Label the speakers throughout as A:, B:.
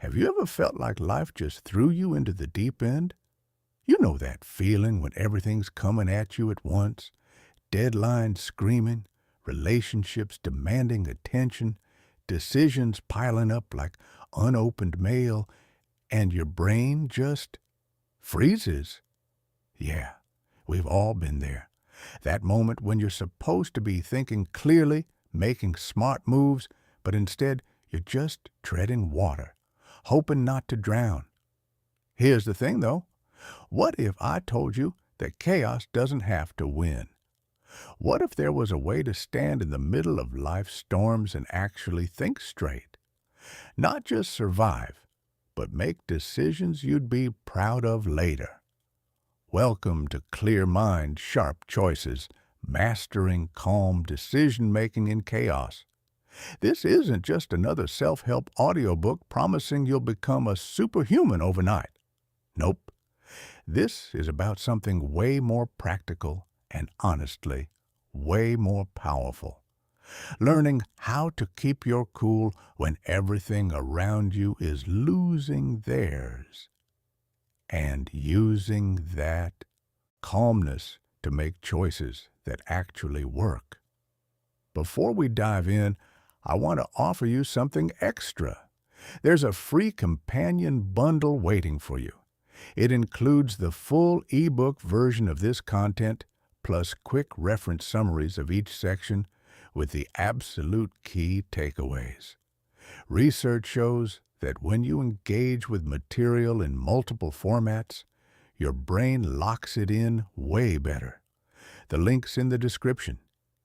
A: Have you ever felt like life just threw you into the deep end? You know that feeling when everything's coming at you at once, deadlines screaming, relationships demanding attention, decisions piling up like unopened mail, and your brain just freezes. Yeah, we've all been there. That moment when you're supposed to be thinking clearly, making smart moves, but instead you're just treading water, hoping not to drown. Here's the thing, though. What if I told you that chaos doesn't have to win? What if there was a way to stand in the middle of life's storms and actually think straight? Not just survive, but make decisions you'd be proud of later. Welcome to Clear Mind, Sharp Choices, Mastering Calm Decision-Making in Chaos. This isn't just another self-help audiobook promising you'll become a superhuman overnight. Nope. This is about something way more practical and, honestly, way more powerful. Learning how to keep your cool when everything around you is losing theirs. And using that calmness to make choices that actually work. Before we dive in, I want to offer you something extra. There's a free companion bundle waiting for you. It includes the full ebook version of this content, plus quick reference summaries of each section with the absolute key takeaways. Research shows that when you engage with material in multiple formats, your brain locks it in way better. The link's in the description.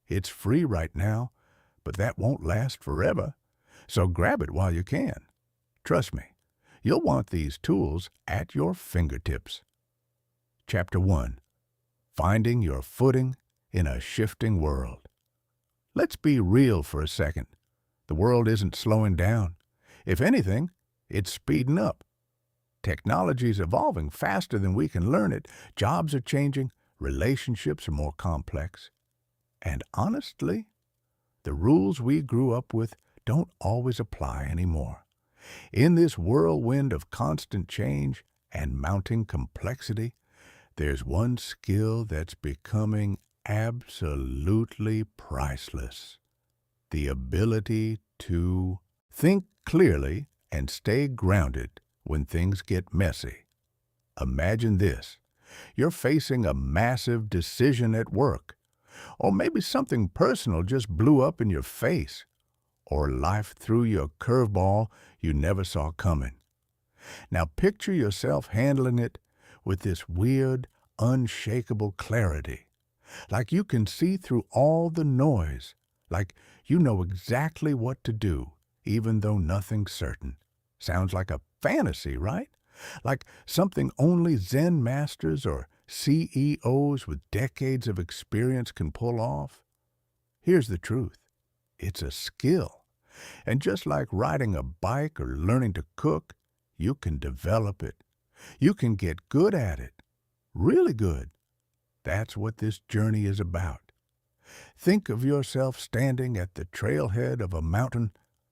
A: It's free right now, but that won't last forever, so grab it while you can. Trust me, you'll want these tools at your fingertips. Chapter 1. Finding Your Footing in a Shifting World. Let's be real for a second. The world isn't slowing down. If anything, it's speeding up. Technology's evolving faster than we can learn it. Jobs are changing. Relationships are more complex. And honestly, the rules we grew up with don't always apply anymore. In this whirlwind of constant change and mounting complexity, there's one skill that's becoming absolutely priceless. The ability to think clearly and stay grounded when things get messy. Imagine this. You're facing a massive decision at work, or maybe something personal just blew up in your face, or life threw you a curveball you never saw coming. Now picture yourself handling it with this weird, unshakable clarity, like you can see through all the noise, like you know exactly what to do, even though nothing's certain. Sounds like a fantasy, right? Like something only Zen masters or CEOs with decades of experience can pull off. Here's the truth. It's a skill. And just like riding a bike or learning to cook, you can develop it. You can get good at it. Really good. That's what this journey is about. Think of yourself standing at the trailhead of a mountain,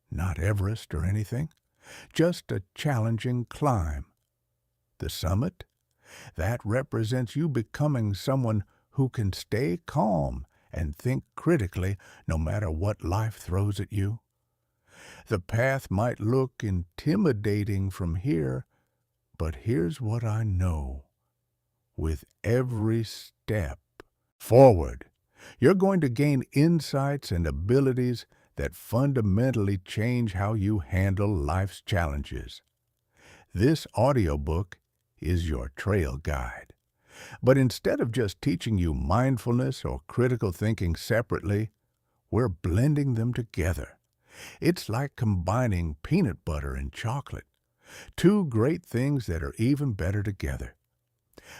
A: not Everest or anything, just a challenging climb. The summit? That represents you becoming someone who can stay calm and think critically no matter what life throws at you. The path might look intimidating from here, but here's what I know. With every step forward, you're going to gain insights and abilities that fundamentally change how you handle life's challenges. This audiobook is your trail guide. But instead of just teaching you mindfulness or critical thinking separately, we're blending them together. It's like combining peanut butter and chocolate, two great things that are even better together.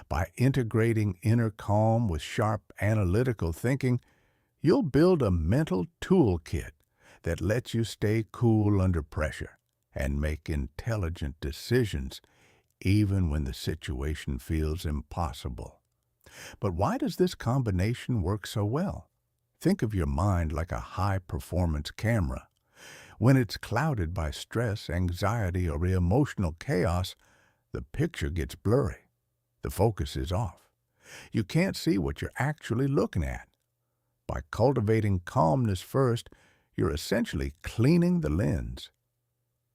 A: By integrating inner calm with sharp analytical thinking, you'll build a mental toolkit that lets you stay cool under pressure and make intelligent decisions even when the situation feels impossible. But why does this combination work so well? Think of your mind like a high-performance camera. When it's clouded by stress, anxiety, or emotional chaos, the picture gets blurry. The focus is off. You can't see what you're actually looking at. By cultivating calmness first, you're essentially cleaning the lens.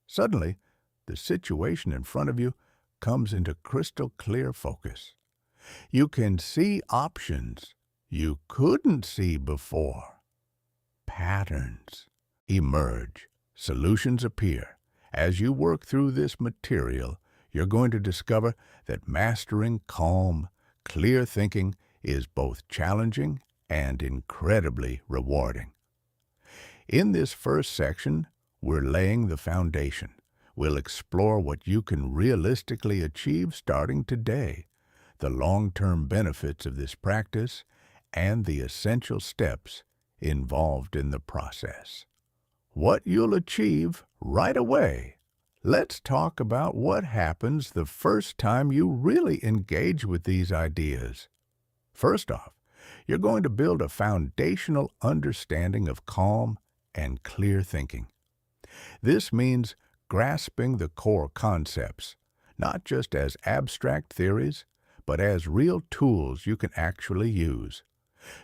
A: Suddenly, the situation in front of you comes into crystal clear focus. You can see options you couldn't see before. Patterns emerge. Solutions appear. As you work through this material, you're going to discover that mastering calm, clear thinking is both challenging and incredibly rewarding. In this first section, we're laying the foundation. We'll explore what you can realistically achieve starting today, the long-term benefits of this practice, and the essential steps involved in the process. What you'll achieve right away. Let's talk about what happens the first time you really engage with these ideas. First off, you're going to build a foundational understanding of calm and clear thinking. This means grasping the core concepts, not just as abstract theories, but as real tools you can actually use.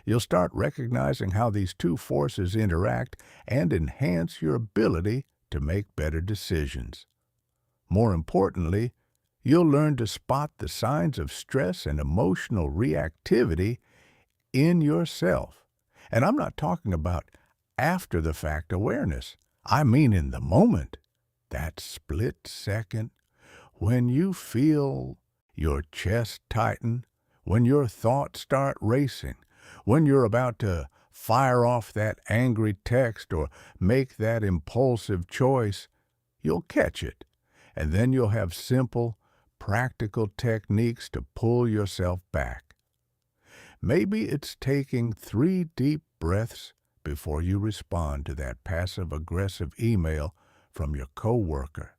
A: You'll start recognizing how these two forces interact and enhance your ability to make better decisions. More importantly, you'll learn to spot the signs of stress and emotional reactivity in yourself. And I'm not talking about after-the-fact awareness. I mean in the moment, that split second when you feel your chest tighten, when your thoughts start racing, when you're about to fire off that angry text or make that impulsive choice. You'll catch it, and then you'll have simple, practical techniques to pull yourself back. Maybe it's taking 3 deep breaths before you respond to that passive-aggressive email from your coworker.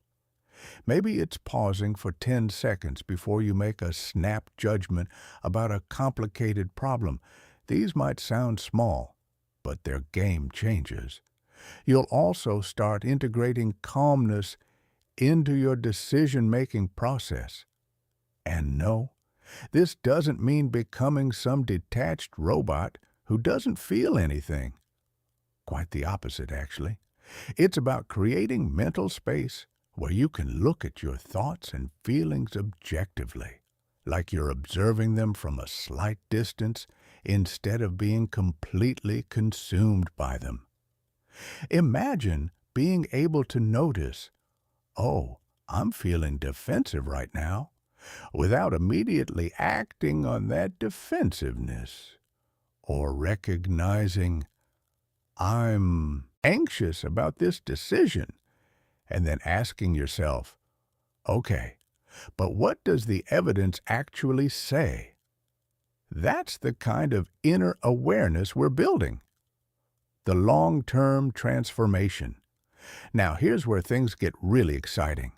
A: Maybe it's pausing for 10 seconds before you make a snap judgment about a complicated problem. These might sound small, but they're game changers. You'll also start integrating calmness into your decision-making process. And no, this doesn't mean becoming some detached robot who doesn't feel anything. Quite the opposite, actually. It's about creating mental space where you can look at your thoughts and feelings objectively, like you're observing them from a slight distance instead of being completely consumed by them. Imagine being able to notice, oh, I'm feeling defensive right now, without immediately acting on that defensiveness, or recognizing I'm anxious about this decision, and then asking yourself, okay, but what does the evidence actually say? That's the kind of inner awareness we're building. The long-term transformation. Now, here's where things get really exciting.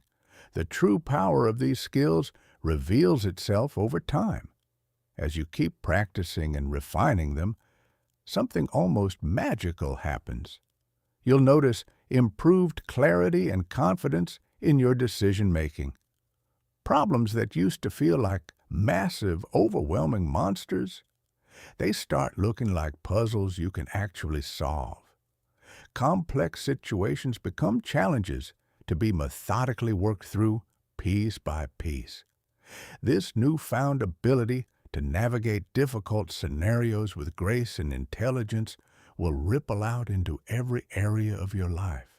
A: The true power of these skills reveals itself over time. As you keep practicing and refining them, something almost magical happens. You'll notice improved clarity and confidence in your decision-making. Problems that used to feel like massive, overwhelming monsters, they start looking like puzzles you can actually solve. Complex situations become challenges to be methodically worked through piece by piece. This newfound ability to navigate difficult scenarios with grace and intelligence will ripple out into every area of your life.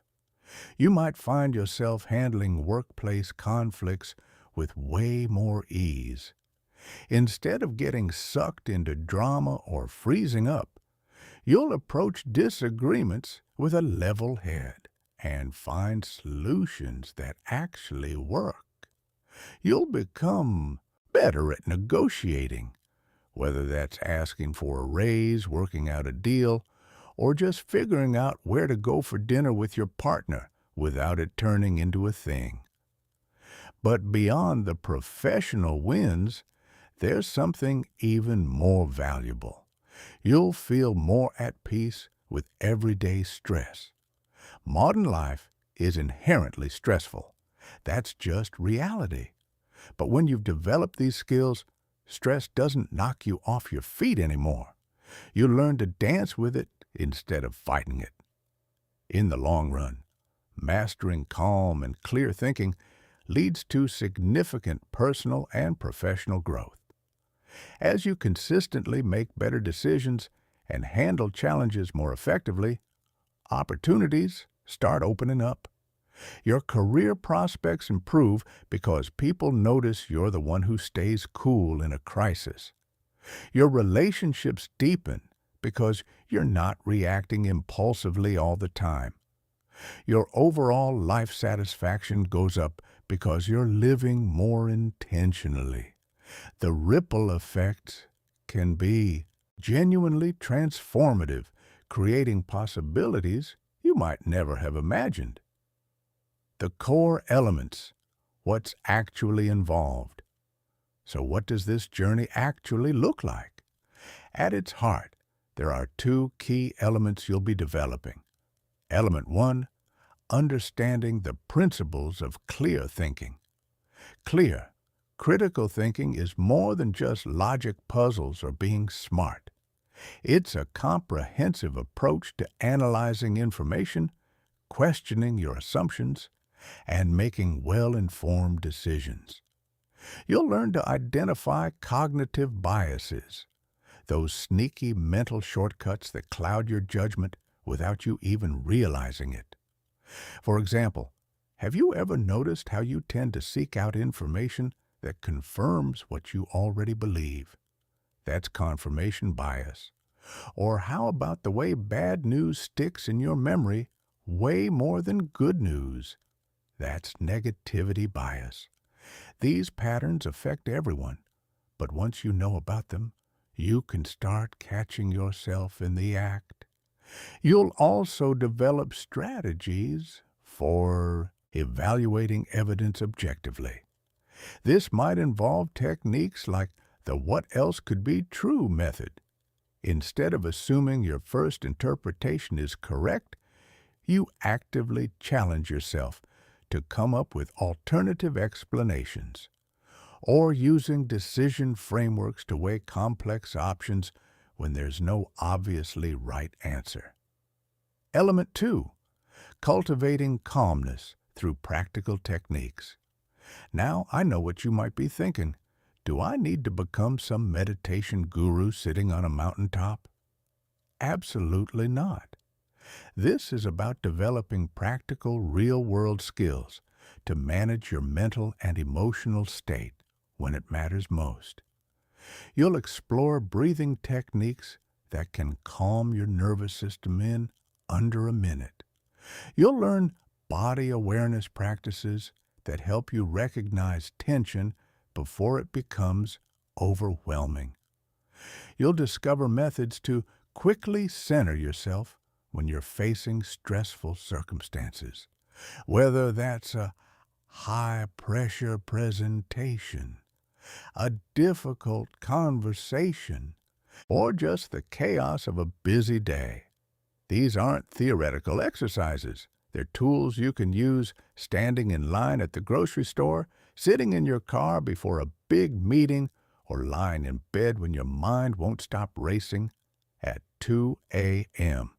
A: You might find yourself handling workplace conflicts with way more ease. Instead of getting sucked into drama or freezing up, you'll approach disagreements with a level head and find solutions that actually work. You'll become better at negotiating, whether that's asking for a raise, working out a deal, or just figuring out where to go for dinner with your partner without it turning into a thing. But beyond the professional wins, there's something even more valuable. You'll feel more at peace with everyday stress, Modern life is inherently stressful. That's just reality. But when you've developed these skills, stress doesn't knock you off your feet anymore. You learn to dance with it instead of fighting it. In the long run, mastering calm and clear thinking leads to significant personal and professional growth. As you consistently make better decisions and handle challenges more effectively, opportunities start opening up. Your career prospects improve because people notice you're the one who stays cool in a crisis. Your relationships deepen because you're not reacting impulsively all the time. Your overall life satisfaction goes up because you're living more intentionally. The ripple effects can be genuinely transformative, creating possibilities you might never have imagined. The core elements, what's actually involved. So what does this journey actually look like? At its heart, there are two key elements you'll be developing. Element 1, understanding the principles of clear thinking. Clear, critical thinking is more than just logic puzzles or being smart. It's a comprehensive approach to analyzing information, questioning your assumptions, and making well-informed decisions. You'll learn to identify cognitive biases, those sneaky mental shortcuts that cloud your judgment without you even realizing it. For example, have you ever noticed how you tend to seek out information that confirms what you already believe? That's confirmation bias. Or how about the way bad news sticks in your memory way more than good news? That's negativity bias. These patterns affect everyone, but once you know about them, you can start catching yourself in the act. You'll also develop strategies for evaluating evidence objectively. This might involve techniques like the what else could be true method. Instead of assuming your first interpretation is correct, you actively challenge yourself to come up with alternative explanations, or using decision frameworks to weigh complex options when there's no obviously right answer. Element 2, cultivating calmness through practical techniques. Now, I know what you might be thinking. Do I need to become some meditation guru sitting on a mountaintop? Absolutely not. This is about developing practical, real-world skills to manage your mental and emotional state when it matters most. You'll explore breathing techniques that can calm your nervous system in under a minute. You'll learn body awareness practices that help you recognize tension before it becomes overwhelming. You'll discover methods to quickly center yourself when you're facing stressful circumstances, whether that's a high-pressure presentation, a difficult conversation, or just the chaos of a busy day. These aren't theoretical exercises. They're tools you can use standing in line at the grocery store, sitting in your car before a big meeting, or lying in bed when your mind won't stop racing at 2 a.m.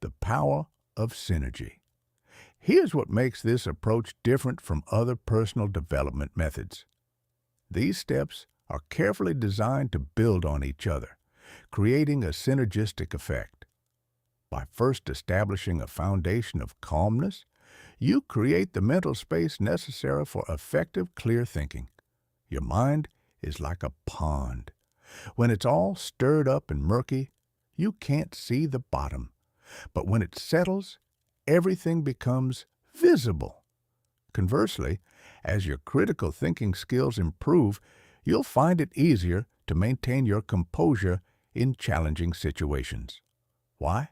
A: The power of synergy. Here's what makes this approach different from other personal development methods. These steps are carefully designed to build on each other, creating a synergistic effect. By first establishing a foundation of calmness, you create the mental space necessary for effective, clear thinking. Your mind is like a pond. When it's all stirred up and murky, you can't see the bottom. But when it settles, everything becomes visible. Conversely, as your critical thinking skills improve, you'll find it easier to maintain your composure in challenging situations. Why?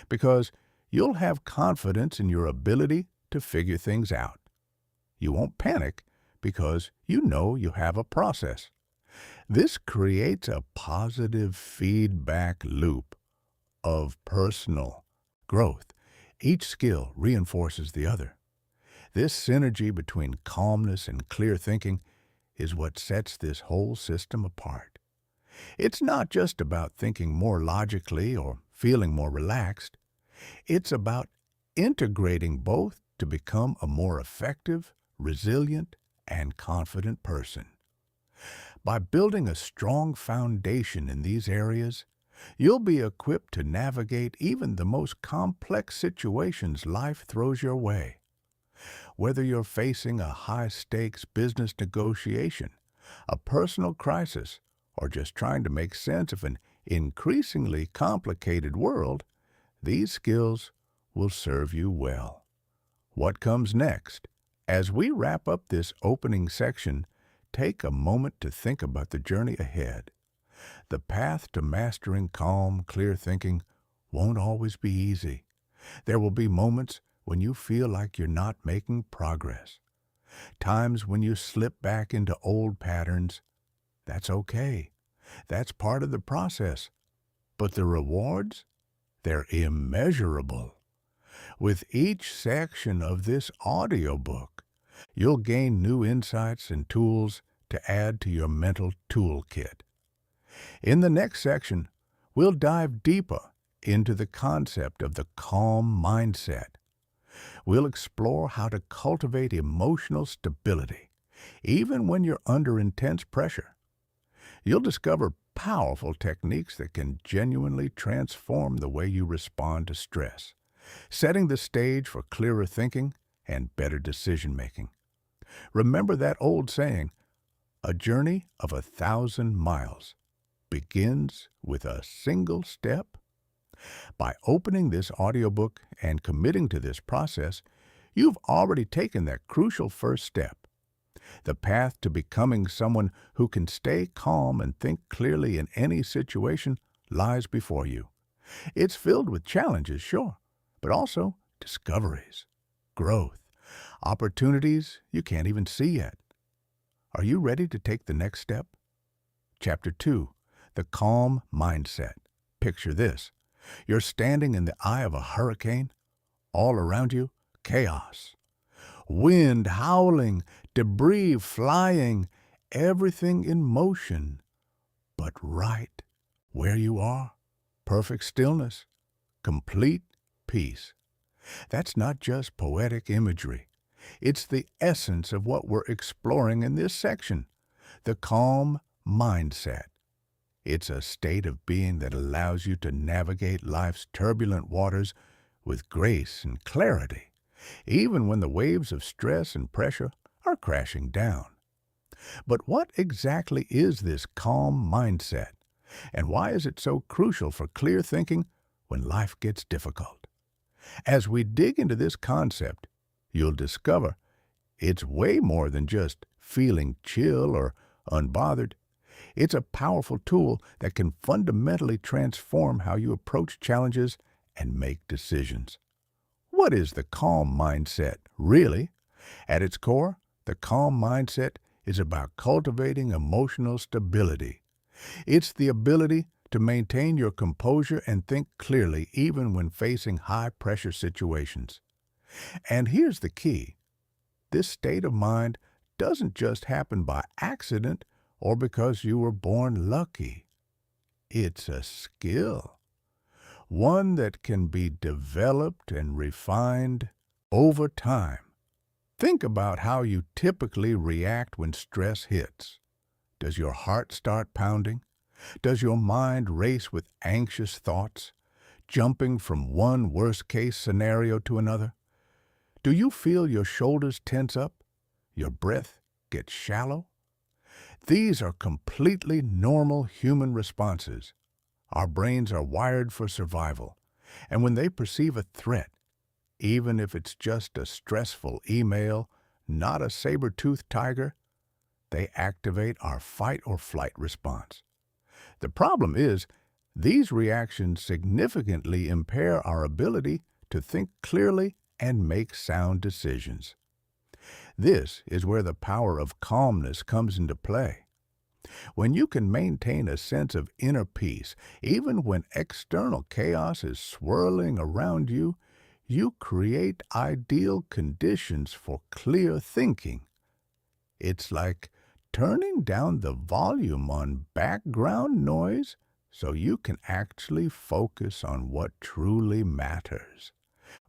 A: Because you'll have confidence in your ability to figure things out. You won't panic because you know you have a process. This creates a positive feedback loop of personal growth. Each skill reinforces the other. This synergy between calmness and clear thinking is what sets this whole system apart. It's not just about thinking more logically or feeling more relaxed. It's about integrating both to become a more effective, resilient, and confident person. By building a strong foundation in these areas, you'll be equipped to navigate even the most complex situations life throws your way. Whether you're facing a high-stakes business negotiation, a personal crisis, or just trying to make sense of an increasingly complicated world, these skills will serve you well. What comes next? As we wrap up this opening section, take a moment to think about the journey ahead. The path to mastering calm, clear thinking won't always be easy. There will be moments when you feel like you're not making progress. Times when you slip back into old patterns. That's okay. That's part of the process. But the rewards? They're immeasurable. With each section of this audiobook, you'll gain new insights and tools to add to your mental toolkit. In the next section, we'll dive deeper into the concept of the calm mindset. We'll explore how to cultivate emotional stability, even when you're under intense pressure. You'll discover powerful techniques that can genuinely transform the way you respond to stress, setting the stage for clearer thinking and better decision-making. Remember that old saying, a journey of 1,000 miles begins with a single step? By opening this audiobook and committing to this process, you've already taken that crucial first step. The path to becoming someone who can stay calm and think clearly in any situation lies before you. It's filled with challenges, sure, but also discoveries, growth, opportunities you can't even see yet. Are you ready to take the next step? Chapter 2, The Calm Mindset. Picture this. You're standing in the eye of a hurricane. All around you, chaos. Wind howling, debris flying, everything in motion. But right where you are, perfect stillness, complete peace. That's not just poetic imagery. It's the essence of what we're exploring in this section, the calm mindset. It's a state of being that allows you to navigate life's turbulent waters with grace and clarity, even when the waves of stress and pressure are crashing down. But what exactly is this calm mindset, and why is it so crucial for clear thinking when life gets difficult? As we dig into this concept, you'll discover it's way more than just feeling chill or unbothered. It's a powerful tool that can fundamentally transform how you approach challenges and make decisions. What is the calm mindset, really? At its core, the calm mindset is about cultivating emotional stability. It's the ability to maintain your composure and think clearly even when facing high-pressure situations. And here's the key. This state of mind doesn't just happen by accident or because you were born lucky. It's a skill, one that can be developed and refined over time. Think about how you typically react when stress hits. Does your heart start pounding? Does your mind race with anxious thoughts, jumping from one worst-case scenario to another? Do you feel your shoulders tense up, your breath get shallow? These are completely normal human responses. Our brains are wired for survival, and when they perceive a threat, even if it's just a stressful email, not a saber-toothed tiger, they activate our fight or flight response. The problem is, these reactions significantly impair our ability to think clearly and make sound decisions. This is where the power of calmness comes into play. When you can maintain a sense of inner peace, even when external chaos is swirling around you, you create ideal conditions for clear thinking. It's like turning down the volume on background noise so you can actually focus on what truly matters.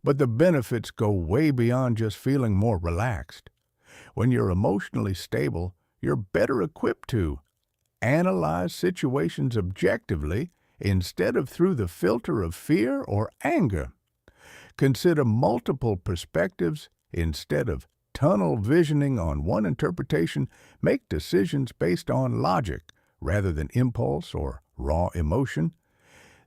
A: But the benefits go way beyond just feeling more relaxed. When you're emotionally stable, you're better equipped to analyze situations objectively instead of through the filter of fear or anger. Consider multiple perspectives instead of tunnel visioning on one interpretation. Make decisions based on logic rather than impulse or raw emotion.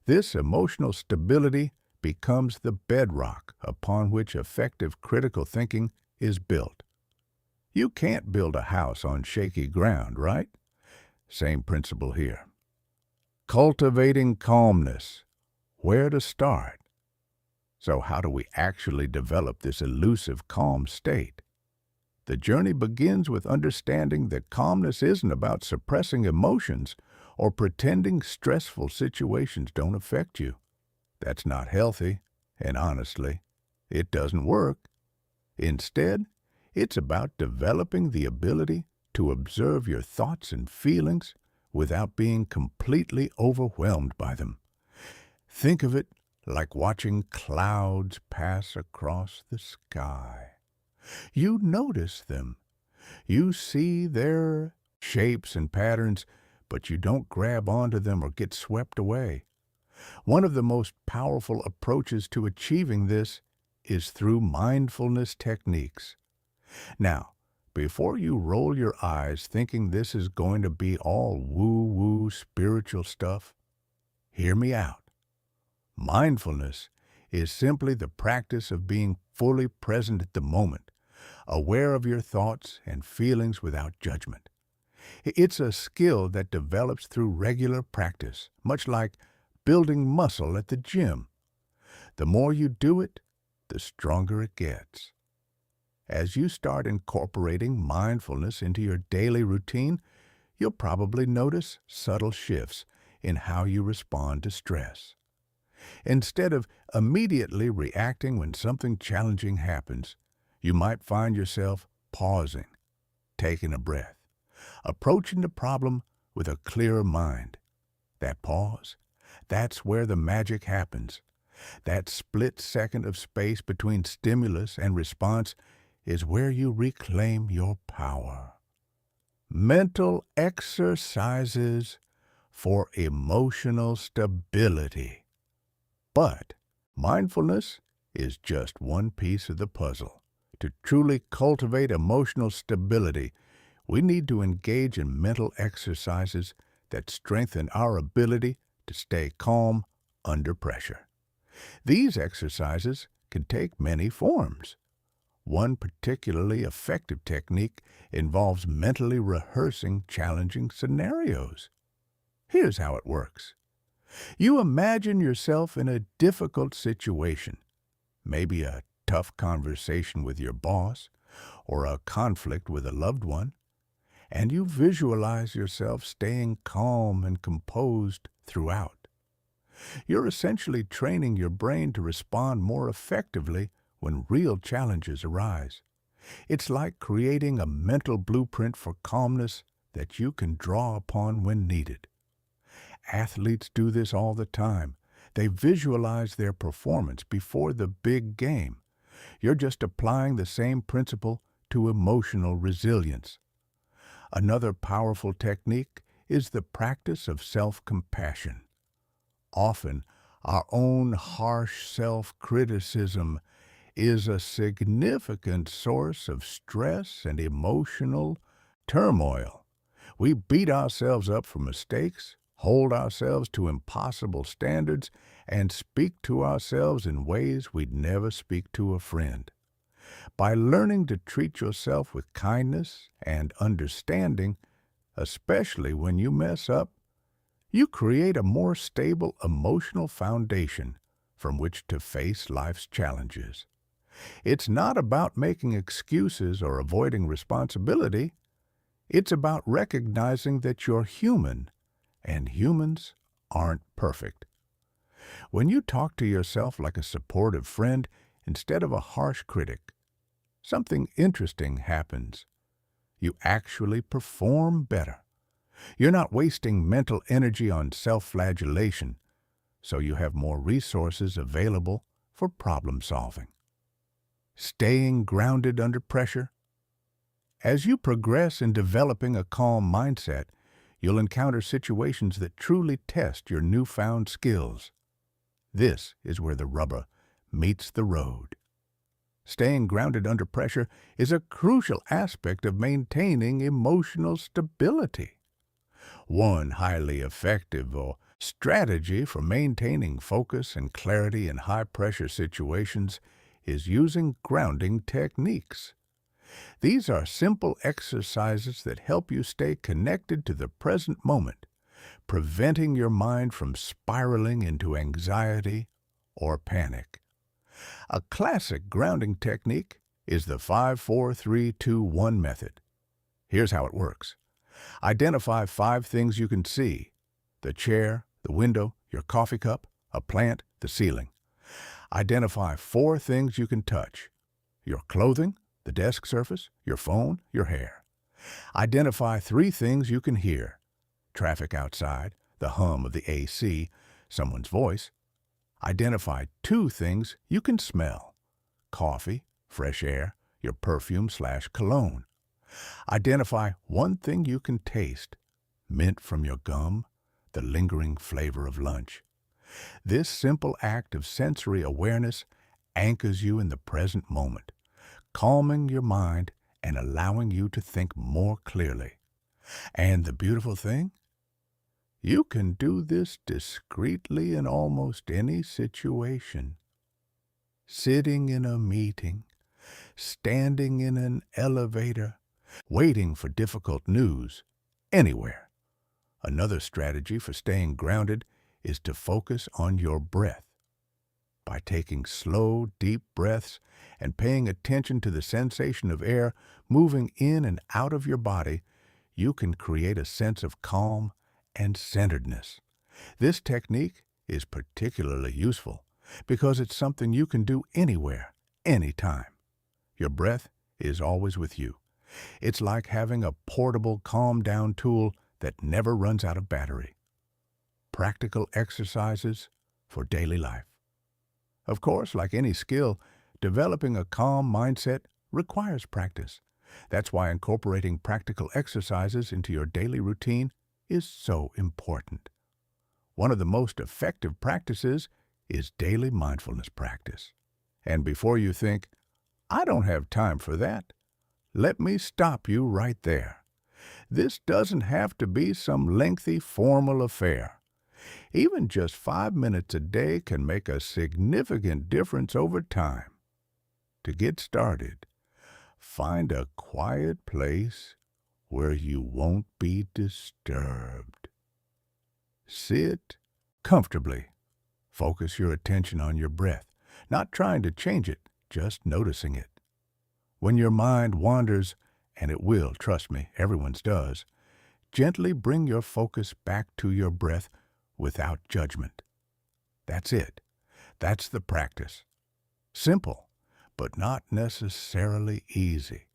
A: This emotional stability becomes the bedrock upon which effective critical thinking is built. You can't build a house on shaky ground, right? Same principle here. Cultivating calmness. Where to start? So how do we actually develop this elusive calm state? The journey begins with understanding that calmness isn't about suppressing emotions or pretending stressful situations don't affect you. That's not healthy, and honestly, it doesn't work. Instead, it's about developing the ability to observe your thoughts and feelings without being completely overwhelmed by them. Think of it like watching clouds pass across the sky. You notice them. You see their shapes and patterns, but you don't grab onto them or get swept away. One of the most powerful approaches to achieving this is through mindfulness techniques. Now, before you roll your eyes thinking this is going to be all woo-woo spiritual stuff, hear me out. Mindfulness is simply the practice of being fully present at the moment, aware of your thoughts and feelings without judgment. It's a skill that develops through regular practice, much like building muscle at the gym. The more you do it, the stronger it gets. As you start incorporating mindfulness into your daily routine, you'll probably notice subtle shifts in how you respond to stress. Instead of immediately reacting when something challenging happens, you might find yourself pausing, taking a breath, approaching the problem with a clearer mind. That pause, that's where the magic happens. That split second of space between stimulus and response is where you reclaim your power. Mental exercises for emotional stability. But mindfulness is just one piece of the puzzle. To truly cultivate emotional stability, we need to engage in mental exercises that strengthen our ability to stay calm under pressure. These exercises can take many forms. One particularly effective technique involves mentally rehearsing challenging scenarios. Here's how it works. You imagine yourself in a difficult situation, maybe a tough conversation with your boss or a conflict with a loved one, and you visualize yourself staying calm and composed throughout. You're essentially training your brain to respond more effectively when real challenges arise. It's like creating a mental blueprint for calmness that you can draw upon when needed. Athletes do this all the time. They visualize their performance before the big game. You're just applying the same principle to emotional resilience. Another powerful technique is the practice of self-compassion. Often, our own harsh self-criticism is a significant source of stress and emotional turmoil. We beat ourselves up for mistakes, hold ourselves to impossible standards, and speak to ourselves in ways we'd never speak to a friend. By learning to treat yourself with kindness and understanding, especially when you mess up, you create a more stable emotional foundation from which to face life's challenges. It's not about making excuses or avoiding responsibility. It's about recognizing that you're human, and humans aren't perfect. When you talk to yourself like a supportive friend, instead of a harsh critic, something interesting happens. You actually perform better. You're not wasting mental energy on self-flagellation, so you have more resources available for problem solving. Staying grounded under pressure. As you progress in developing a calm mindset, you'll encounter situations that truly test your newfound skills. This is where the rubber meets the road. Staying grounded under pressure is a crucial aspect of maintaining emotional stability. One highly effective strategy for maintaining focus and clarity in high-pressure situations is using grounding techniques. These are simple exercises that help you stay connected to the present moment, preventing your mind from spiraling into anxiety or panic. A classic grounding technique is the 5-4-3-2-1 method. Here's how it works. Identify 5 things you can see: the chair, the window, your coffee cup, a plant, the ceiling. Identify 4 things you can touch: your clothing, the desk surface, your phone, your hair. Identify 3 things you can hear: traffic outside, the hum of the AC, someone's voice. Identify 2 things you can smell: coffee, fresh air, your perfume/cologne. Identify 1 thing you can taste: mint from your gum, the lingering flavor of lunch. This simple act of sensory awareness anchors you in the present moment, calming your mind and allowing you to think more clearly. And the beautiful thing? You can do this discreetly in almost any situation. Sitting in a meeting, standing in an elevator, waiting for difficult news, anywhere. Another strategy for staying grounded is to focus on your breath. By taking slow, deep breaths and paying attention to the sensation of air moving in and out of your body, you can create a sense of calm and centeredness. This technique is particularly useful because it's something you can do anywhere, anytime. Your breath is always with you. It's like having a portable calm-down tool that never runs out of battery. Practical exercises for daily life. Of course, like any skill, developing a calm mindset requires practice. That's why incorporating practical exercises into your daily routine is so important. One of the most effective practices is daily mindfulness practice. And before you think, "I don't have time for that," let me stop you right there. This doesn't have to be some lengthy, formal affair. Even just 5 minutes a day can make a significant difference over time. To get started, find a quiet place where you won't be disturbed. Sit comfortably. Focus your attention on your breath, not trying to change it, just noticing it. When your mind wanders, and it will, trust me, everyone's does, gently bring your focus back to your breath without judgment. That's it. That's the practice. Simple, but not necessarily easy.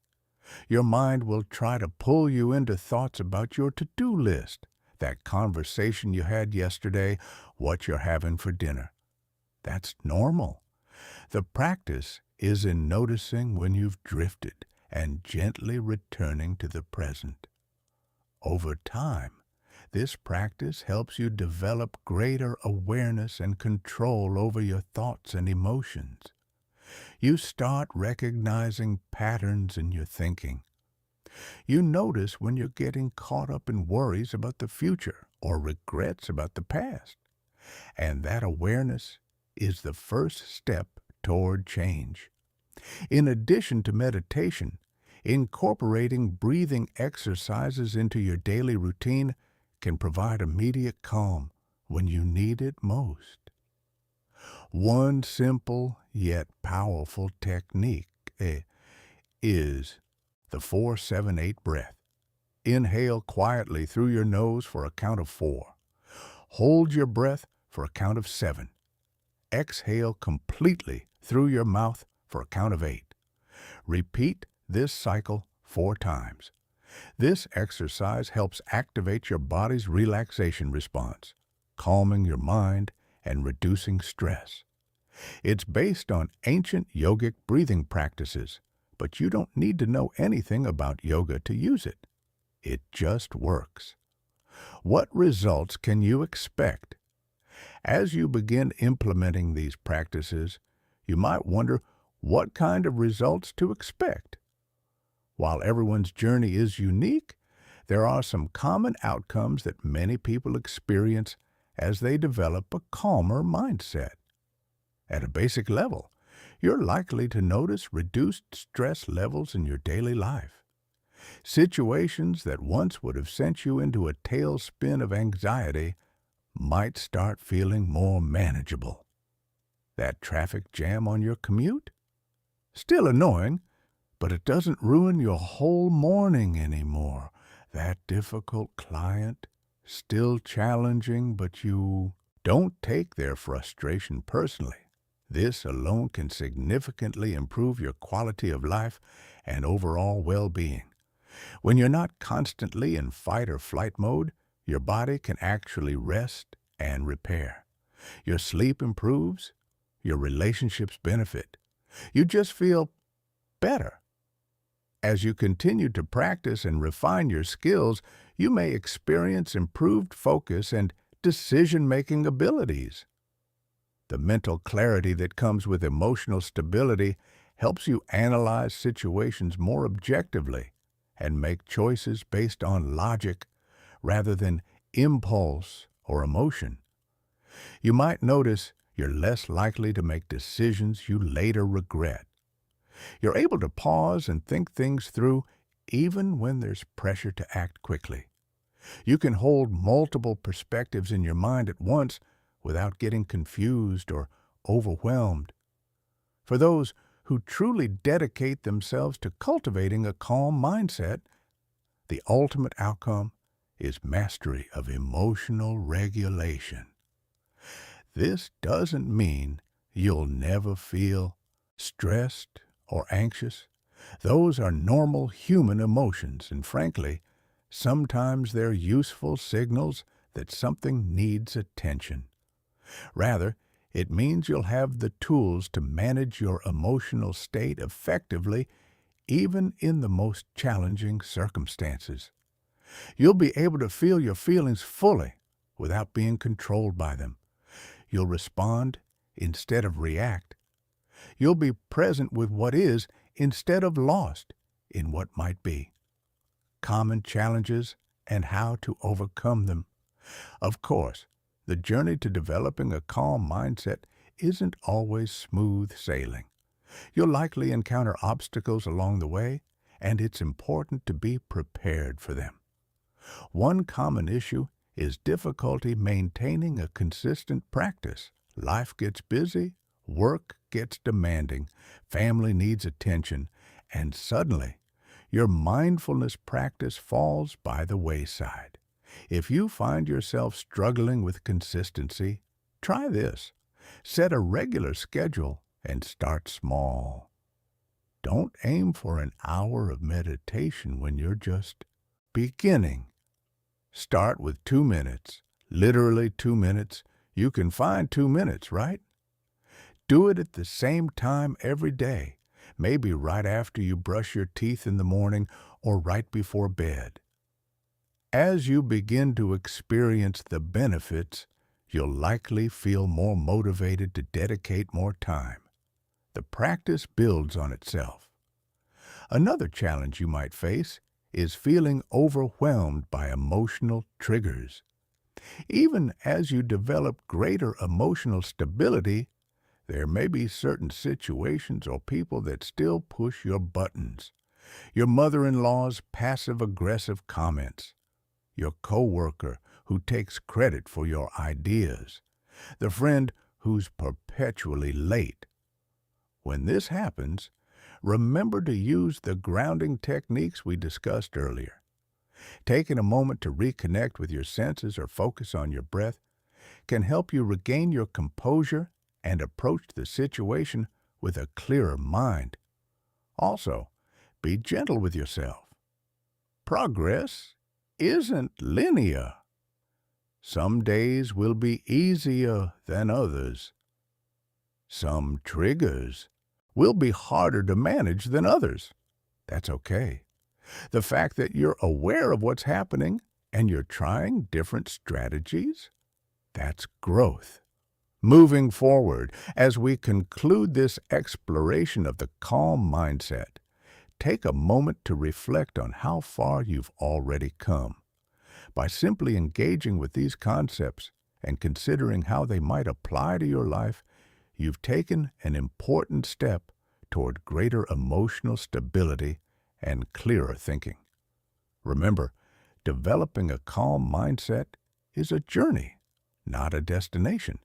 A: Your mind will try to pull you into thoughts about your to-do list, that conversation you had yesterday, what you're having for dinner. That's normal. The practice is in noticing when you've drifted and gently returning to the present. Over time, this practice helps you develop greater awareness and control over your thoughts and emotions. You start recognizing patterns in your thinking. You notice when you're getting caught up in worries about the future or regrets about the past. And that awareness is the first step toward change. In addition to meditation, incorporating breathing exercises into your daily routine can provide immediate calm when you need it most. One simple yet powerful technique is the 4-7-8 breath. Inhale quietly through your nose for a count of 4. Hold your breath for a count of 7. Exhale completely through your mouth for a count of 8. Repeat this cycle 4 times. This exercise helps activate your body's relaxation response, calming your mind and reducing stress. It's based on ancient yogic breathing practices, but you don't need to know anything about yoga to use it. It just works. What results can you expect? As you begin implementing these practices, you might wonder what kind of results to expect. While everyone's journey is unique, there are some common outcomes that many people experience as they develop a calmer mindset. At a basic level, you're likely to notice reduced stress levels in your daily life. Situations that once would have sent you into a tailspin of anxiety might start feeling more manageable. That traffic jam on your commute? Still annoying, but it doesn't ruin your whole morning anymore. That difficult client? Still challenging, but you don't take their frustration personally. This alone can significantly improve your quality of life and overall well-being. When you're not constantly in fight or flight mode, your body can actually rest and repair. Your sleep improves, your relationships benefit. You just feel better. As you continue to practice and refine your skills, you may experience improved focus and decision-making abilities. The mental clarity that comes with emotional stability helps you analyze situations more objectively and make choices based on logic rather than impulse or emotion. You might notice you're less likely to make decisions you later regret. You're able to pause and think things through even when there's pressure to act quickly. You can hold multiple perspectives in your mind at once without getting confused or overwhelmed. For those who truly dedicate themselves to cultivating a calm mindset, the ultimate outcome is mastery of emotional regulation. This doesn't mean you'll never feel stressed or anxious. Those are normal human emotions, and frankly, sometimes they're useful signals that something needs attention. Rather, it means you'll have the tools to manage your emotional state effectively, even in the most challenging circumstances. You'll be able to feel your feelings fully without being controlled by them. You'll respond instead of react. You'll be present with what is instead of lost in what might be. Common challenges and how to overcome them. Of course, the journey to developing a calm mindset isn't always smooth sailing. You'll likely encounter obstacles along the way, and it's important to be prepared for them. One common issue is difficulty maintaining a consistent practice. Life gets busy, work gets demanding, family needs attention, and suddenly, your mindfulness practice falls by the wayside. If you find yourself struggling with consistency, try this. Set a regular schedule and start small. Don't aim for an hour of meditation when you're just beginning. Start with 2 minutes, literally 2 minutes. You can find 2 minutes, right? Do it at the same time every day, maybe right after you brush your teeth in the morning or right before bed. As you begin to experience the benefits, you'll likely feel more motivated to dedicate more time. The practice builds on itself. Another challenge you might face is feeling overwhelmed by emotional triggers. Even as you develop greater emotional stability, there may be certain situations or people that still push your buttons. Your mother-in-law's passive-aggressive comments, your coworker who takes credit for your ideas, the friend who's perpetually late. When this happens, remember to use the grounding techniques we discussed earlier. Taking a moment to reconnect with your senses or focus on your breath can help you regain your composure and approach the situation with a clearer mind. Also, be gentle with yourself. Progress isn't linear. Some days will be easier than others. Some triggers will be harder to manage than others. That's okay. The fact that you're aware of what's happening and you're trying different strategies, that's growth. Moving forward, as we conclude this exploration of the calm mindset, take a moment to reflect on how far you've already come. By simply engaging with these concepts and considering how they might apply to your life, you've taken an important step toward greater emotional stability and clearer thinking. Remember, developing a calm mindset is a journey, not a destination.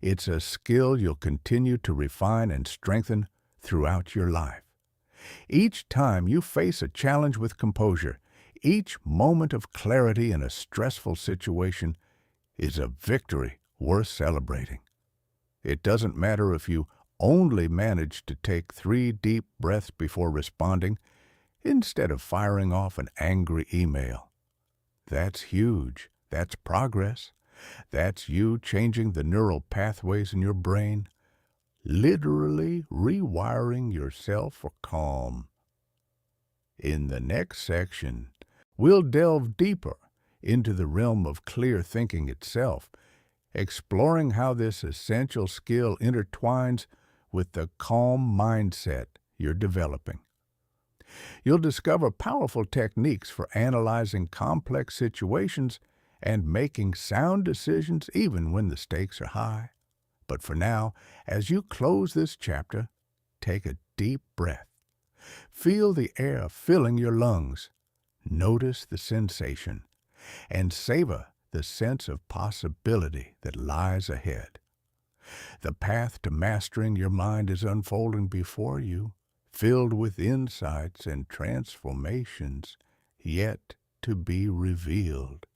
A: It's a skill you'll continue to refine and strengthen throughout your life. Each time you face a challenge with composure, each moment of clarity in a stressful situation is a victory worth celebrating. It doesn't matter if you only manage to take 3 deep breaths before responding instead of firing off an angry email. That's huge. That's progress. That's you changing the neural pathways in your brain, literally rewiring yourself for calm. In the next section, we'll delve deeper into the realm of clear thinking itself, exploring how this essential skill intertwines with the calm mindset you're developing. You'll discover powerful techniques for analyzing complex situations and making sound decisions even when the stakes are high. But for now, as you close this chapter, take a deep breath. Feel the air filling your lungs. Notice the sensation and savor the sense of possibility that lies ahead. The path to mastering your mind is unfolding before you, filled with insights and transformations yet to be revealed.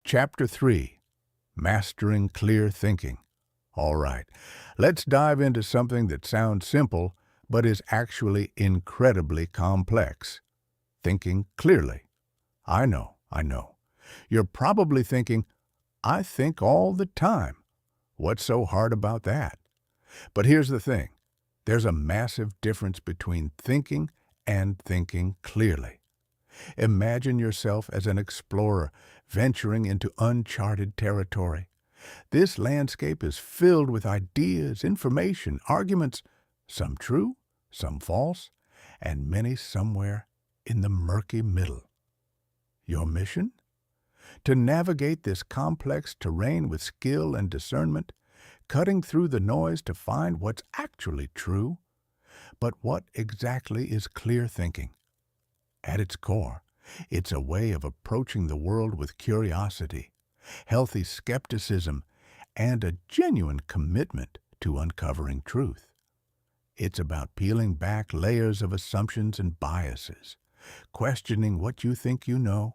A: Chapter 3, Mastering Clear Thinking. All right, let's dive into something that sounds simple but is actually incredibly complex. Thinking clearly. I know. You're probably thinking, I think all the time. What's so hard about that? But here's the thing. There's a massive difference between thinking and thinking clearly. Imagine yourself as an explorer venturing into uncharted territory. This landscape is filled with ideas, information, arguments, some true, some false, and many somewhere in the murky middle. Your mission? To navigate this complex terrain with skill and discernment, cutting through the noise to find what's actually true. But what exactly is clear thinking? At its core, it's a way of approaching the world with curiosity, healthy skepticism, and a genuine commitment to uncovering truth. It's about peeling back layers of assumptions and biases, questioning what you think you know,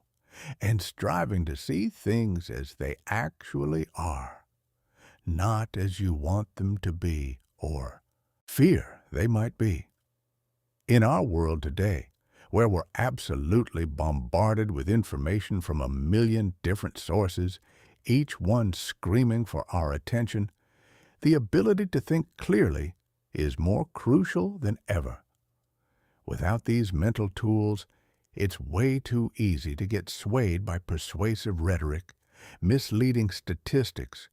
A: and striving to see things as they actually are, not as you want them to be or fear they might be. In our world today, where we're absolutely bombarded with information from a million different sources, each one screaming for our attention, the ability to think clearly is more crucial than ever. Without these mental tools, it's way too easy to get swayed by persuasive rhetoric, misleading statistics,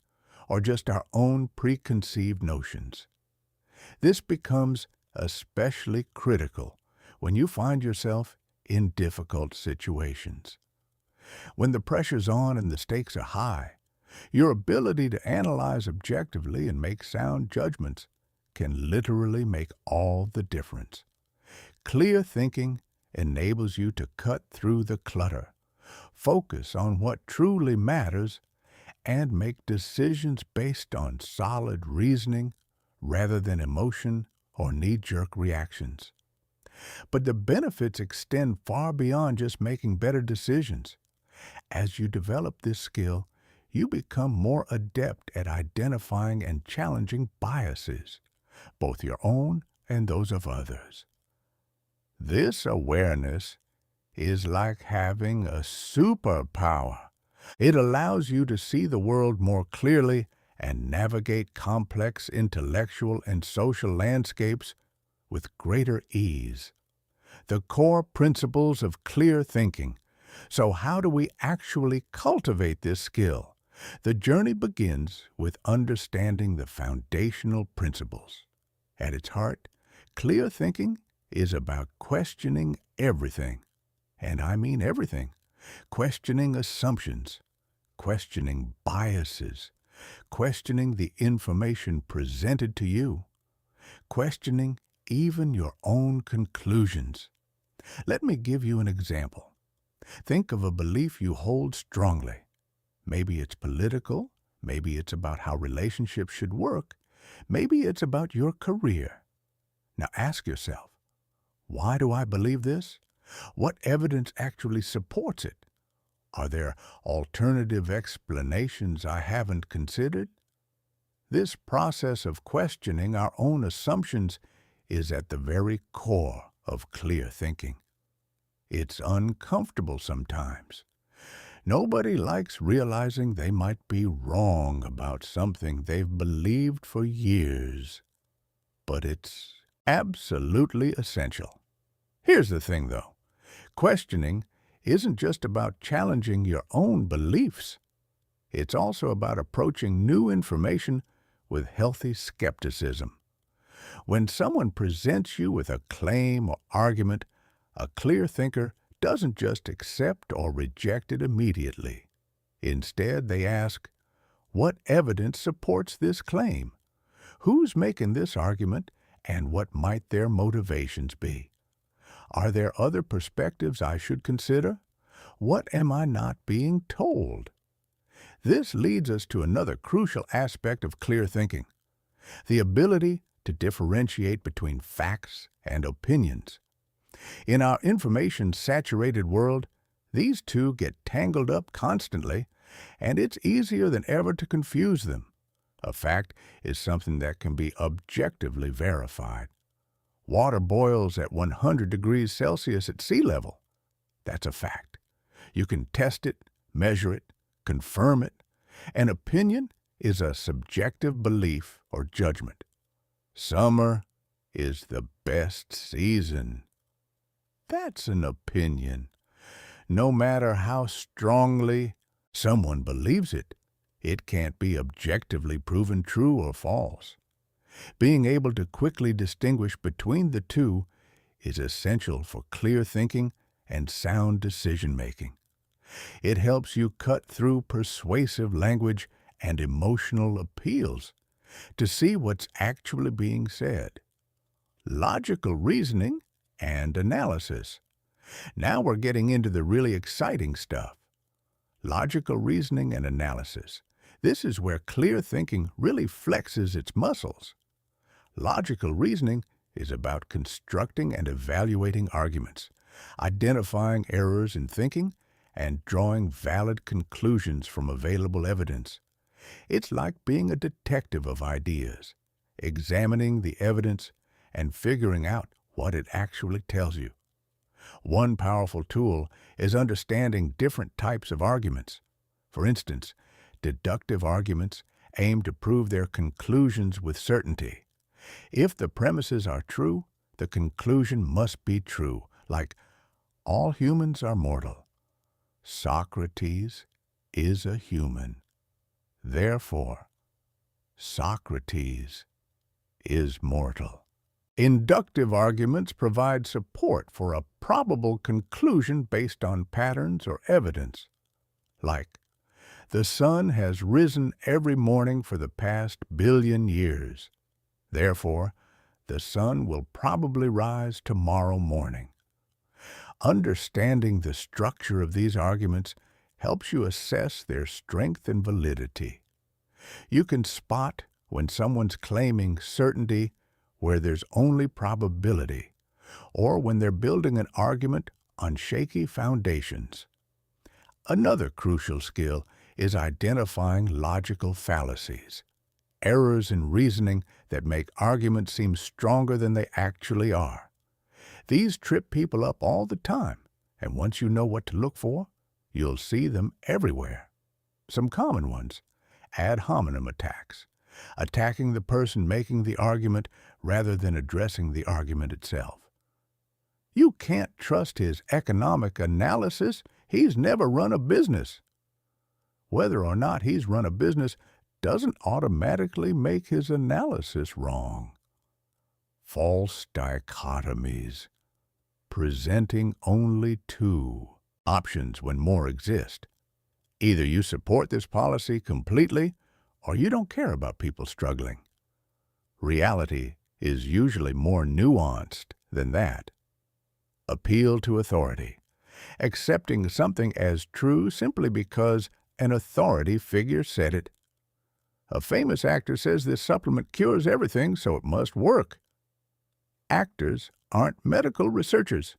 A: or just our own preconceived notions. This becomes especially critical when you find yourself in difficult situations. When the pressure's on and the stakes are high, your ability to analyze objectively and make sound judgments can literally make all the difference. Clear thinking enables you to cut through the clutter, focus on what truly matters, and make decisions based on solid reasoning rather than emotion or knee-jerk reactions. But the benefits extend far beyond just making better decisions. As you develop this skill, you become more adept at identifying and challenging biases, both your own and those of others. This awareness is like having a superpower. It allows you to see the world more clearly and navigate complex intellectual and social landscapes with greater ease. The core principles of clear thinking. So how do we actually cultivate this skill? The journey begins with understanding the foundational principles. At its heart, clear thinking is about questioning everything. And I mean everything. Questioning assumptions, questioning biases, questioning the information presented to you, questioning even your own conclusions. Let me give you an example. Think of a belief you hold strongly. Maybe it's political, maybe it's about how relationships should work, maybe it's about your career. Now ask yourself, why do I believe this? What evidence actually supports it? Are there alternative explanations I haven't considered? This process of questioning our own assumptions is at the very core of clear thinking. It's uncomfortable sometimes. Nobody likes realizing they might be wrong about something they've believed for years. But it's absolutely essential. Here's the thing, though. Questioning isn't just about challenging your own beliefs. It's also about approaching new information with healthy skepticism. When someone presents you with a claim or argument, a clear thinker doesn't just accept or reject it immediately. Instead, they ask, what evidence supports this claim? Who's making this argument, and what might their motivations be? Are there other perspectives I should consider? What am I not being told? This leads us to another crucial aspect of clear thinking, the ability to differentiate between facts and opinions. In our information-saturated world, these two get tangled up constantly, and it's easier than ever to confuse them. A fact is something that can be objectively verified. Water boils at 100 degrees Celsius at sea level. That's a fact. You can test it, measure it, confirm it. An opinion is a subjective belief or judgment. Summer is the best season. That's an opinion. No matter how strongly someone believes it, it can't be objectively proven true or false. Being able to quickly distinguish between the two is essential for clear thinking and sound decision-making. It helps you cut through persuasive language and emotional appeals to see what's actually being said. Logical reasoning and analysis. Now we're getting into the really exciting stuff. Logical reasoning and analysis. This is where clear thinking really flexes its muscles. Logical reasoning is about constructing and evaluating arguments, identifying errors in thinking, and drawing valid conclusions from available evidence. It's like being a detective of ideas, examining the evidence and figuring out what it actually tells you. One powerful tool is understanding different types of arguments. For instance, deductive arguments aim to prove their conclusions with certainty. If the premises are true, the conclusion must be true, like all humans are mortal. Socrates is a human. Therefore, Socrates is mortal. Inductive arguments provide support for a probable conclusion based on patterns or evidence, like the sun has risen every morning for the past billion years. Therefore, the sun will probably rise tomorrow morning. Understanding the structure of these arguments helps you assess their strength and validity. You can spot when someone's claiming certainty where there's only probability, or when they're building an argument on shaky foundations. Another crucial skill is identifying logical fallacies. errors in reasoning that make arguments seem stronger than they actually are. These trip people up all the time, and once you know what to look for, you'll see them everywhere. Some common ones: ad hominem attacks, attacking the person making the argument rather than addressing the argument itself. You can't trust his economic analysis. He's never run a business. Whether or not he's run a business doesn't automatically make his analysis wrong. False dichotomies, presenting only two options when more exist. Either you support this policy completely, or you don't care about people struggling. Reality is usually more nuanced than that. Appeal to authority, accepting something as true simply because an authority figure said it. A famous actor says this supplement cures everything, so it must work. Actors aren't medical researchers.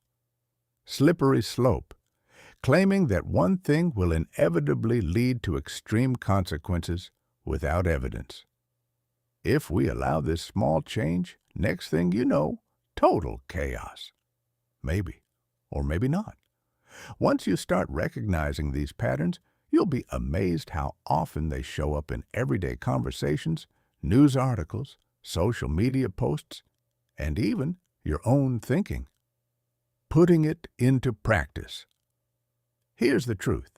A: Slippery slope, claiming that one thing will inevitably lead to extreme consequences without evidence. If we allow this small change, next thing you know, total chaos. Maybe, or maybe not. Once you start recognizing these patterns, you'll be amazed how often they show up in everyday conversations, news articles, social media posts, and even your own thinking. Putting it into practice. Here's the truth.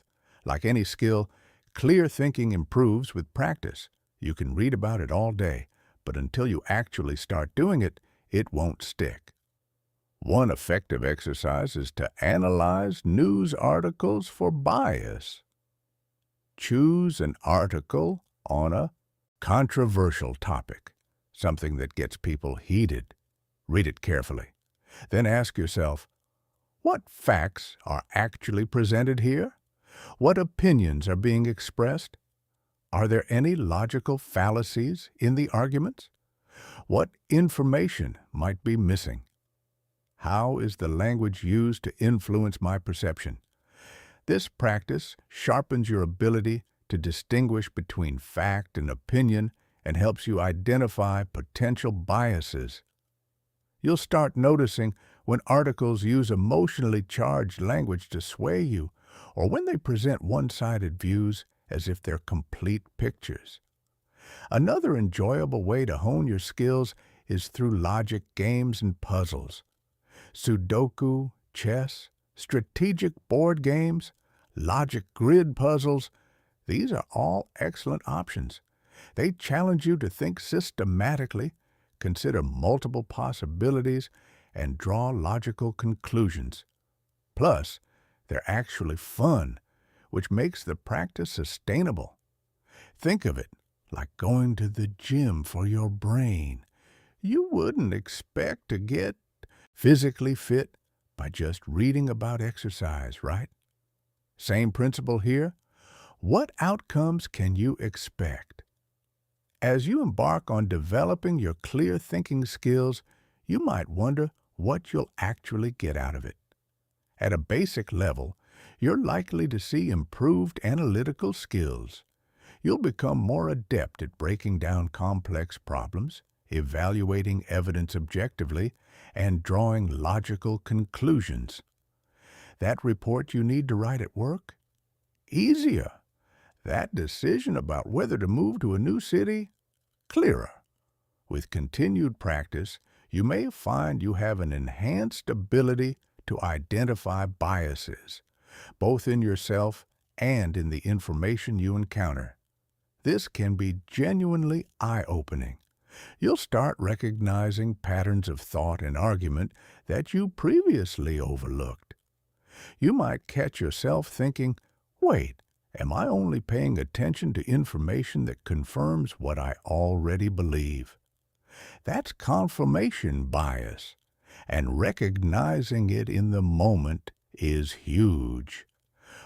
A: Like any skill, clear thinking improves with practice. You can read about it all day, but until you actually start doing it, it won't stick. One effective exercise is to analyze news articles for bias. Choose an article on a controversial topic, something that gets people heated. Read it carefully. Then ask yourself, what facts are actually presented here? What opinions are being expressed? Are there any logical fallacies in the arguments? What information might be missing? How is the language used to influence my perception? This practice sharpens your ability to distinguish between fact and opinion and helps you identify potential biases. You'll start noticing when articles use emotionally charged language to sway you, or when they present one-sided views as if they're complete pictures. Another enjoyable way to hone your skills is through logic games and puzzles. Sudoku, chess, strategic board games, logic grid puzzles, these are all excellent options. They challenge you to think systematically, consider multiple possibilities, and draw logical conclusions. Plus, they're actually fun, which makes the practice sustainable. Think of it like going to the gym for your brain. You wouldn't expect to get physically fit by just reading about exercise, right? Same principle here. What outcomes can you expect? As you embark on developing your clear thinking skills, you might wonder what you'll actually get out of it. At a basic level, you're likely to see improved analytical skills. You'll become more adept at breaking down complex problems, evaluating evidence objectively, and drawing logical conclusions. That report you need to write at work? Easier. That decision about whether to move to a new city? Clearer. With continued practice, you may find you have an enhanced ability to identify biases, both in yourself and in the information you encounter. This can be genuinely eye-opening. You'll start recognizing patterns of thought and argument that you previously overlooked. You might catch yourself thinking, wait, am I only paying attention to information that confirms what I already believe? That's confirmation bias, and recognizing it in the moment is huge.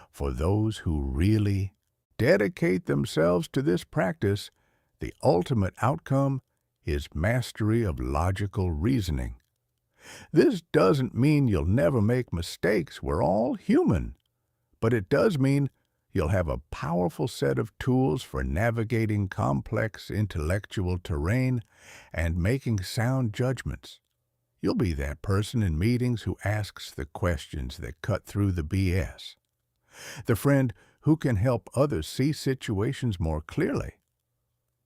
A: For those who really dedicate themselves to this practice, the ultimate outcome is mastery of logical reasoning. This doesn't mean you'll never make mistakes. We're all human. But it does mean You'll have a powerful set of tools for navigating complex intellectual terrain and making sound judgments. You'll be that person in meetings who asks the questions that cut through the BS. The friend who can help others see situations more clearly.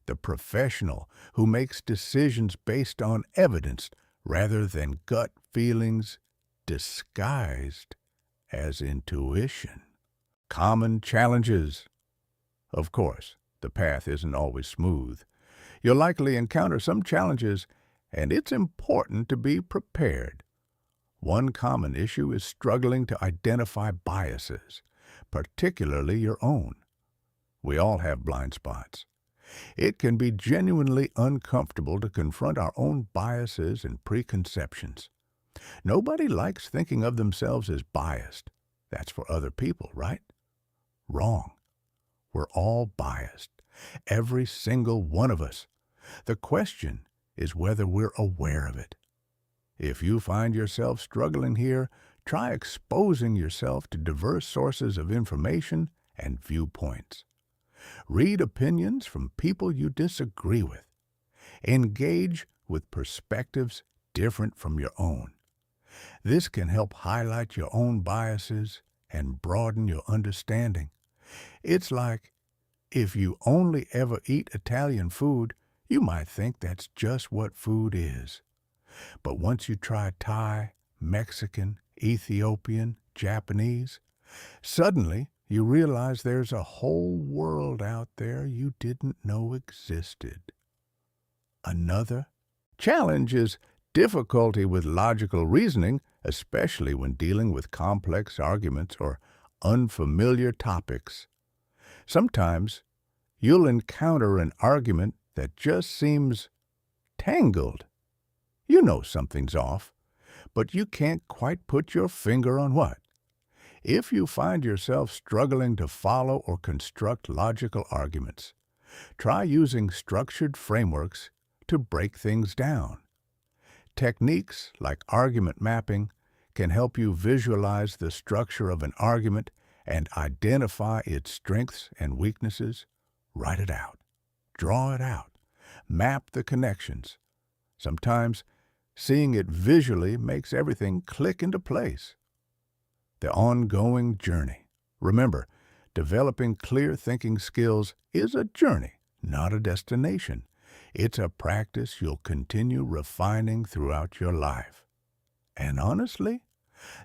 A: The professional who makes decisions based on evidence rather than gut feelings disguised as intuition. Common challenges. Of course, the path isn't always smooth. You'll likely encounter some challenges, and it's important to be prepared. One common issue is struggling to identify biases, particularly your own. We all have blind spots. It can be genuinely uncomfortable to confront our own biases and preconceptions. Nobody likes thinking of themselves as biased. That's for other people, right? Wrong. We're all biased. Every single one of us. The question is whether we're aware of it. If you find yourself struggling here, try exposing yourself to diverse sources of information and viewpoints. Read opinions from people you disagree with. Engage with perspectives different from your own. This can help highlight your own biases and broaden your understanding. It's like if you only ever eat Italian food, you might think that's just what food is. But once you try Thai, Mexican, Ethiopian, Japanese, suddenly you realize there's a whole world out there you didn't know existed. Another challenge is difficulty with logical reasoning, especially when dealing with complex arguments or unfamiliar topics. Sometimes you'll encounter an argument that just seems tangled. You know something's off, but you can't quite put your finger on what. If you find yourself struggling to follow or construct logical arguments, try using structured frameworks to break things down. Techniques like argument mapping can help you visualize the structure of an argument and identify its strengths and weaknesses. Write it out. Draw it out. Map the connections. Sometimes seeing it visually makes everything click into place. The ongoing journey. Remember, developing clear thinking skills is a journey, not a destination. It's a practice you'll continue refining throughout your life. And honestly,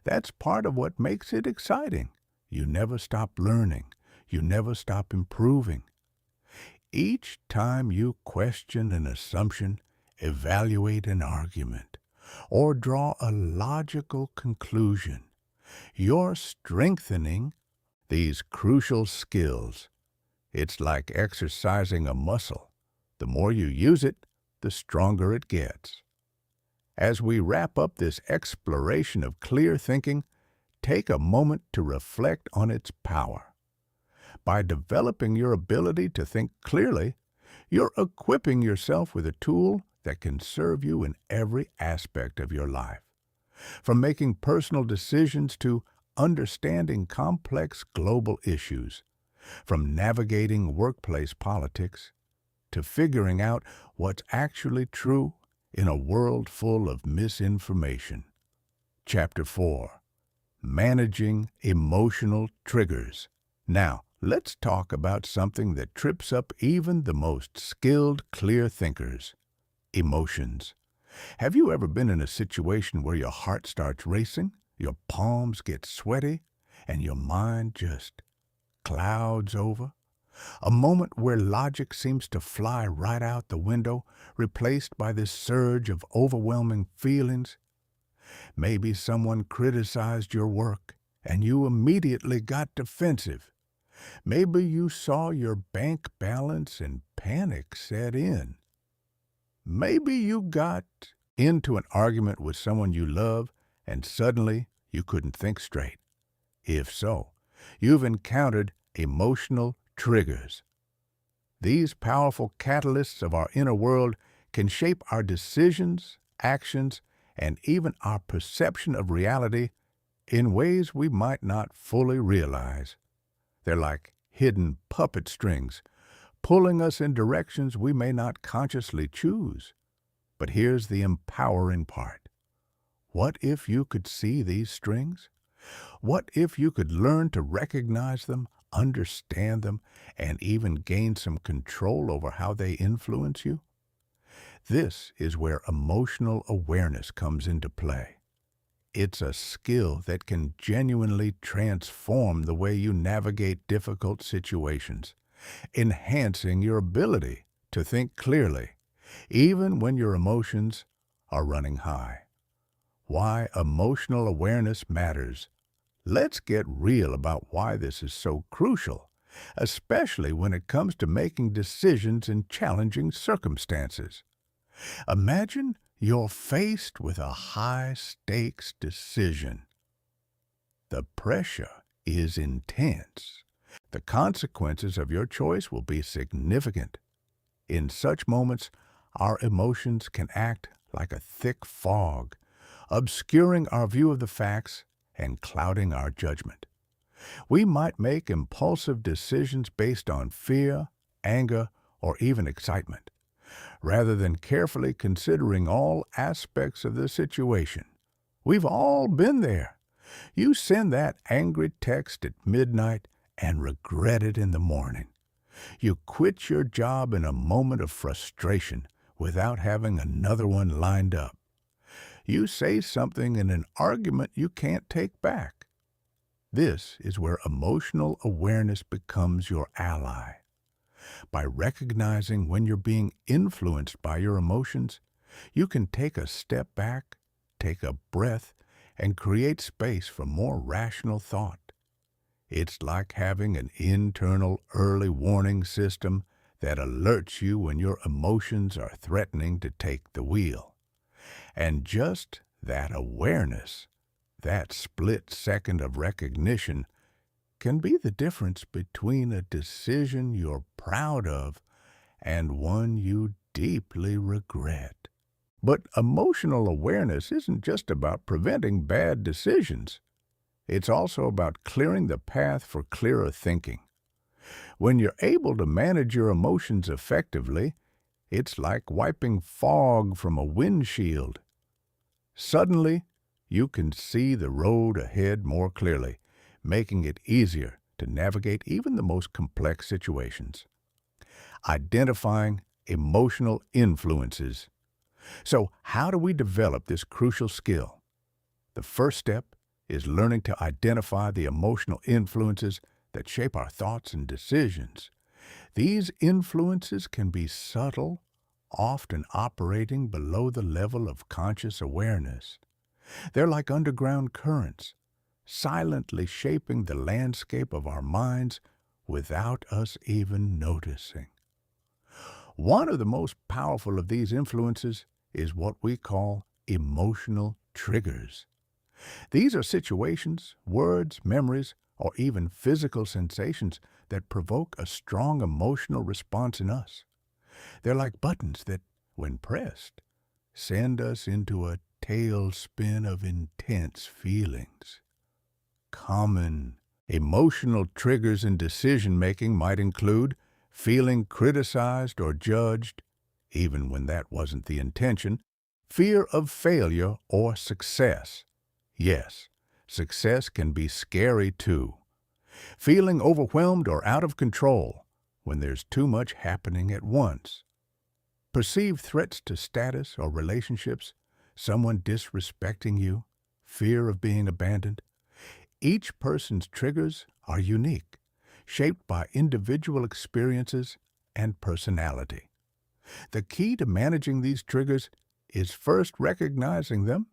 A: that's part of what makes it exciting. You never stop learning. You never stop improving. Each time you question an assumption, evaluate an argument, or draw a logical conclusion, you're strengthening these crucial skills. It's like exercising a muscle. The more you use it, the stronger it gets. As we wrap up this exploration of clear thinking, take a moment to reflect on its power. By developing your ability to think clearly, you're equipping yourself with a tool that can serve you in every aspect of your life. From making personal decisions to understanding complex global issues, from navigating workplace politics to figuring out what's actually true in a world full of misinformation. Chapter 4. Managing Emotional Triggers. Now, let's talk about something that trips up even the most skilled clear thinkers. Emotions. Have you ever been in a situation where your heart starts racing, your palms get sweaty, and your mind just clouds over? A moment where logic seems to fly right out the window, replaced by this surge of overwhelming feelings? Maybe someone criticized your work, and you immediately got defensive. Maybe you saw your bank balance and panic set in. Maybe you got into an argument with someone you love, and suddenly you couldn't think straight. If so, you've encountered emotional triggers. These powerful catalysts of our inner world can shape our decisions, actions, and even our perception of reality in ways we might not fully realize. They're like hidden puppet strings, pulling us in directions we may not consciously choose. But here's the empowering part. What if you could see these strings? What if you could learn to recognize them, understand them, and even gain some control over how they influence you? This is where emotional awareness comes into play. It's a skill that can genuinely transform the way you navigate difficult situations, enhancing your ability to think clearly, even when your emotions are running high. Why emotional awareness matters. Let's get real about why this is so crucial, especially when it comes to making decisions in challenging circumstances. Imagine you're faced with a high-stakes decision. The pressure is intense. The consequences of your choice will be significant. In such moments, our emotions can act like a thick fog, obscuring our view of the facts and clouding our judgment. We might make impulsive decisions based on fear, anger, or even excitement, rather than carefully considering all aspects of the situation. We've all been there. You send that angry text at midnight and regret it in the morning. You quit your job in a moment of frustration without having another one lined up. You say something in an argument you can't take back. This is where emotional awareness becomes your ally. By recognizing when you're being influenced by your emotions, you can take a step back, take a breath, and create space for more rational thought. It's like having an internal early warning system that alerts you when your emotions are threatening to take the wheel. And just that awareness, that split second of recognition, can be the difference between a decision you're proud of and one you deeply regret. But emotional awareness isn't just about preventing bad decisions. It's also about clearing the path for clearer thinking. When you're able to manage your emotions effectively, it's like wiping fog from a windshield. Suddenly, you can see the road ahead more clearly, making it easier to navigate even the most complex situations. Identifying emotional influences. So, how do we develop this crucial skill? The first step is learning to identify the emotional influences that shape our thoughts and decisions. These influences can be subtle, often operating below the level of conscious awareness. They're like underground currents, silently shaping the landscape of our minds without us even noticing. One of the most powerful of these influences is what we call emotional triggers. These are situations, words, memories, or even physical sensations that provoke a strong emotional response in us. They're like buttons that, when pressed, send us into a tailspin of intense feelings. Common emotional triggers in decision-making might include feeling criticized or judged, even when that wasn't the intention, fear of failure or success. Yes, success can be scary too. Feeling overwhelmed or out of control when there's too much happening at once. Perceived threats to status or relationships, someone disrespecting you, fear of being abandoned. Each person's triggers are unique, shaped by individual experiences and personality. The key to managing these triggers is first recognizing them.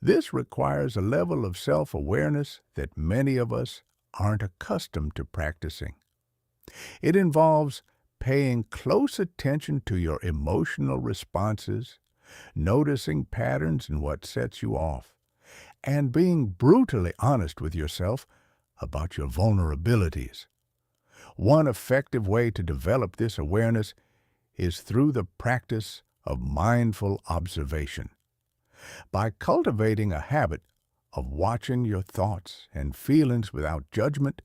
A: This requires a level of self-awareness that many of us aren't accustomed to practicing. It involves paying close attention to your emotional responses, noticing patterns in what sets you off, and being brutally honest with yourself about your vulnerabilities. One effective way to develop this awareness is through the practice of mindful observation. By cultivating a habit of watching your thoughts and feelings without judgment,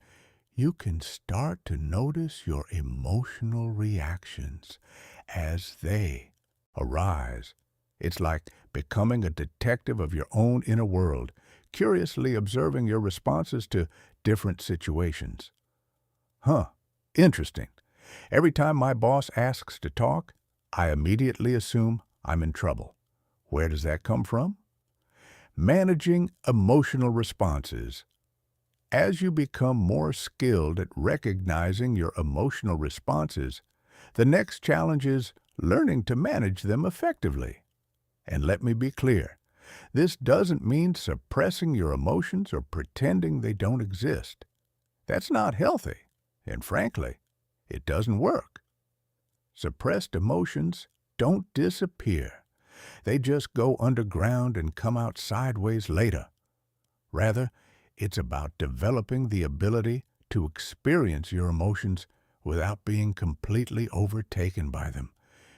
A: you can start to notice your emotional reactions as they arise. It's like becoming a detective of your own inner world, curiously observing your responses to different situations. Huh, interesting. Every time my boss asks to talk, I immediately assume I'm in trouble. Where does that come from? Managing emotional responses. As you become more skilled at recognizing your emotional responses, the next challenge is learning to manage them effectively. And let me be clear, this doesn't mean suppressing your emotions or pretending they don't exist. That's not healthy, and frankly, it doesn't work. Suppressed emotions don't disappear. They just go underground and come out sideways later. Rather, it's about developing the ability to experience your emotions without being completely overtaken by them.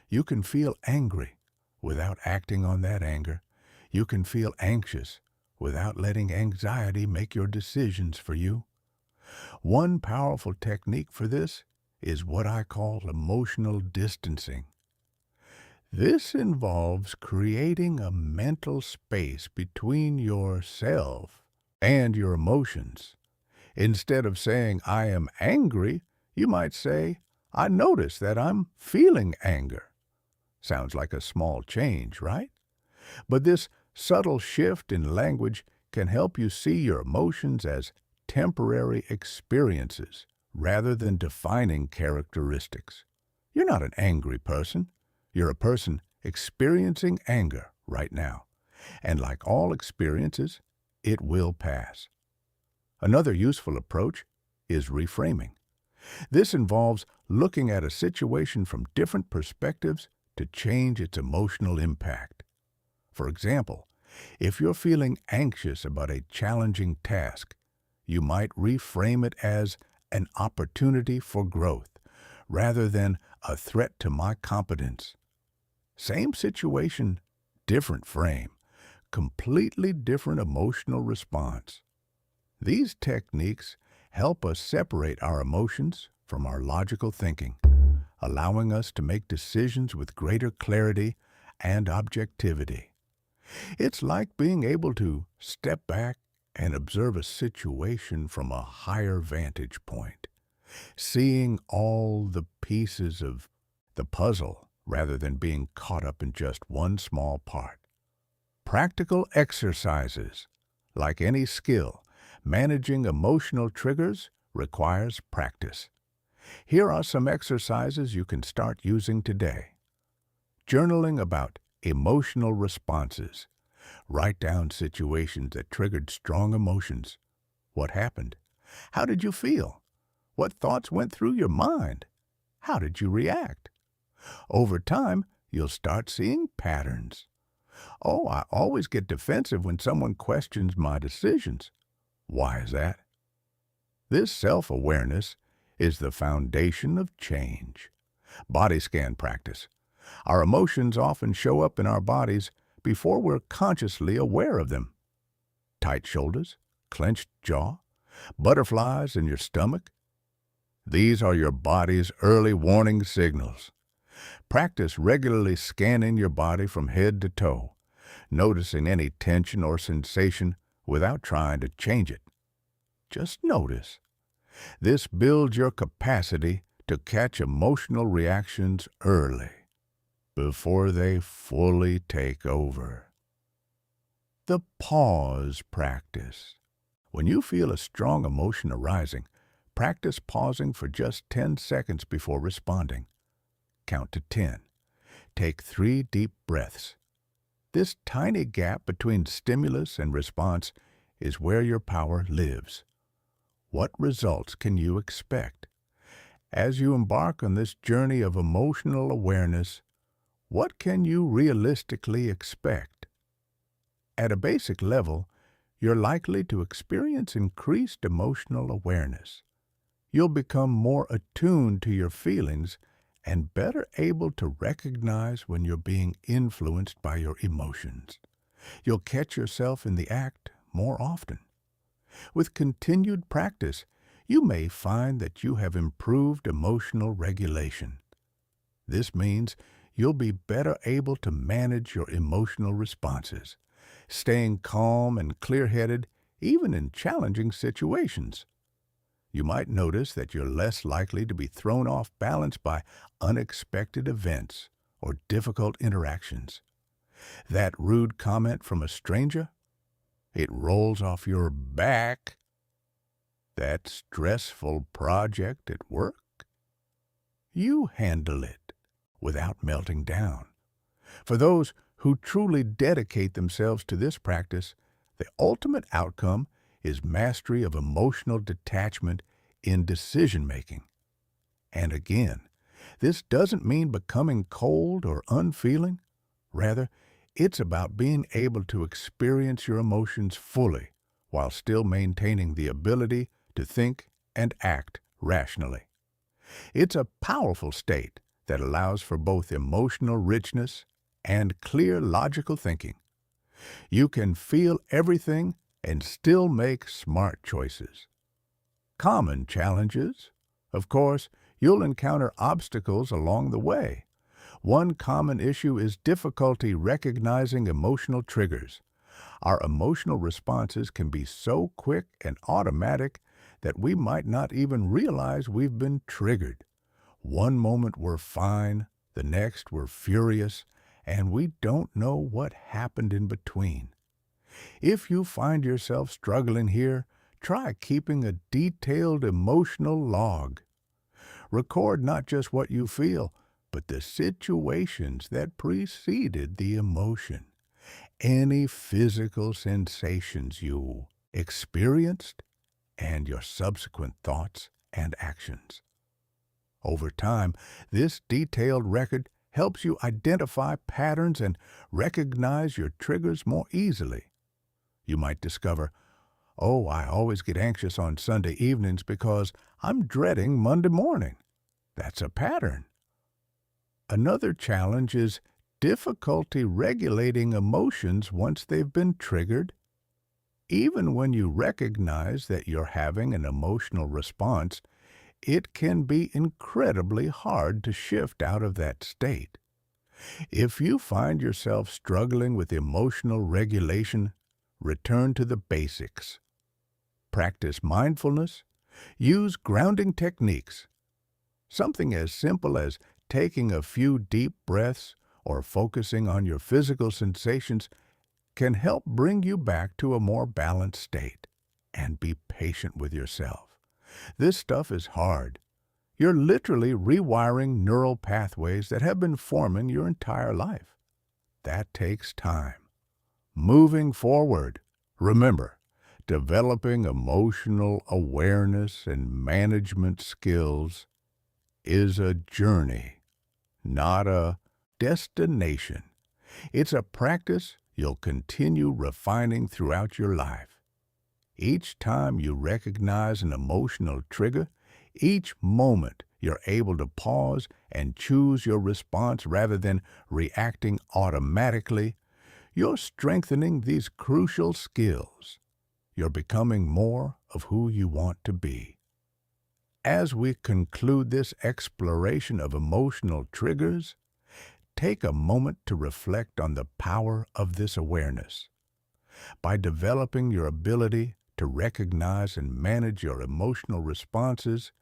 A: You can feel angry without acting on that anger. You can feel anxious without letting anxiety make your decisions for you. One powerful technique for this is what I call emotional distancing. This involves creating a mental space between yourself and your emotions. Instead of saying, I am angry, you might say, I notice that I'm feeling anger. Sounds like a small change, right? But this subtle shift in language can help you see your emotions as temporary experiences rather than defining characteristics. You're not an angry person. You're a person experiencing anger right now. And like all experiences, it will pass. Another useful approach is reframing. This involves looking at a situation from different perspectives to change its emotional impact. For example, if you're feeling anxious about a challenging task, you might reframe it as an opportunity for growth rather than a threat to my competence. Same situation, different frame, completely different emotional response. These techniques help us separate our emotions from our logical thinking, allowing us to make decisions with greater clarity and objectivity. It's like being able to step back and observe a situation from a higher vantage point, seeing all the pieces of the puzzle rather than being caught up in just one small part. Practical exercises. Like any skill, managing emotional triggers requires practice. Here are some exercises you can start using today. Journaling about emotional responses. Write down situations that triggered strong emotions. What happened? How did you feel? What thoughts went through your mind? How did you react? Over time, you'll start seeing patterns. Oh, I always get defensive when someone questions my decisions. Why is that? This self-awareness is the foundation of change. Body scan practice. Our emotions often show up in our bodies before we're consciously aware of them. Tight shoulders, clenched jaw, butterflies in your stomach. These are your body's early warning signals. Practice regularly scanning your body from head to toe, noticing any tension or sensation without trying to change it. Just notice. This builds your capacity to catch emotional reactions early, before they fully take over. The pause practice. When you feel a strong emotion arising, practice pausing for just 10 seconds before responding. Count to 10. Take 3 deep breaths. This tiny gap between stimulus and response is where your power lives. What results can you expect? As you embark on this journey of emotional awareness, what can you realistically expect? At a basic level, you're likely to experience increased emotional awareness. You'll become more attuned to your feelings and better able to recognize when you're being influenced by your emotions. You'll catch yourself in the act more often. With continued practice, you may find that you have improved emotional regulation. This means you'll be better able to manage your emotional responses, staying calm and clear-headed even in challenging situations. You might notice that you're less likely to be thrown off balance by unexpected events or difficult interactions. That rude comment from a stranger, it rolls off your back. That stressful project at work, you handle it without melting down. For those who truly dedicate themselves to this practice, the ultimate outcome is mastery of emotional detachment in decision-making. And again, this doesn't mean becoming cold or unfeeling. Rather, it's about being able to experience your emotions fully while still maintaining the ability to think and act rationally. It's a powerful state that allows for both emotional richness and clear logical thinking. You can feel everything and still make smart choices. Common challenges. Of course, you'll encounter obstacles along the way. One common issue is difficulty recognizing emotional triggers. Our emotional responses can be so quick and automatic that we might not even realize we've been triggered. One moment we're fine, the next we're furious, and we don't know what happened in between. If you find yourself struggling here, try keeping a detailed emotional log. Record not just what you feel, but the situations that preceded the emotion. Any physical sensations you experienced, and your subsequent thoughts and actions. Over time, this detailed record helps you identify patterns and recognize your triggers more easily. You might discover, oh, I always get anxious on Sunday evenings because I'm dreading Monday morning. That's a pattern. Another challenge is difficulty regulating emotions once they've been triggered. Even when you recognize that you're having an emotional response, it can be incredibly hard to shift out of that state. If you find yourself struggling with emotional regulation, return to the basics. Practice mindfulness. Use grounding techniques. Something as simple as taking a few deep breaths or focusing on your physical sensations can help bring you back to a more balanced state. And be patient with yourself. This stuff is hard. You're literally rewiring neural pathways that have been forming your entire life. That takes time. Moving forward, remember, developing emotional awareness and management skills is a journey, not a destination. It's a practice you'll continue refining throughout your life. Each time you recognize an emotional trigger, each moment you're able to pause and choose your response rather than reacting automatically, you're strengthening these crucial skills. You're becoming more of who you want to be. As we conclude this exploration of emotional triggers, take a moment to reflect on the power of this awareness. By developing your ability to recognize and manage your emotional responses,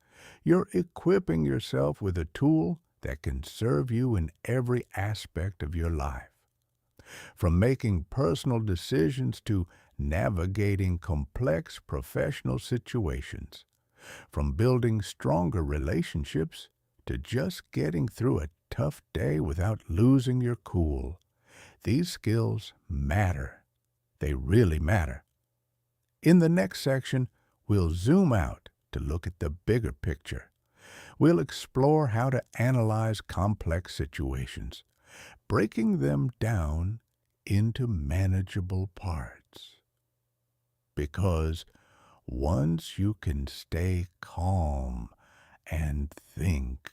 A: you're equipping yourself with a tool that can serve you in every aspect of your life. From making personal decisions to navigating complex professional situations, from building stronger relationships to just getting through a tough day without losing your cool, these skills matter. They really matter. In the next section, we'll zoom out to look at the bigger picture. We'll explore how to analyze complex situations, breaking them down into manageable parts. Because once you can stay calm and think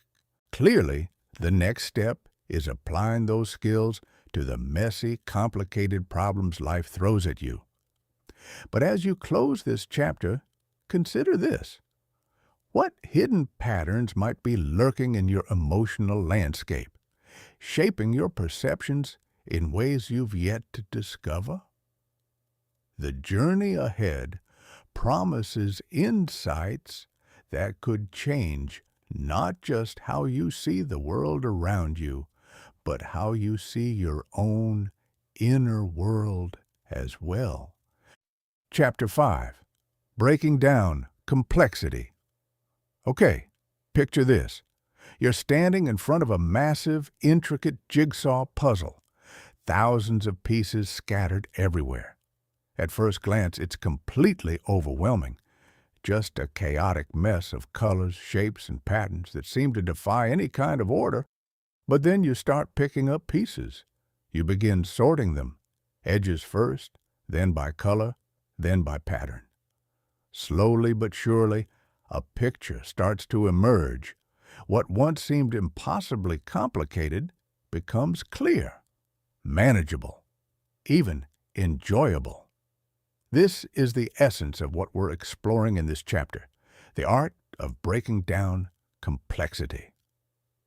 A: clearly, the next step is applying those skills to the messy, complicated problems life throws at you. But as you close this chapter, consider this. What hidden patterns might be lurking in your emotional landscape, shaping your perceptions in ways you've yet to discover? The journey ahead promises insights that could change not just how you see the world around you, but how you see your own inner world as well. Chapter 5. Breaking Down Complexity. Okay, picture this. You're standing in front of a massive, intricate jigsaw puzzle, thousands of pieces scattered everywhere. At first glance, it's completely overwhelming, just a chaotic mess of colors, shapes, and patterns that seem to defy any kind of order. But then you start picking up pieces. You begin sorting them, edges first, then by color, then by pattern. Slowly but surely, a picture starts to emerge. What once seemed impossibly complicated becomes clear, manageable, even enjoyable. This is the essence of what we're exploring in this chapter, the art of breaking down complexity.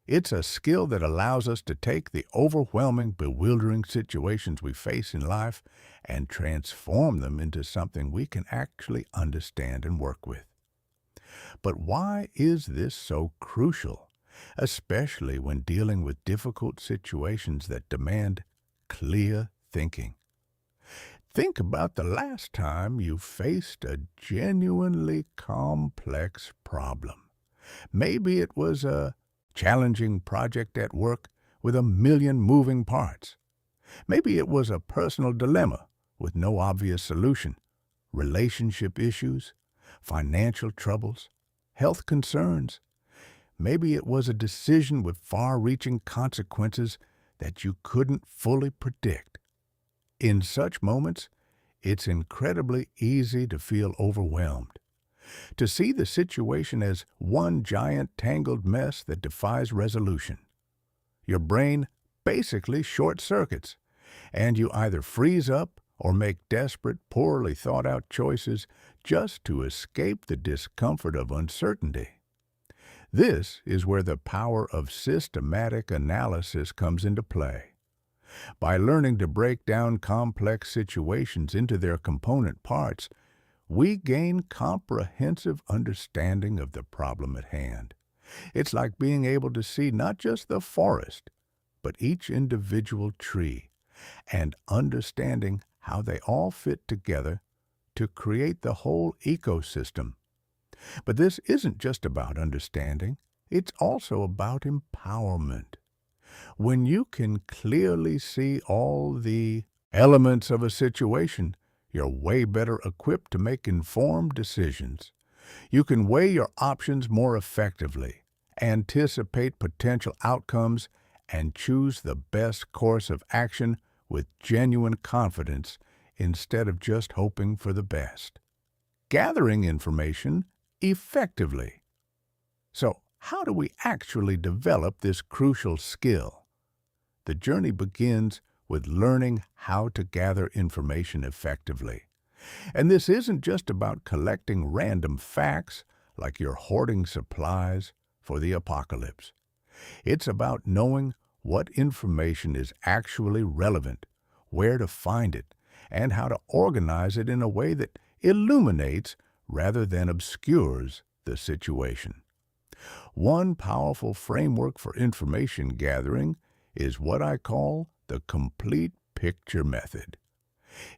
A: It's a skill that allows us to take the overwhelming, bewildering situations we face in life and transform them into something we can actually understand and work with. But why is this so crucial, especially when dealing with difficult situations that demand clear thinking? Think about the last time you faced a genuinely complex problem. Maybe it was a challenging project at work with a million moving parts. Maybe it was a personal dilemma with no obvious solution, relationship issues, financial troubles, health concerns. Maybe it was a decision with far-reaching consequences that you couldn't fully predict. In such moments, it's incredibly easy to feel overwhelmed, to see the situation as one giant tangled mess that defies resolution. Your brain basically short-circuits, and you either freeze up or make desperate, poorly thought-out choices just to escape the discomfort of uncertainty. This is where the power of systematic analysis comes into play. By learning to break down complex situations into their component parts, we gain comprehensive understanding of the problem at hand. It's like being able to see not just the forest, but each individual tree, and understanding how they all fit together to create the whole ecosystem. But this isn't just about understanding, it's also about empowerment. When you can clearly see all the elements of a situation, you're way better equipped to make informed decisions. You can weigh your options more effectively, anticipate potential outcomes, and choose the best course of action with genuine confidence instead of just hoping for the best. Gathering information effectively. So, how do we actually develop this crucial skill? The journey begins with learning how to gather information effectively. And this isn't just about collecting random facts like you're hoarding supplies for the apocalypse. It's about knowing what information is actually relevant, where to find it, and how to organize it in a way that illuminates rather than obscures the situation. One powerful framework for information gathering is what I call the complete picture method.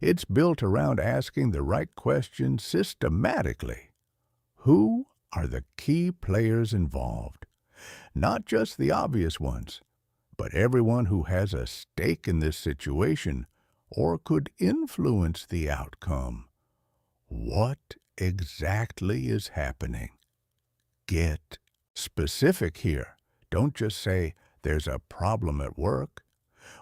A: It's built around asking the right questions systematically. Who are the key players involved? Not just the obvious ones, but everyone who has a stake in this situation or could influence the outcome. What exactly is happening? Get specific here. Don't just say, there's a problem at work.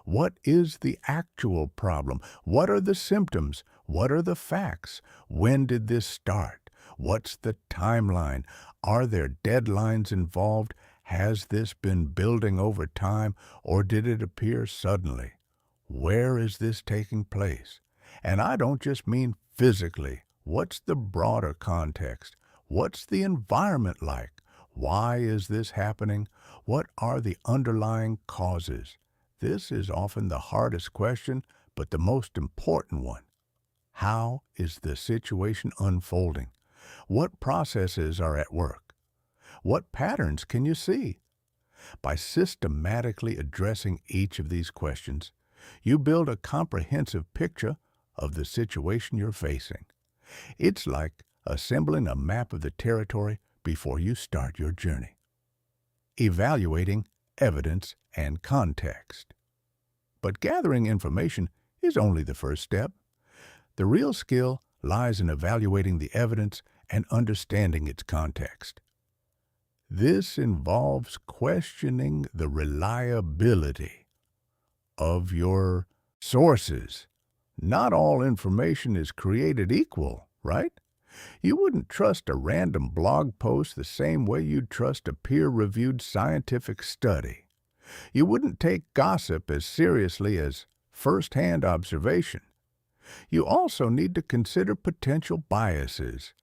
A: What is the actual problem? What are the symptoms? What are the facts? When did this start? What's the timeline? Are there deadlines involved? Has this been building over time, or did it appear suddenly? Where is this taking place? And I don't just mean physically. What's the broader context? What's the environment like? Why is this happening? What are the underlying causes? This is often the hardest question, but the most important one. How is the situation unfolding? What processes are at work? What patterns can you see? By systematically addressing each of these questions, you build a comprehensive picture of the situation you're facing. It's like assembling a map of the territory before you start your journey. Evaluating evidence and context. But gathering information is only the first step. The real skill lies in evaluating the evidence and understanding its context. This involves questioning the reliability of your sources. Not all information is created equal, right? You wouldn't trust a random blog post the same way you'd trust a peer-reviewed scientific study. You wouldn't take gossip as seriously as first-hand observation. You also need to consider potential biases.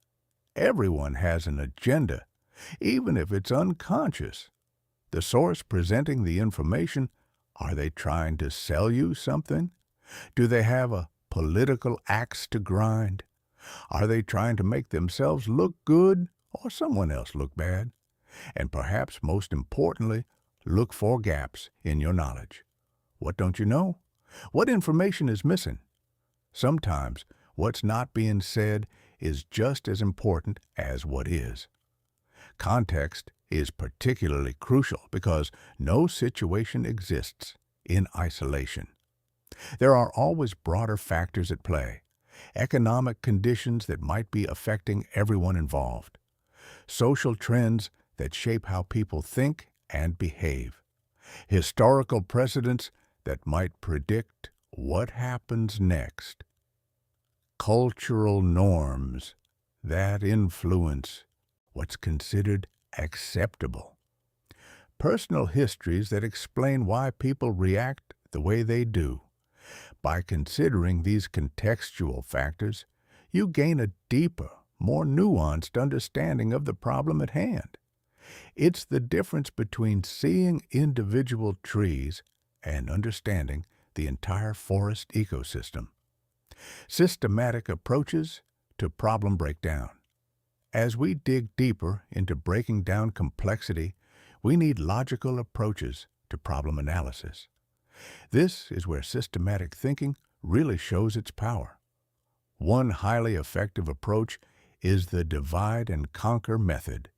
A: Everyone has an agenda, even if it's unconscious. The source presenting the information, are they trying to sell you something? Do they have a political axe to grind? Are they trying to make themselves look good or someone else look bad? And perhaps most importantly, look for gaps in your knowledge. What don't you know? What information is missing? Sometimes what's not being said is just as important as what is. Context is particularly crucial because no situation exists in isolation. There are always broader factors at play, economic conditions that might be affecting everyone involved, social trends that shape how people think and behave, historical precedents that might predict what happens next, cultural norms that influence what's considered acceptable, personal histories that explain why people react the way they do. By considering these contextual factors, you gain a deeper, more nuanced understanding of the problem at hand. It's the difference between seeing individual trees and understanding the entire forest ecosystem. Systematic approaches to problem breakdown. As we dig deeper into breaking down complexity, we need logical approaches to problem analysis. This is where systematic thinking really shows its power. One highly effective approach is the divide and conquer method.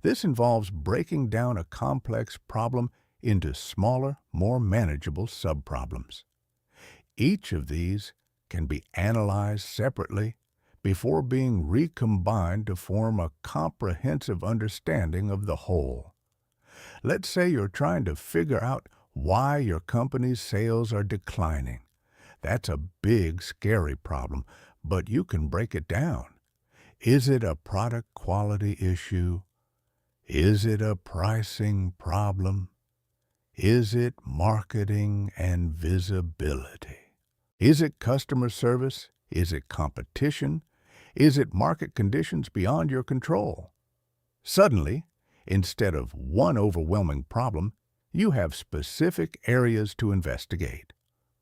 A: This involves breaking down a complex problem into smaller, more manageable subproblems. Each of these can be analyzed separately before being recombined to form a comprehensive understanding of the whole. Let's say you're trying to figure out why your company's sales are declining. That's a big, scary problem, but you can break it down. Is it a product quality issue? Is it a pricing problem? Is it marketing and visibility? Is it customer service? Is it competition? Is it market conditions beyond your control? Suddenly, instead of one overwhelming problem, you have specific areas to investigate,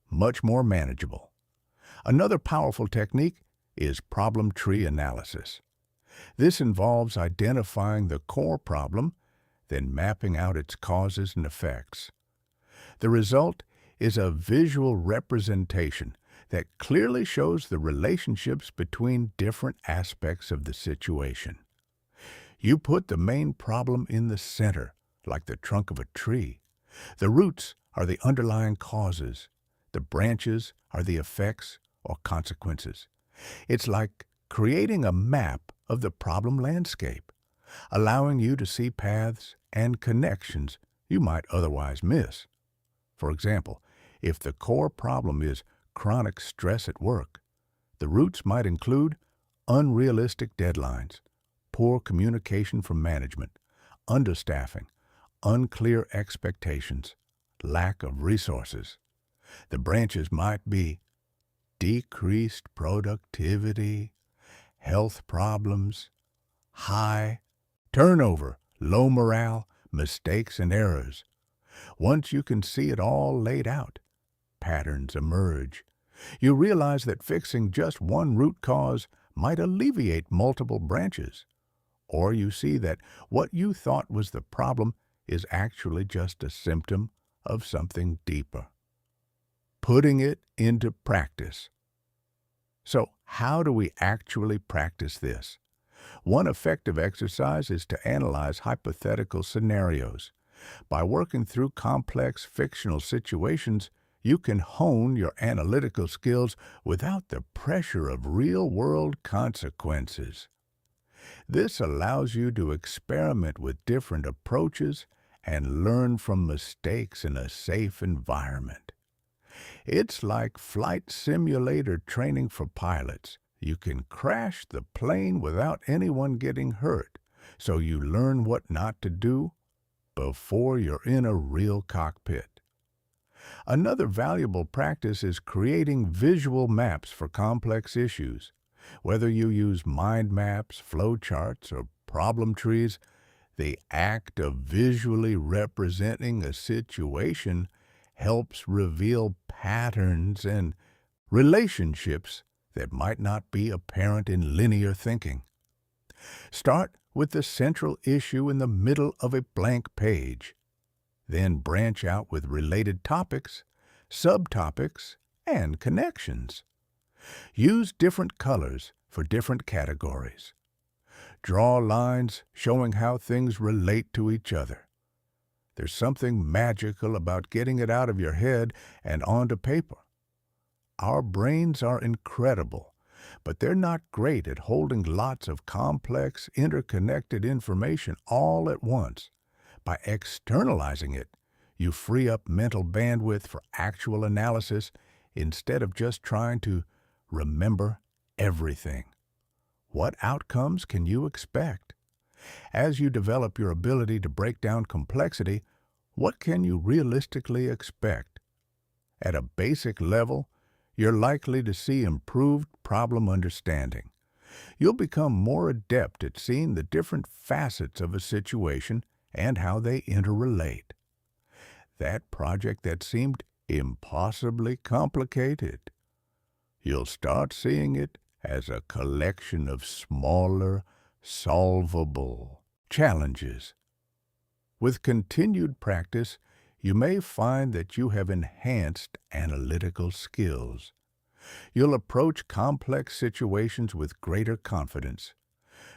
A: much more manageable. Another powerful technique is problem tree analysis. This involves identifying the core problem, then mapping out its causes and effects. The result is a visual representation that clearly shows the relationships between different aspects of the situation. You put the main problem in the center, like the trunk of a tree. The roots are the underlying causes. The branches are the effects or consequences. It's like creating a map of the problem landscape, allowing you to see paths and connections you might otherwise miss. For example, if the core problem is chronic stress at work, the roots might include unrealistic deadlines, poor communication from management, understaffing, unclear expectations, lack of resources. The branches might be decreased productivity, health problems, high turnover, low morale, mistakes and errors. Once you can see it all laid out, patterns emerge. You realize that fixing just one root cause might alleviate multiple branches. Or you see that what you thought was the problem is actually just a symptom of something deeper. Putting it into practice. So, how do we actually practice this? One effective exercise is to analyze hypothetical scenarios. By working through complex fictional situations, you can hone your analytical skills without the pressure of real-world consequences. This allows you to experiment with different approaches and learn from mistakes in a safe environment. It's like flight simulator training for pilots. You can crash the plane without anyone getting hurt, so you learn what not to do before you're in a real cockpit. Another valuable practice is creating visual maps for complex issues. Whether you use mind maps, flowcharts, or problem trees, the act of visually representing a situation helps reveal patterns and relationships that might not be apparent in linear thinking. Start with the central issue in the middle of a blank page. Then branch out with related topics, subtopics, and connections. Use different colors for different categories. Draw lines showing how things relate to each other. There's something magical about getting it out of your head and onto paper. Our brains are incredible, but they're not great at holding lots of complex, interconnected information all at once. By externalizing it, you free up mental bandwidth for actual analysis instead of just trying to remember everything. What outcomes can you expect? As you develop your ability to break down complexity, what can you realistically expect? At a basic level, you're likely to see improved problem understanding. You'll become more adept at seeing the different facets of a situation and how they interrelate. That project that seemed impossibly complicated, you'll start seeing it as a collection of smaller, solvable challenges. With continued practice, you may find that you have enhanced analytical skills. You'll approach complex situations with greater confidence,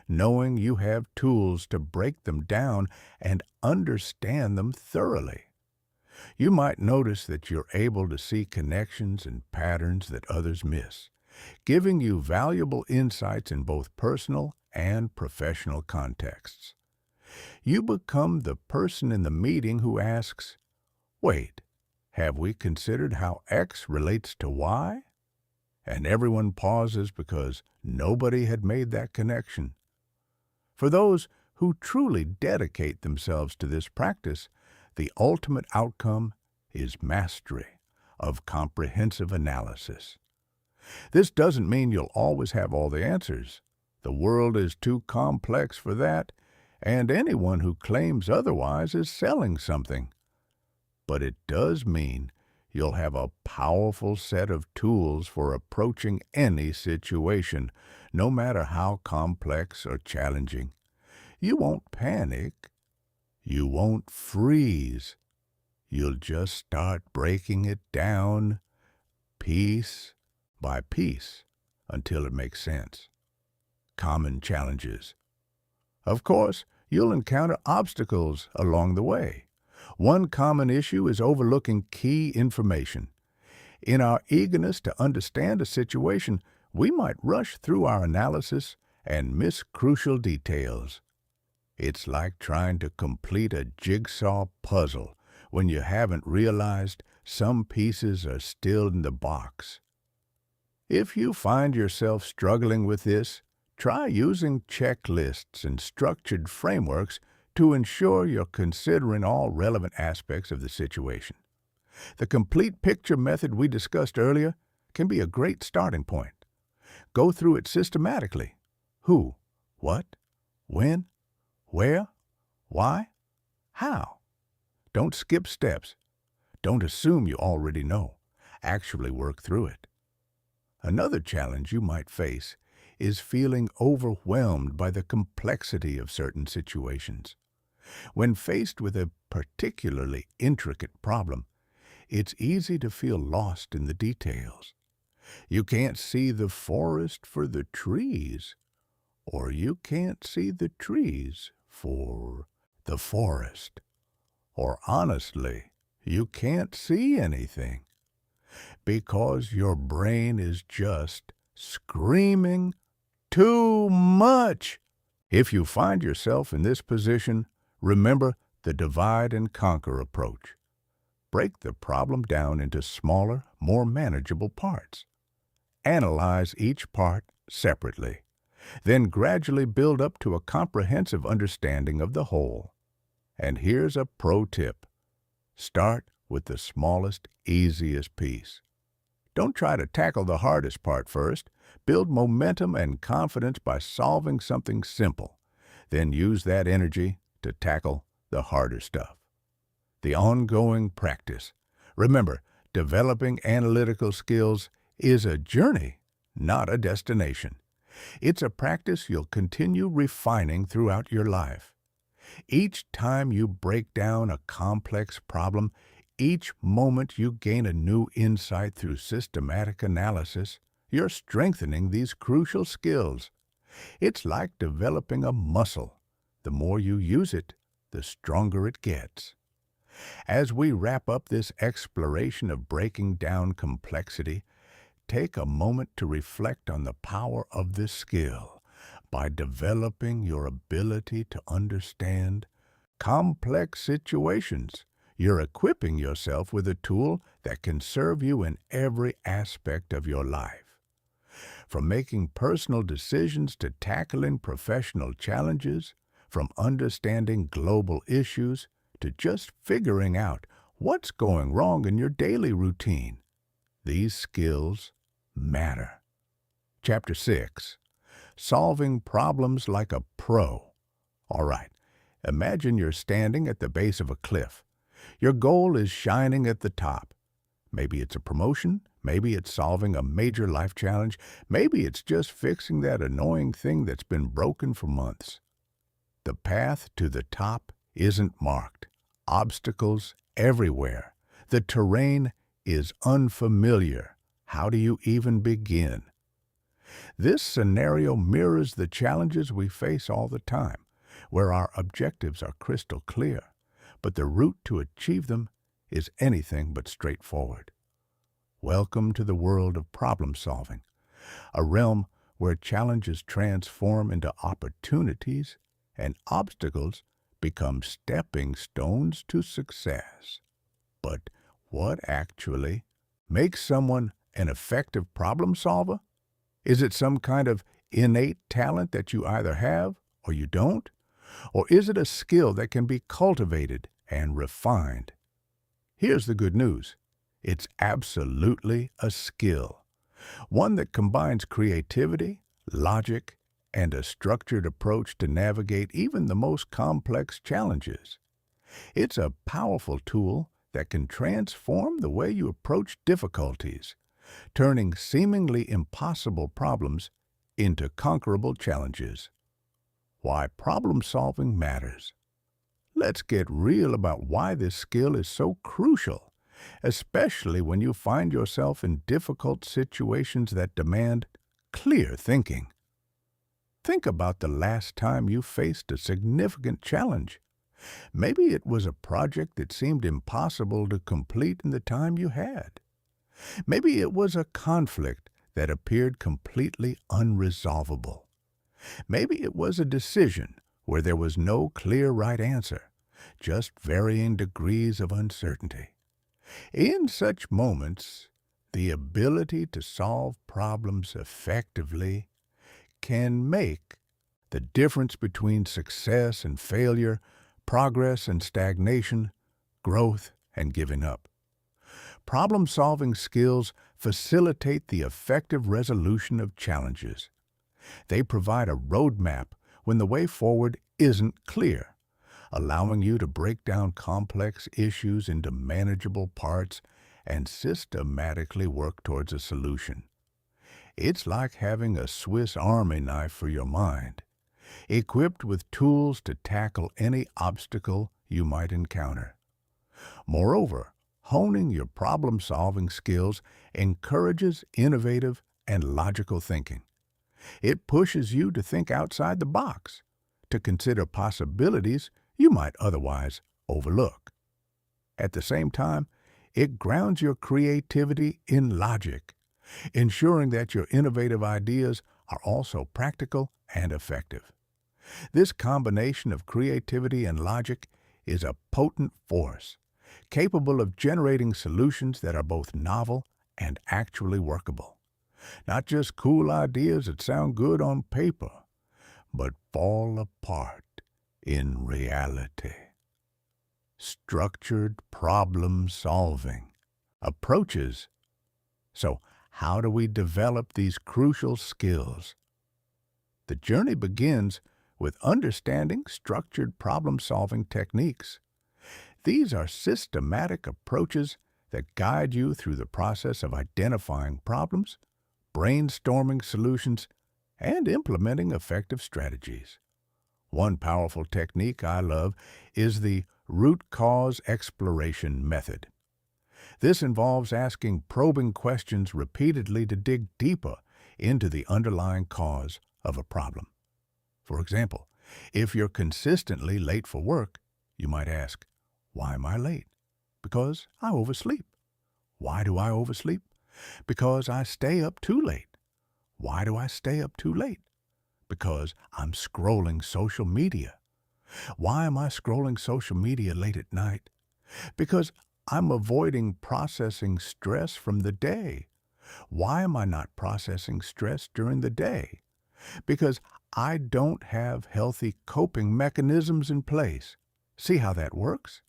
A: knowing you have tools to break them down and understand them thoroughly. You might notice that you're able to see connections and patterns that others miss, giving you valuable insights in both personal and professional contexts. You become the person in the meeting who asks, "Wait, have we considered how X relates to Y?" And everyone pauses because nobody had made that connection. For those who truly dedicate themselves to this practice, the ultimate outcome is mastery of comprehensive analysis. This doesn't mean you'll always have all the answers. The world is too complex for that, and anyone who claims otherwise is selling something. But it does mean you'll have a powerful set of tools for approaching any situation, no matter how complex or challenging. You won't panic. You won't freeze. You'll just start breaking it down piece by piece until it makes sense. Common challenges. Of course, you'll encounter obstacles along the way. One common issue is overlooking key information. In our eagerness to understand a situation, we might rush through our analysis and miss crucial details. It's like trying to complete a jigsaw puzzle when you haven't realized some pieces are still in the box. If you find yourself struggling with this, try using checklists and structured frameworks to ensure you're considering all relevant aspects of the situation. The complete picture method we discussed earlier can be a great starting point. Go through it systematically. Who, what, When? Where? Why? How? Don't skip steps. Don't assume you already know. Actually work through it. Another challenge you might face is feeling overwhelmed by the complexity of certain situations. When faced with a particularly intricate problem, it's easy to feel lost in the details. You can't see the forest for the trees, or you can't see the trees for the forest. Or honestly, you can't see anything because your brain is just screaming too much. If you find yourself in this position, remember the divide and conquer approach. Break the problem down into smaller, more manageable parts. Analyze each part separately. Then gradually build up to a comprehensive understanding of the whole. And here's a pro tip. Start with the smallest, easiest piece. Don't try to tackle the hardest part first. Build momentum and confidence by solving something simple. Then use that energy to tackle the harder stuff. The ongoing practice. Remember, developing analytical skills is a journey, not a destination. It's a practice you'll continue refining throughout your life. Each time you break down a complex problem, each moment you gain a new insight through systematic analysis, you're strengthening these crucial skills. It's like developing a muscle. The more you use it, the stronger it gets. As we wrap up this exploration of breaking down complexity, take a moment to reflect on the power of this skill. By developing your ability to understand complex situations, you're equipping yourself with a tool that can serve you in every aspect of your life. From making personal decisions to tackling professional challenges, from understanding global issues to just figuring out what's going wrong in your daily routine, these skills matter. Chapter 6. Solving problems like a pro. All right, imagine you're standing at the base of a cliff. Your goal is shining at the top. Maybe it's a promotion, maybe it's solving a major life challenge, maybe it's just fixing that annoying thing that's been broken for months. The path to the top isn't marked. Obstacles everywhere. The terrain is unfamiliar. How do you even begin? This scenario mirrors the challenges we face all the time, where our objectives are crystal clear, but the route to achieve them is anything but straightforward. Welcome to the world of problem solving, a realm where challenges transform into opportunities and obstacles become stepping stones to success. But what actually makes someone an effective problem solver? Is it some kind of innate talent that you either have or you don't? Or is it a skill that can be cultivated and refined? Here's the good news. It's absolutely a skill, one that combines creativity, logic, and a structured approach to navigate even the most complex challenges. It's a powerful tool that can transform the way you approach difficulties, turning seemingly impossible problems into conquerable challenges. Why problem solving matters. Let's get real about why this skill is so crucial, especially when you find yourself in difficult situations that demand clear thinking. Think about the last time you faced a significant challenge. Maybe it was a project that seemed impossible to complete in the time you had. Maybe it was a conflict that appeared completely unresolvable. Maybe it was a decision where there was no clear right answer, just varying degrees of uncertainty. In such moments, the ability to solve problems effectively can make the difference between success and failure, progress and stagnation, growth and giving up. Problem-solving skills facilitate the effective resolution of challenges. They provide a roadmap when the way forward isn't clear, allowing you to break down complex issues into manageable parts and systematically work towards a solution. It's like having a Swiss Army knife for your mind, equipped with tools to tackle any obstacle you might encounter. Moreover, honing your problem-solving skills encourages innovative and logical thinking. It pushes you to think outside the box, to consider possibilities you might otherwise overlook. At the same time, it grounds your creativity in logic, ensuring that your innovative ideas are also practical and effective. This combination of creativity and logic is a potent force, capable of generating solutions that are both novel and actually workable. Not just cool ideas that sound good on paper, but fall apart in reality. Structured problem solving approaches. So, how do we develop these crucial skills? The journey begins with understanding structured problem solving techniques. These are systematic approaches that guide you through the process of identifying problems, brainstorming solutions, and implementing effective strategies. One powerful technique I love is the root cause exploration method. This involves asking probing questions repeatedly to dig deeper into the underlying cause of a problem. For example, if you're consistently late for work, you might ask, "Why am I late?" "Because I oversleep." "Why do I oversleep?" "Because I stay up too late." "Why do I stay up too late?" "Because I'm scrolling social media." "Why am I scrolling social media late at night?" "Because I'm avoiding processing stress from the day." "Why am I not processing stress during the day?" "Because I don't have healthy coping mechanisms in place." See how that works?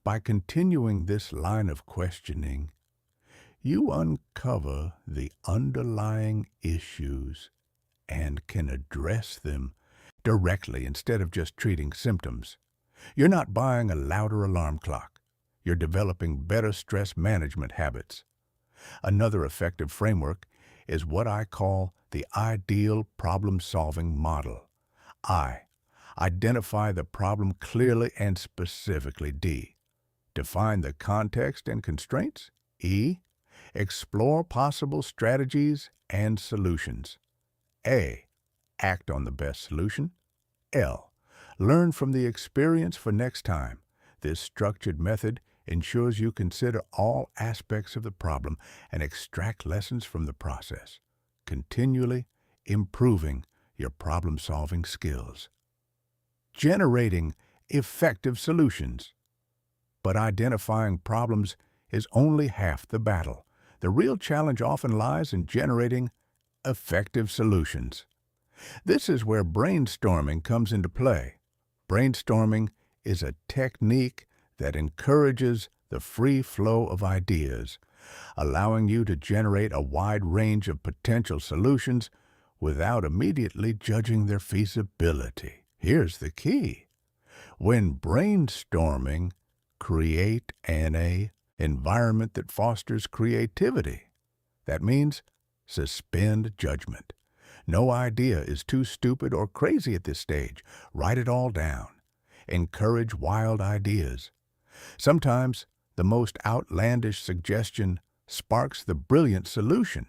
A: By continuing this line of questioning, you uncover the underlying issues and can address them directly instead of just treating symptoms. You're not buying a louder alarm clock. You're developing better stress management habits. Another effective framework is what I call the ideal problem-solving model. I. Identify the problem clearly and specifically. D. Define the context and constraints. E. Explore possible strategies and solutions. A. Act on the best solution. L. Learn from the experience for next time. This structured method ensures you consider all aspects of the problem and extract lessons from the process, continually improving your problem-solving skills. Generating effective solutions. But identifying problems is only half the battle. The real challenge often lies in generating effective solutions. This is where brainstorming comes into play. Brainstorming is a technique that encourages the free flow of ideas, allowing you to generate a wide range of potential solutions without immediately judging their feasibility. Here's the key. When brainstorming, create an environment that fosters creativity. That means suspend judgment. No idea is too stupid or crazy at this stage. Write it all down. Encourage wild ideas. Sometimes the most outlandish suggestion sparks the brilliant solution.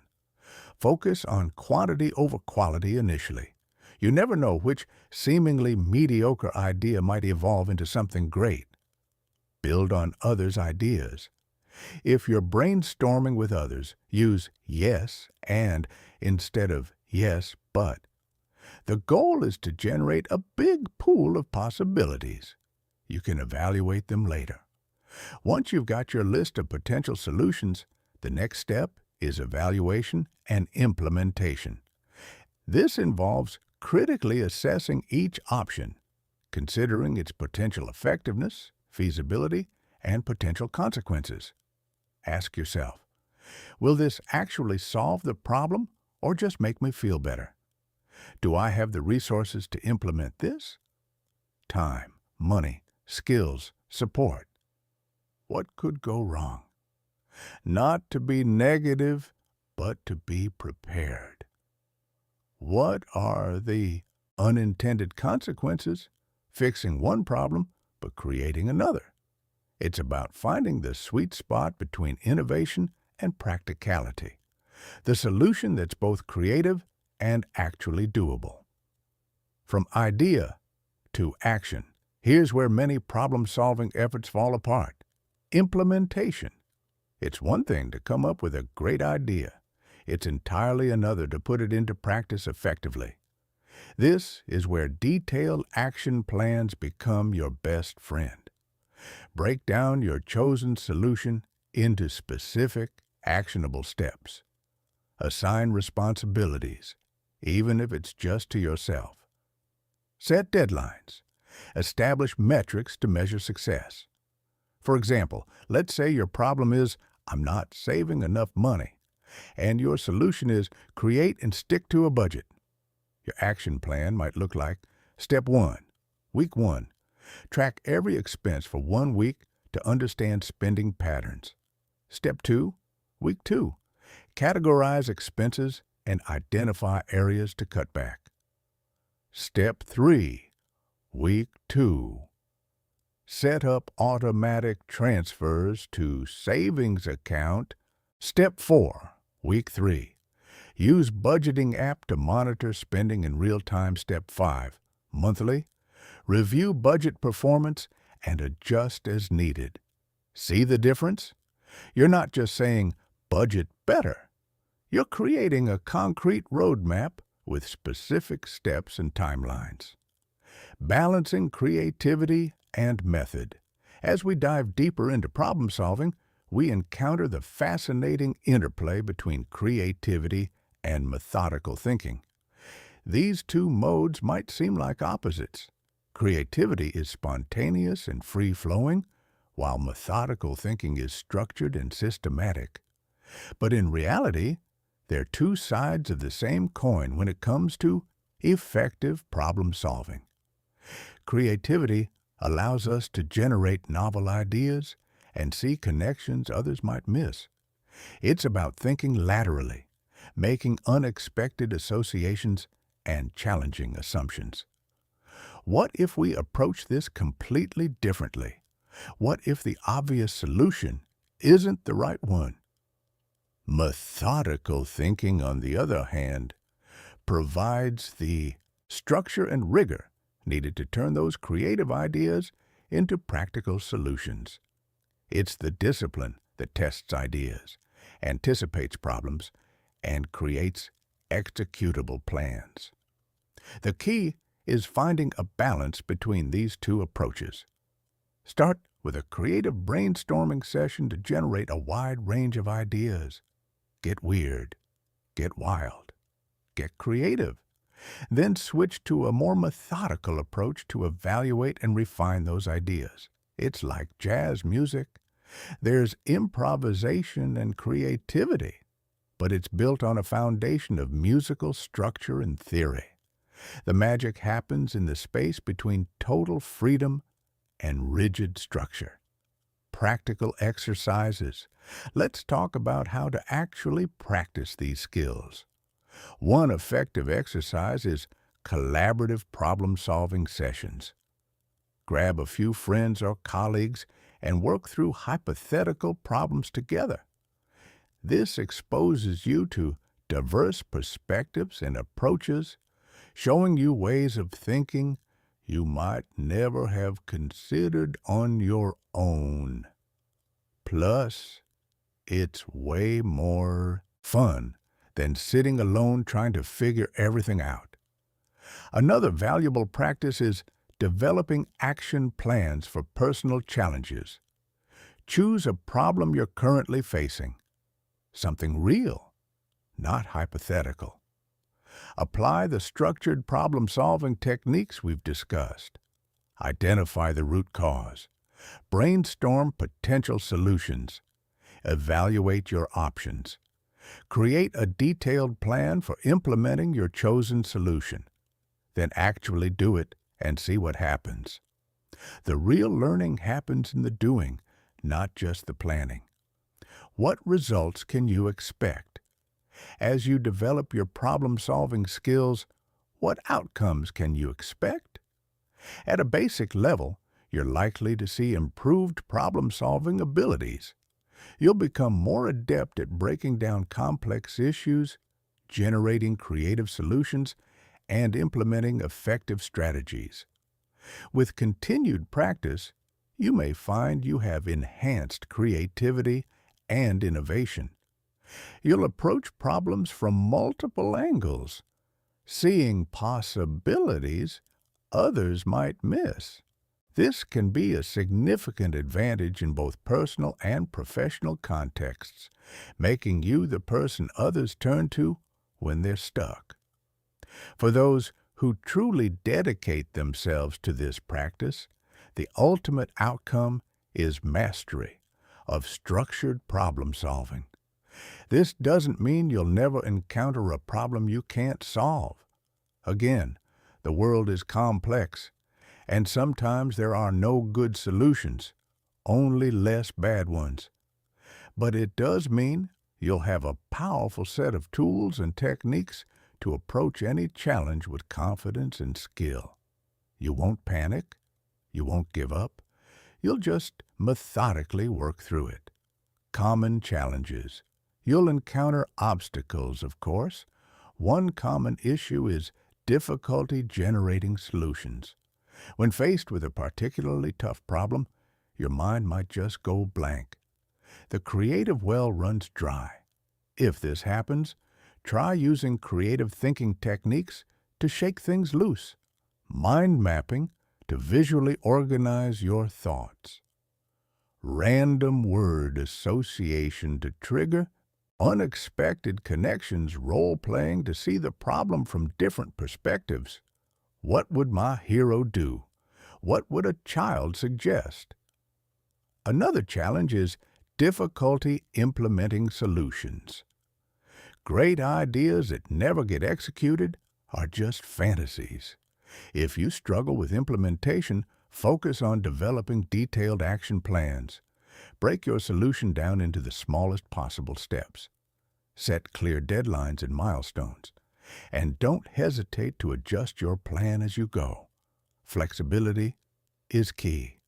A: Focus on quantity over quality initially. You never know which seemingly mediocre idea might evolve into something great. Build on others' ideas. If you're brainstorming with others, use yes and instead of yes but. The goal is to generate a big pool of possibilities. You can evaluate them later. Once you've got your list of potential solutions, the next step is evaluation and implementation. This involves critically assessing each option, considering its potential effectiveness, feasibility, and potential consequences. Ask yourself, will this actually solve the problem or just make me feel better? Do I have the resources to implement this? Time, money, skills, support. What could go wrong? Not to be negative, but to be prepared. What are the unintended consequences? Fixing one problem, but creating another. It's about finding the sweet spot between innovation and practicality. The solution that's both creative and actually doable. From idea to action, here's where many problem-solving efforts fall apart. Implementation. It's one thing to come up with a great idea. It's entirely another to put it into practice effectively. This is where detailed action plans become your best friend. Break down your chosen solution into specific, actionable steps. Assign responsibilities, even if it's just to yourself. Set deadlines. Establish metrics to measure success. For example, let's say your problem is, I'm not saving enough money, and your solution is create and stick to a budget. Your action plan might look like, Step 1, Week 1, track every expense for 1 week to understand spending patterns. Step 2, Week 2, categorize expenses and identify areas to cut back. Step 3, Week 2, set up automatic transfers to savings account. Step 4, Week 3, use budgeting app to monitor spending in real time. Step 5, monthly, review budget performance and adjust as needed. See the difference? You're not just saying, budget better. You're creating a concrete roadmap with specific steps and timelines. Balancing creativity and method. As we dive deeper into problem solving, we encounter the fascinating interplay between creativity and methodical thinking. These two modes might seem like opposites. Creativity is spontaneous and free-flowing, while methodical thinking is structured and systematic. But in reality, they're two sides of the same coin when it comes to effective problem solving. Creativity allows us to generate novel ideas and see connections others might miss. It's about thinking laterally, making unexpected associations and challenging assumptions. What if we approach this completely differently? What if the obvious solution isn't the right one? Methodical thinking, on the other hand, provides the structure and rigor needed to turn those creative ideas into practical solutions. It's the discipline that tests ideas, anticipates problems, and creates executable plans. The key is finding a balance between these two approaches. Start with a creative brainstorming session to generate a wide range of ideas. Get weird, get wild, get creative. Then switch to a more methodical approach to evaluate and refine those ideas. It's like jazz music. There's improvisation and creativity, but it's built on a foundation of musical structure and theory. The magic happens in the space between total freedom and rigid structure. Practical exercises. Let's talk about how to actually practice these skills. One effective exercise is collaborative problem-solving sessions. Grab a few friends or colleagues and work through hypothetical problems together. This exposes you to diverse perspectives and approaches, showing you ways of thinking you might never have considered on your own. Plus, it's way more fun than sitting alone trying to figure everything out. Another valuable practice is developing action plans for personal challenges. Choose a problem you're currently facing, something real, not hypothetical. Apply the structured problem-solving techniques we've discussed. Identify the root cause. Brainstorm potential solutions. Evaluate your options. Create a detailed plan for implementing your chosen solution. Then actually do it and see what happens. The real learning happens in the doing, not just the planning. What results can you expect? As you develop your problem-solving skills, what outcomes can you expect? At a basic level, you're likely to see improved problem-solving abilities. You'll become more adept at breaking down complex issues, generating creative solutions, and implementing effective strategies. With continued practice, you may find you have enhanced creativity and innovation. You'll approach problems from multiple angles, seeing possibilities others might miss. This can be a significant advantage in both personal and professional contexts, making you the person others turn to when they're stuck. For those who truly dedicate themselves to this practice, the ultimate outcome is mastery of structured problem solving. This doesn't mean you'll never encounter a problem you can't solve. Again, the world is complex, and sometimes there are no good solutions, only less bad ones. But it does mean you'll have a powerful set of tools and techniques to approach any challenge with confidence and skill. You won't panic, you won't give up, you'll just methodically work through it. Common challenges. You'll encounter obstacles, of course. One common issue is difficulty generating solutions. When faced with a particularly tough problem, your mind might just go blank. The creative well runs dry. If this happens, try using creative thinking techniques to shake things loose. Mind mapping to visually organize your thoughts. Random word association to trigger unexpected connections, role-playing to see the problem from different perspectives. What would my hero do? What would a child suggest? Another challenge is difficulty implementing solutions. Great ideas that never get executed are just fantasies. If you struggle with implementation, focus on developing detailed action plans. Break your solution down into the smallest possible steps. Set clear deadlines and milestones. And don't hesitate to adjust your plan as you go. Flexibility is key.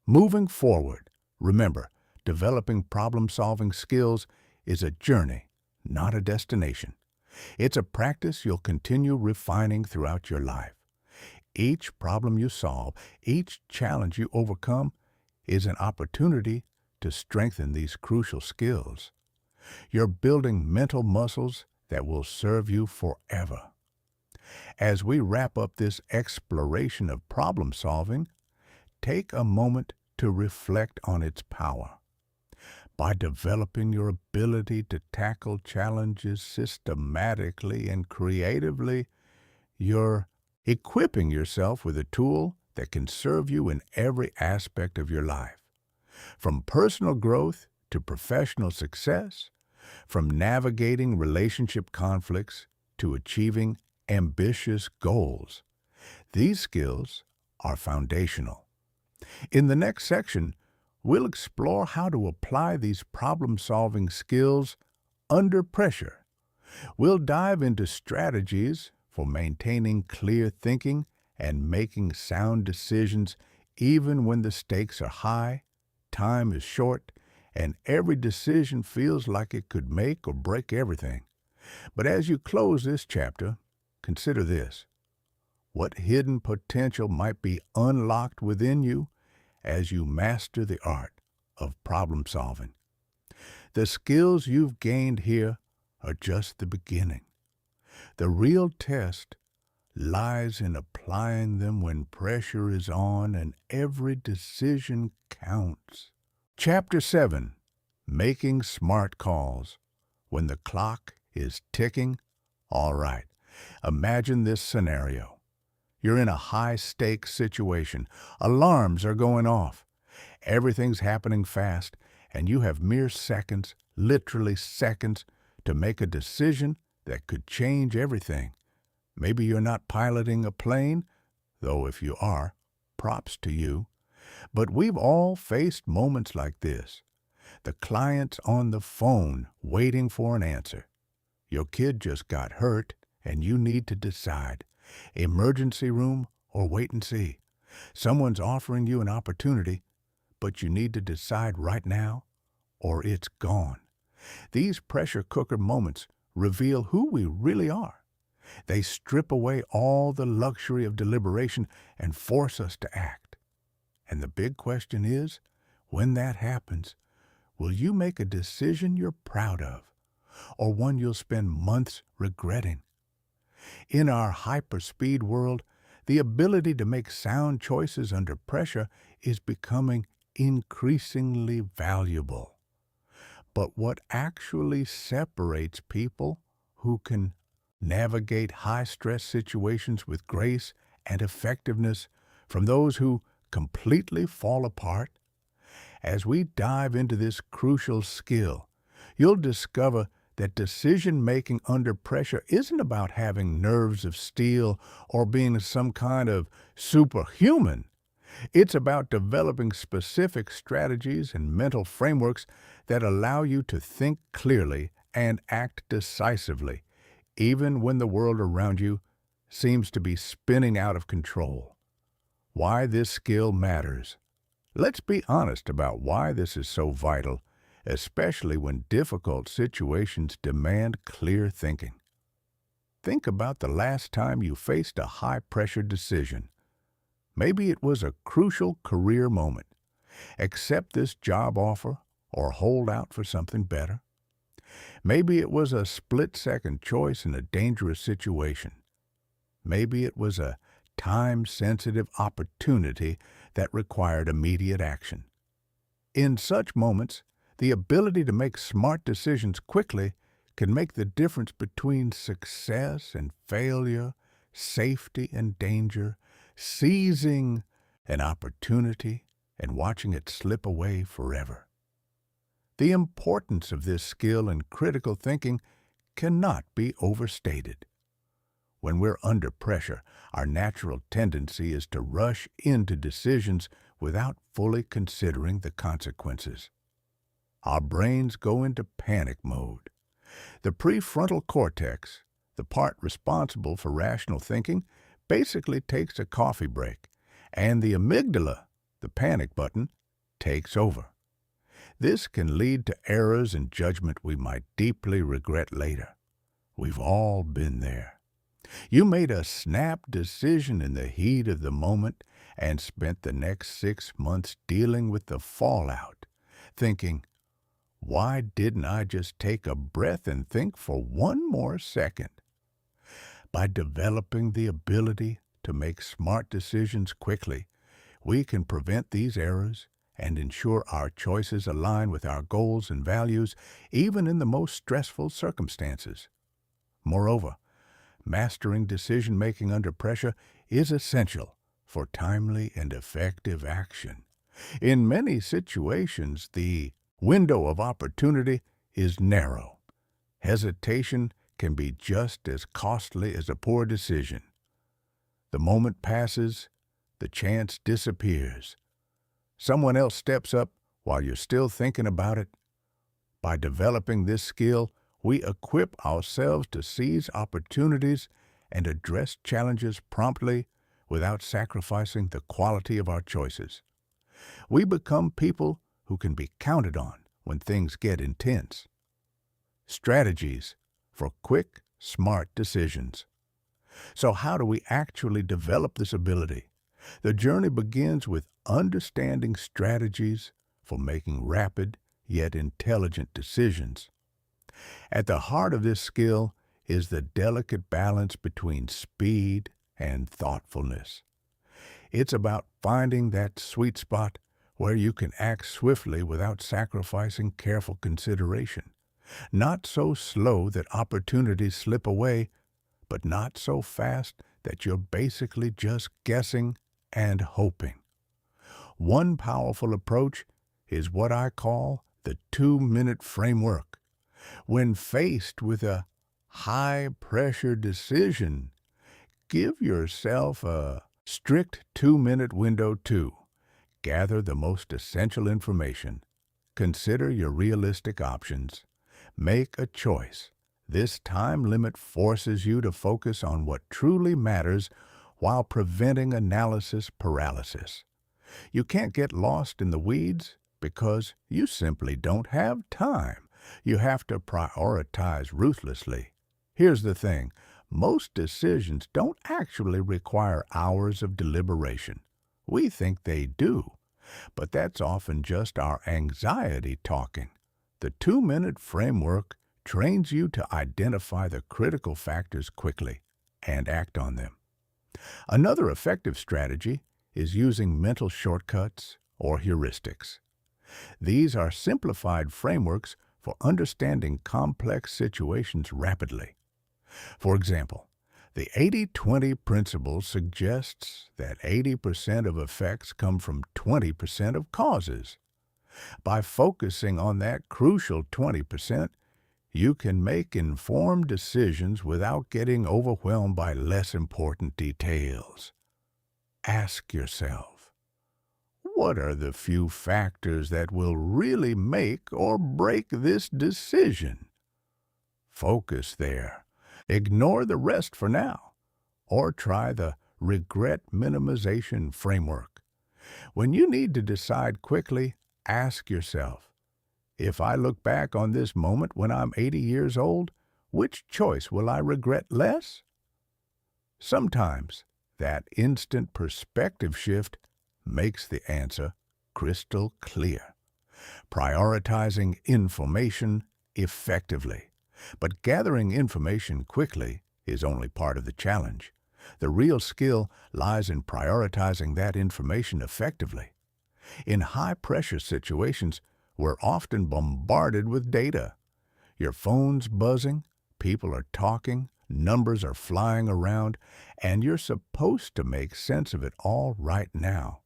A: Moving forward, remember, developing problem-solving skills is a journey, not a destination. It's a practice you'll continue refining throughout your life. Each problem you solve, each challenge you overcome, is an opportunity to strengthen these crucial skills. You're building mental muscles that will serve you forever. As we wrap up this exploration of problem solving, take a moment to reflect on its power. By developing your ability to tackle challenges systematically and creatively, you're equipping yourself with a tool that can serve you in every aspect of your life. From personal growth to professional success, from navigating relationship conflicts to achieving ambitious goals, these skills are foundational. In the next section, we'll explore how to apply these problem-solving skills under pressure. We'll dive into strategies for maintaining clear thinking and making sound decisions even when the stakes are high, time is short, and every decision feels like it could make or break everything. But as you close this chapter, consider this. What hidden potential might be unlocked within you as you master the art of problem solving? The skills you've gained here are just the beginning. The real test lies in applying them when pressure is on and every decision counts. Chapter 7. Making Smart Calls. When the clock is ticking, all right. Imagine this scenario. You're in a high-stakes situation. Alarms are going off. Everything's happening fast, and you have mere seconds, literally seconds, to make a decision that could change everything. Maybe you're not piloting a plane, though if you are, props to you. But we've all faced moments like this. The client's on the phone waiting for an answer. Your kid just got hurt and you need to decide. Emergency room or wait and see. Someone's offering you an opportunity, but you need to decide right now or it's gone. These pressure cooker moments reveal who we really are. They strip away all the luxury of deliberation and force us to act. And the big question is, when that happens, will you make a decision you're proud of, or one you'll spend months regretting? In our hyperspeed world, the ability to make sound choices under pressure is becoming increasingly valuable. But what actually separates people who can navigate high-stress situations with grace and effectiveness from those who completely fall apart? As we dive into this crucial skill, you'll discover that decision-making under pressure isn't about having nerves of steel or being some kind of superhuman. It's about developing specific strategies and mental frameworks that allow you to think clearly and act decisively, even when the world around you seems to be spinning out of control. Why this skill matters. Let's be honest about why this is so vital, especially when difficult situations demand clear thinking. Think about the last time you faced a high-pressure decision. Maybe it was a crucial career moment. Accept this job offer or hold out for something better. Maybe it was a split-second choice in a dangerous situation. Maybe it was a time-sensitive opportunity that required immediate action. In such moments, the ability to make smart decisions quickly can make the difference between success and failure, safety and danger, seizing an opportunity and watching it slip away forever. The importance of this skill in critical thinking cannot be overstated. When we're under pressure, our natural tendency is to rush into decisions without fully considering the consequences. Our brains go into panic mode. The prefrontal cortex, the part responsible for rational thinking, basically takes a coffee break, and the amygdala, the panic button, takes over. This can lead to errors in judgment we might deeply regret later. We've all been there. You made a snap decision in the heat of the moment and spent the next 6 months dealing with the fallout, thinking, why didn't I just take a breath and think for one more second? By developing the ability to make smart decisions quickly, we can prevent these errors and ensure our choices align with our goals and values, even in the most stressful circumstances. Moreover, mastering decision-making under pressure is essential for timely and effective action. In many situations, the window of opportunity is narrow. Hesitation can be just as costly as a poor decision. The moment passes, the chance disappears. Someone else steps up while you're still thinking about it. By developing this skill, we equip ourselves to seize opportunities and address challenges promptly without sacrificing the quality of our choices. We become people who can be counted on when things get intense. Strategies for quick, smart decisions. So how do we actually develop this ability? The journey begins with understanding strategies for making rapid yet intelligent decisions. At the heart of this skill is the delicate balance between speed and thoughtfulness. It's about finding that sweet spot where you can act swiftly without sacrificing careful consideration. Not so slow that opportunities slip away, but not so fast that you're basically just guessing and hoping. One powerful approach is what I call the 2-minute framework. When faced with a high-pressure decision, give yourself a strict 2-minute window to gather the most essential information. Consider your realistic options. Make a choice. This time limit forces you to focus on what truly matters while preventing analysis paralysis. You can't get lost in the weeds because you simply don't have time. You have to prioritize ruthlessly. Here's the thing. Most decisions don't actually require hours of deliberation. We think they do, but that's often just our anxiety talking. The 2-minute framework trains you to identify the critical factors quickly and act on them. Another effective strategy is using mental shortcuts or heuristics. These are simplified frameworks for understanding complex situations rapidly. For example, the 80-20 principle suggests that 80% of effects come from 20% of causes. By focusing on that crucial 20%, you can make informed decisions without getting overwhelmed by less important details. Ask yourself, what are the few factors that will really make or break this decision? Focus there. Ignore the rest for now, or try the regret minimization framework. When you need to decide quickly, ask yourself, if I look back on this moment when I'm 80 years old, which choice will I regret less? Sometimes that instant perspective shift makes the answer crystal clear. Prioritizing information effectively. But gathering information quickly is only part of the challenge. The real skill lies in prioritizing that information effectively. In high-pressure situations, we're often bombarded with data. Your phone's buzzing, people are talking, numbers are flying around, and you're supposed to make sense of it all right now.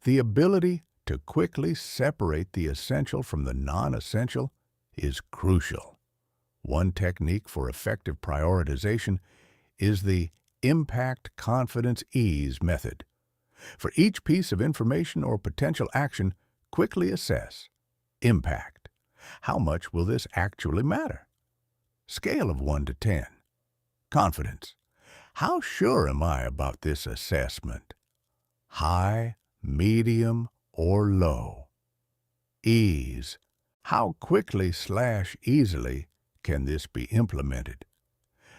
A: The ability to quickly separate the essential from the non-essential is crucial. One technique for effective prioritization is the impact, confidence, ease method. For each piece of information or potential action, quickly assess. Impact. How much will this actually matter? Scale of 1 to 10. Confidence. How sure am I about this assessment? High, medium, or low? Ease. How quickly/easily can this be implemented?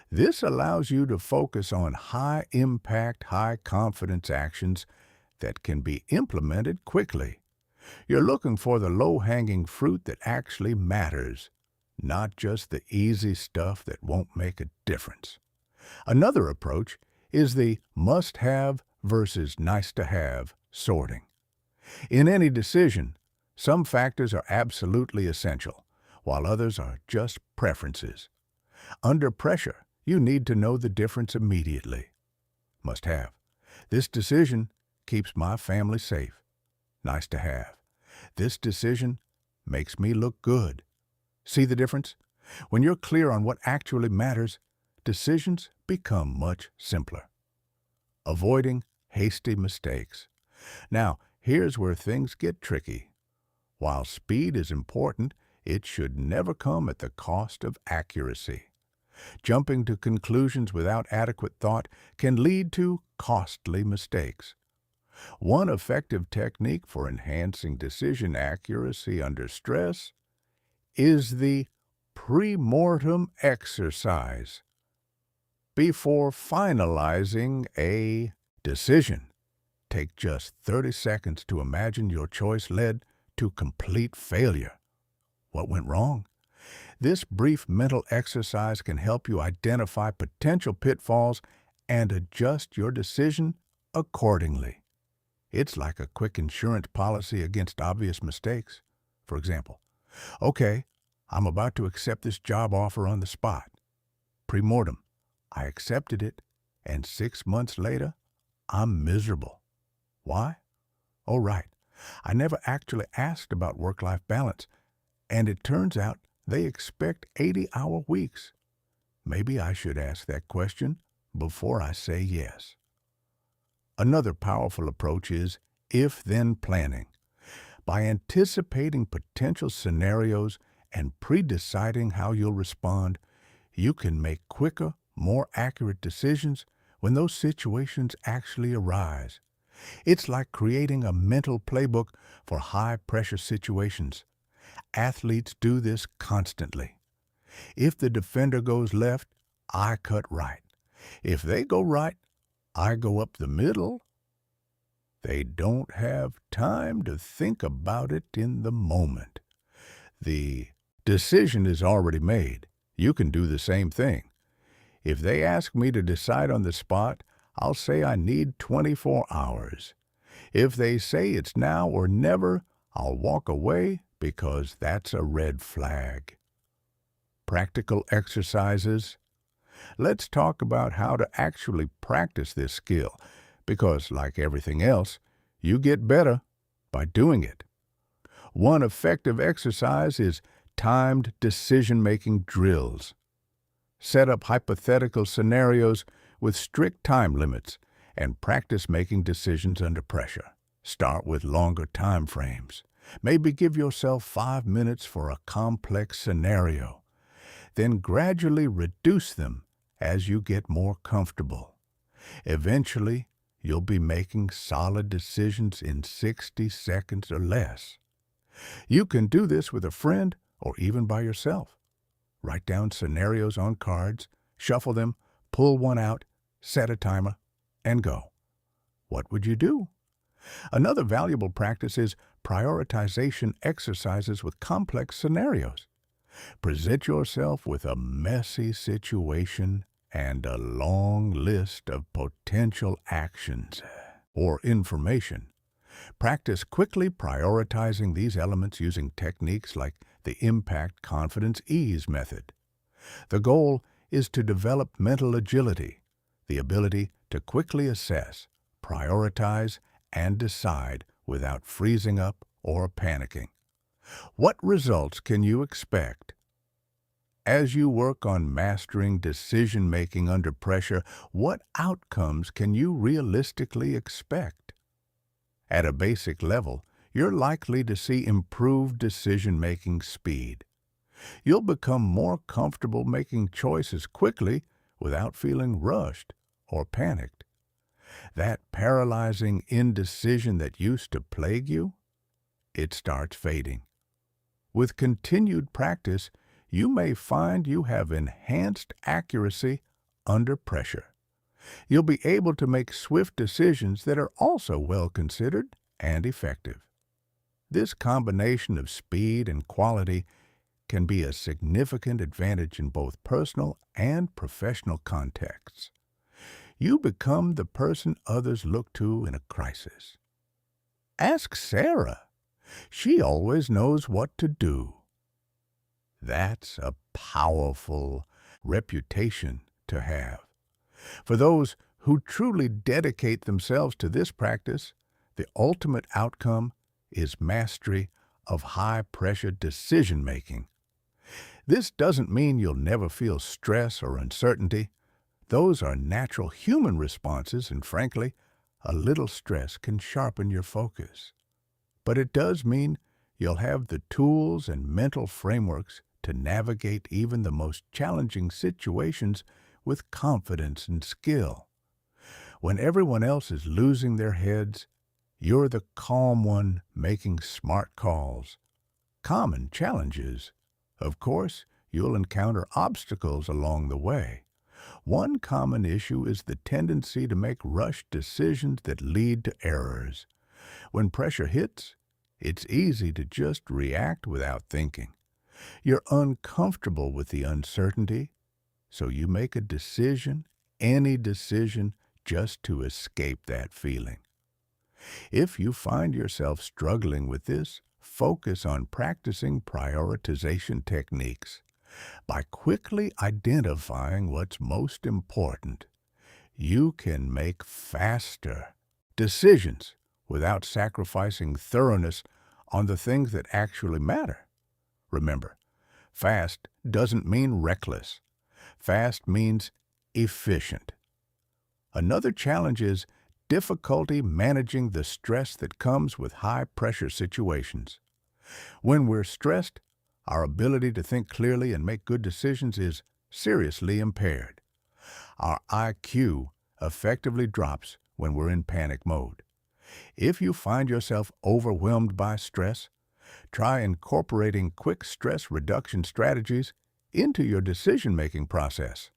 A: This allows you to focus on high-impact, high-confidence actions that can be implemented quickly. You're looking for the low-hanging fruit that actually matters, not just the easy stuff that won't make a difference. Another approach is the must-have versus nice-to-have sorting. In any decision, some factors are absolutely essential, while others are just preferences. Under pressure, you need to know the difference immediately. Must have. This decision keeps my family safe. Nice to have. This decision makes me look good. See the difference? When you're clear on what actually matters, decisions become much simpler. Avoiding hasty mistakes. Now, here's where things get tricky. While speed is important, it should never come at the cost of accuracy. Jumping to conclusions without adequate thought can lead to costly mistakes. One effective technique for enhancing decision accuracy under stress is the pre-mortem exercise. Before finalizing a decision, take just 30 seconds to imagine your choice led to complete failure. What went wrong? This brief mental exercise can help you identify potential pitfalls and adjust your decision accordingly. It's like a quick insurance policy against obvious mistakes. For example, okay, I'm about to accept this job offer on the spot. Pre-mortem, I accepted it, and 6 months later, I'm miserable. Why? Oh, right. I never actually asked about work-life balance, and it turns out They expect 80-hour weeks. Maybe I should ask that question before I say yes. Another powerful approach is if-then planning. By anticipating potential scenarios and pre-deciding how you'll respond, you can make quicker, more accurate decisions when those situations actually arise. It's like creating a mental playbook for high-pressure situations. Athletes do this constantly. If the defender goes left, I cut right. If they go right, I go up the middle. They don't have time to think about it in the moment. The decision is already made. You can do the same thing. If they ask me to decide on the spot, I'll say I need 24 hours. If they say it's now or never, I'll walk away because that's a red flag. Practical exercises. Let's talk about how to actually practice this skill, because like everything else, you get better by doing it. One effective exercise is timed decision-making drills. Set up hypothetical scenarios with strict time limits and practice making decisions under pressure. Start with longer time frames. Maybe give yourself 5 minutes for a complex scenario. Then gradually reduce them as you get more comfortable. Eventually, you'll be making solid decisions in 60 seconds or less. You can do this with a friend or even by yourself. Write down scenarios on cards, shuffle them, pull one out, set a timer, and go. What would you do? Another valuable practice is prioritization exercises with complex scenarios. Present yourself with a messy situation and a long list of potential actions or information. Practice quickly prioritizing these elements using techniques like the Impact Confidence Ease method. The goal is to develop mental agility, the ability to quickly assess, prioritize, and decide without freezing up or panicking. What results can you expect? As you work on mastering decision-making under pressure, what outcomes can you realistically expect? At a basic level, you're likely to see improved decision-making speed. You'll become more comfortable making choices quickly without feeling rushed or panicked. That paralyzing indecision that used to plague you, it starts fading. With continued practice, you may find you have enhanced accuracy under pressure. You'll be able to make swift decisions that are also well considered and effective. This combination of speed and quality can be a significant advantage in both personal and professional contexts. You become the person others look to in a crisis. Ask Sarah. She always knows what to do. That's a powerful reputation to have. For those who truly dedicate themselves to this practice, the ultimate outcome is mastery of high-pressure decision-making. This doesn't mean you'll never feel stress or uncertainty. Those are natural human responses, and frankly, a little stress can sharpen your focus. But it does mean you'll have the tools and mental frameworks to navigate even the most challenging situations with confidence and skill. When everyone else is losing their heads, you're the calm one making smart calls. Common challenges. Of course, you'll encounter obstacles along the way. One common issue is the tendency to make rushed decisions that lead to errors. When pressure hits, it's easy to just react without thinking. You're uncomfortable with the uncertainty, so you make a decision, any decision, just to escape that feeling. If you find yourself struggling with this, focus on practicing prioritization techniques. By quickly identifying what's most important, you can make faster decisions without sacrificing thoroughness on the things that actually matter. Remember, Fast doesn't mean reckless. Fast means efficient. Another challenge is difficulty managing the stress that comes with high-pressure situations. When we're stressed, our ability to think clearly and make good decisions is seriously impaired. Our IQ effectively drops when we're in panic mode. If you find yourself overwhelmed by stress, try incorporating quick stress reduction strategies into your decision-making process.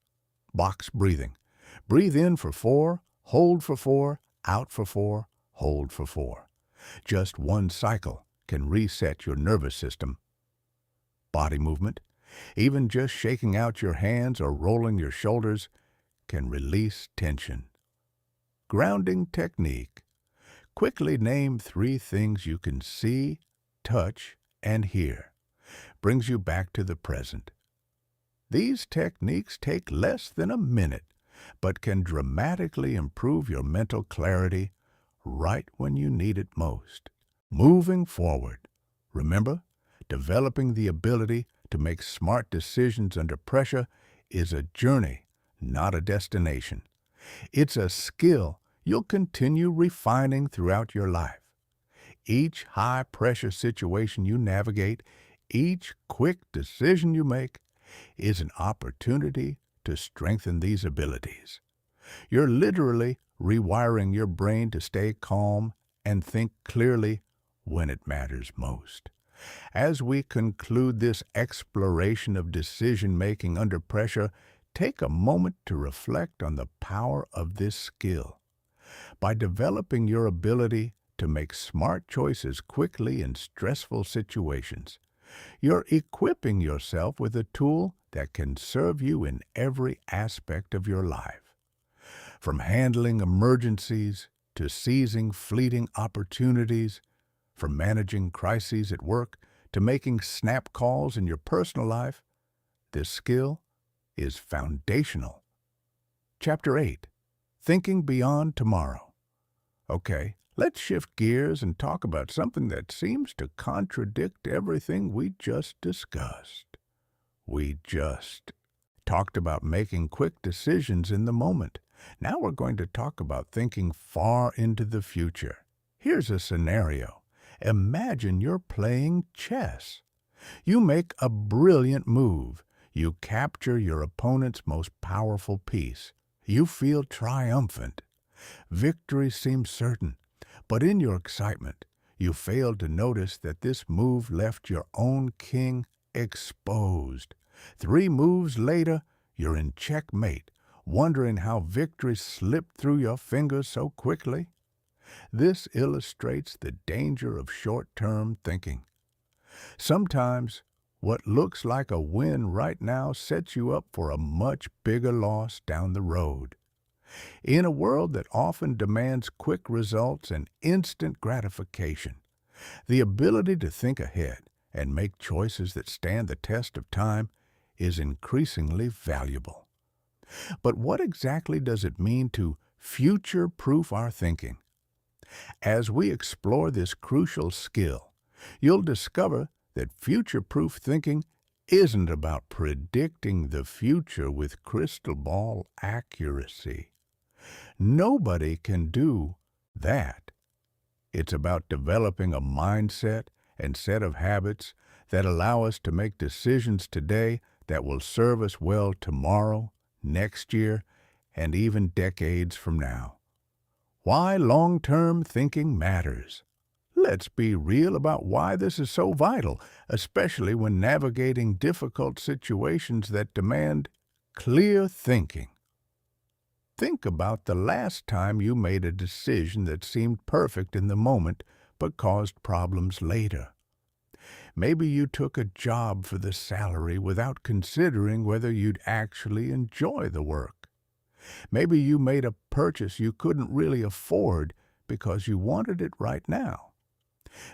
A: Box breathing. Breathe in for 4, hold for 4, out for 4, hold for 4. Just one cycle can reset your nervous system. Body movement. Even just shaking out your hands or rolling your shoulders can release tension. Grounding technique. Quickly name 3 things you can see, touch, and hear. Brings you back to the present. These techniques take less than a minute, but can dramatically improve your mental clarity right when you need it most. Moving forward. Remember, developing the ability to make smart decisions under pressure is a journey, not a destination. It's a skill you'll continue refining throughout your life. Each high-pressure situation you navigate, each quick decision you make, is an opportunity to strengthen these abilities. You're literally rewiring your brain to stay calm and think clearly when it matters most. As we conclude this exploration of decision-making under pressure, take a moment to reflect on the power of this skill. By developing your ability to make smart choices quickly in stressful situations, you're equipping yourself with a tool that can serve you in every aspect of your life. From handling emergencies to seizing fleeting opportunities, from managing crises at work to making snap calls in your personal life, this skill is foundational. Chapter 8. Thinking Beyond Tomorrow. Okay, let's shift gears and talk about something that seems to contradict everything we just discussed. We just talked about making quick decisions in the moment. Now we're going to talk about thinking far into the future. Here's a scenario. Imagine you're playing chess. You make a brilliant move. You capture your opponent's most powerful piece. You feel triumphant. Victory seems certain, but in your excitement, you fail to notice that this move left your own king exposed. 3 moves later, you're in checkmate, wondering how victory slipped through your fingers so quickly. This illustrates the danger of short-term thinking. Sometimes, what looks like a win right now sets you up for a much bigger loss down the road. In a world that often demands quick results and instant gratification, the ability to think ahead and make choices that stand the test of time is increasingly valuable. But what exactly does it mean to future-proof our thinking? As we explore this crucial skill, you'll discover that future-proof thinking isn't about predicting the future with crystal ball accuracy. Nobody can do that. It's about developing a mindset and set of habits that allow us to make decisions today that will serve us well tomorrow, next year, and even decades from now. Why long-term thinking matters. Let's be real about why this is so vital, especially when navigating difficult situations that demand clear thinking. Think about the last time you made a decision that seemed perfect in the moment but caused problems later. Maybe you took a job for the salary without considering whether you'd actually enjoy the work. Maybe you made a purchase you couldn't really afford because you wanted it right now.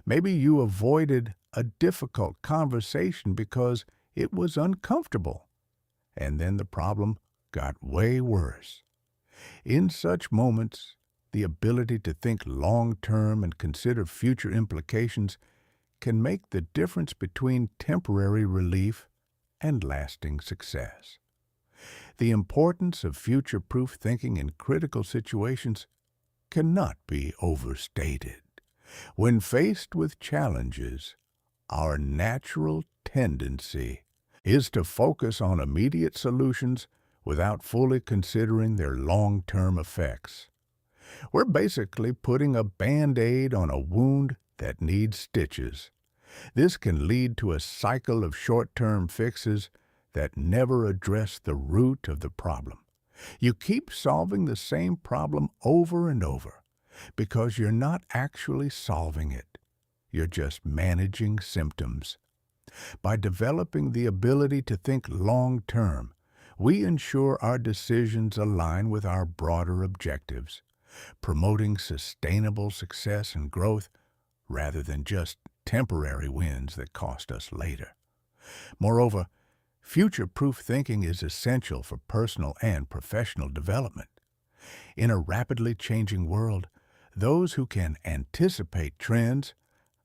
A: Maybe you avoided a difficult conversation because it was uncomfortable, and then the problem got way worse. In such moments, the ability to think long-term and consider future implications can make the difference between temporary relief and lasting success. The importance of future-proof thinking in critical situations cannot be overstated. When faced with challenges, our natural tendency is to focus on immediate solutions without fully considering their long-term effects. We're basically putting a Band-Aid on a wound that needs stitches. This can lead to a cycle of short-term fixes that never address the root of the problem. You keep solving the same problem over and over because you're not actually solving it. You're just managing symptoms. By developing the ability to think long-term, we ensure our decisions align with our broader objectives, promoting sustainable success and growth rather than just temporary wins that cost us later. Moreover, future-proof thinking is essential for personal and professional development. In a rapidly changing world, those who can anticipate trends,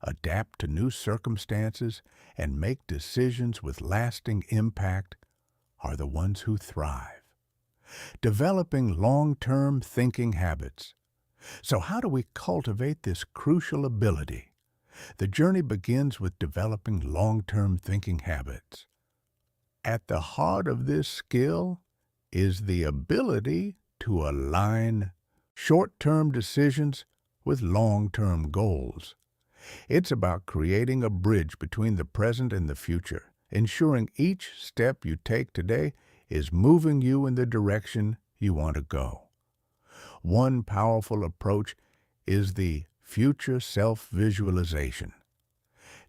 A: adapt to new circumstances, and make decisions with lasting impact are the ones who thrive. Developing long-term thinking habits. So how do we cultivate this crucial ability? The journey begins with developing long-term thinking habits. At the heart of this skill is the ability to align short-term decisions with long-term goals. It's about creating a bridge between the present and the future, ensuring each step you take today is moving you in the direction you want to go. One powerful approach is the future self-visualization.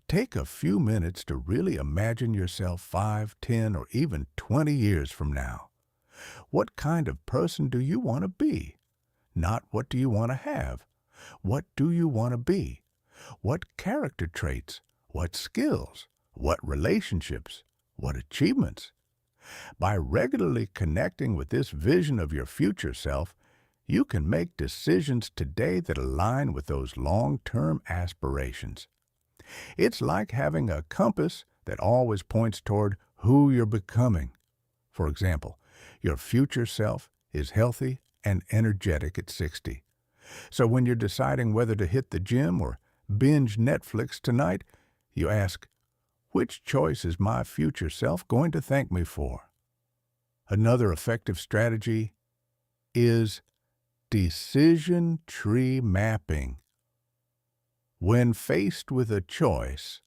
A: Take a few minutes to really imagine yourself 5, 10, or even 20 years from now. What kind of person do you want to be? Not what do you want to have. What do you want to be? What character traits? What skills? What relationships? What achievements? By regularly connecting with this vision of your future self, you can make decisions today that align with those long-term aspirations. It's like having a compass that always points toward who you're becoming. For example, your future self is healthy and energetic at 60. So when you're deciding whether to hit the gym or binge Netflix tonight, you ask, which choice is my future self going to thank me for? Another effective strategy is decision tree mapping. When faced with a choice,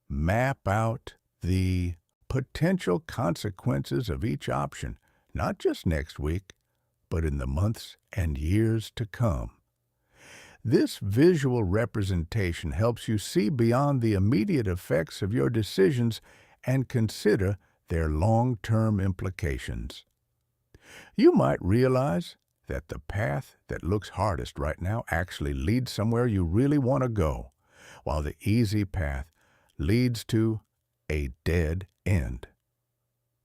A: map out the potential consequences of each option, not just next week, but in the months and years to come. This visual representation helps you see beyond the immediate effects of your decisions and consider their long-term implications. You might realize that the path that looks hardest right now actually leads somewhere you really want to go, while the easy path leads to a dead end.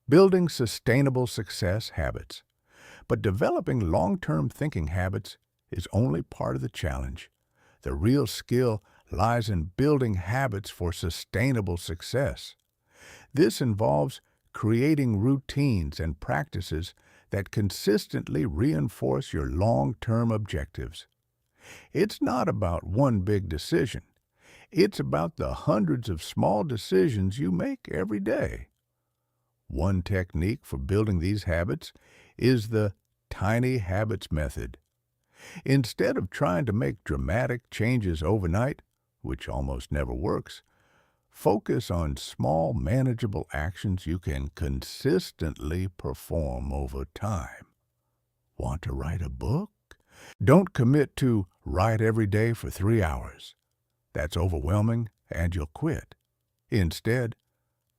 A: Building sustainable success habits. But developing long-term thinking habits is only part of the challenge. The real skill lies in building habits for sustainable success. This involves creating routines and practices that consistently reinforce your long-term objectives. It's not about one big decision. It's about the hundreds of small decisions you make every day. One technique for building these habits is the tiny habits method. Instead of trying to make dramatic changes overnight, which almost never works, focus on small, manageable actions you can consistently perform over time. Want to write a book? Don't commit to write every day for 3 hours. That's overwhelming and you'll quit. Instead,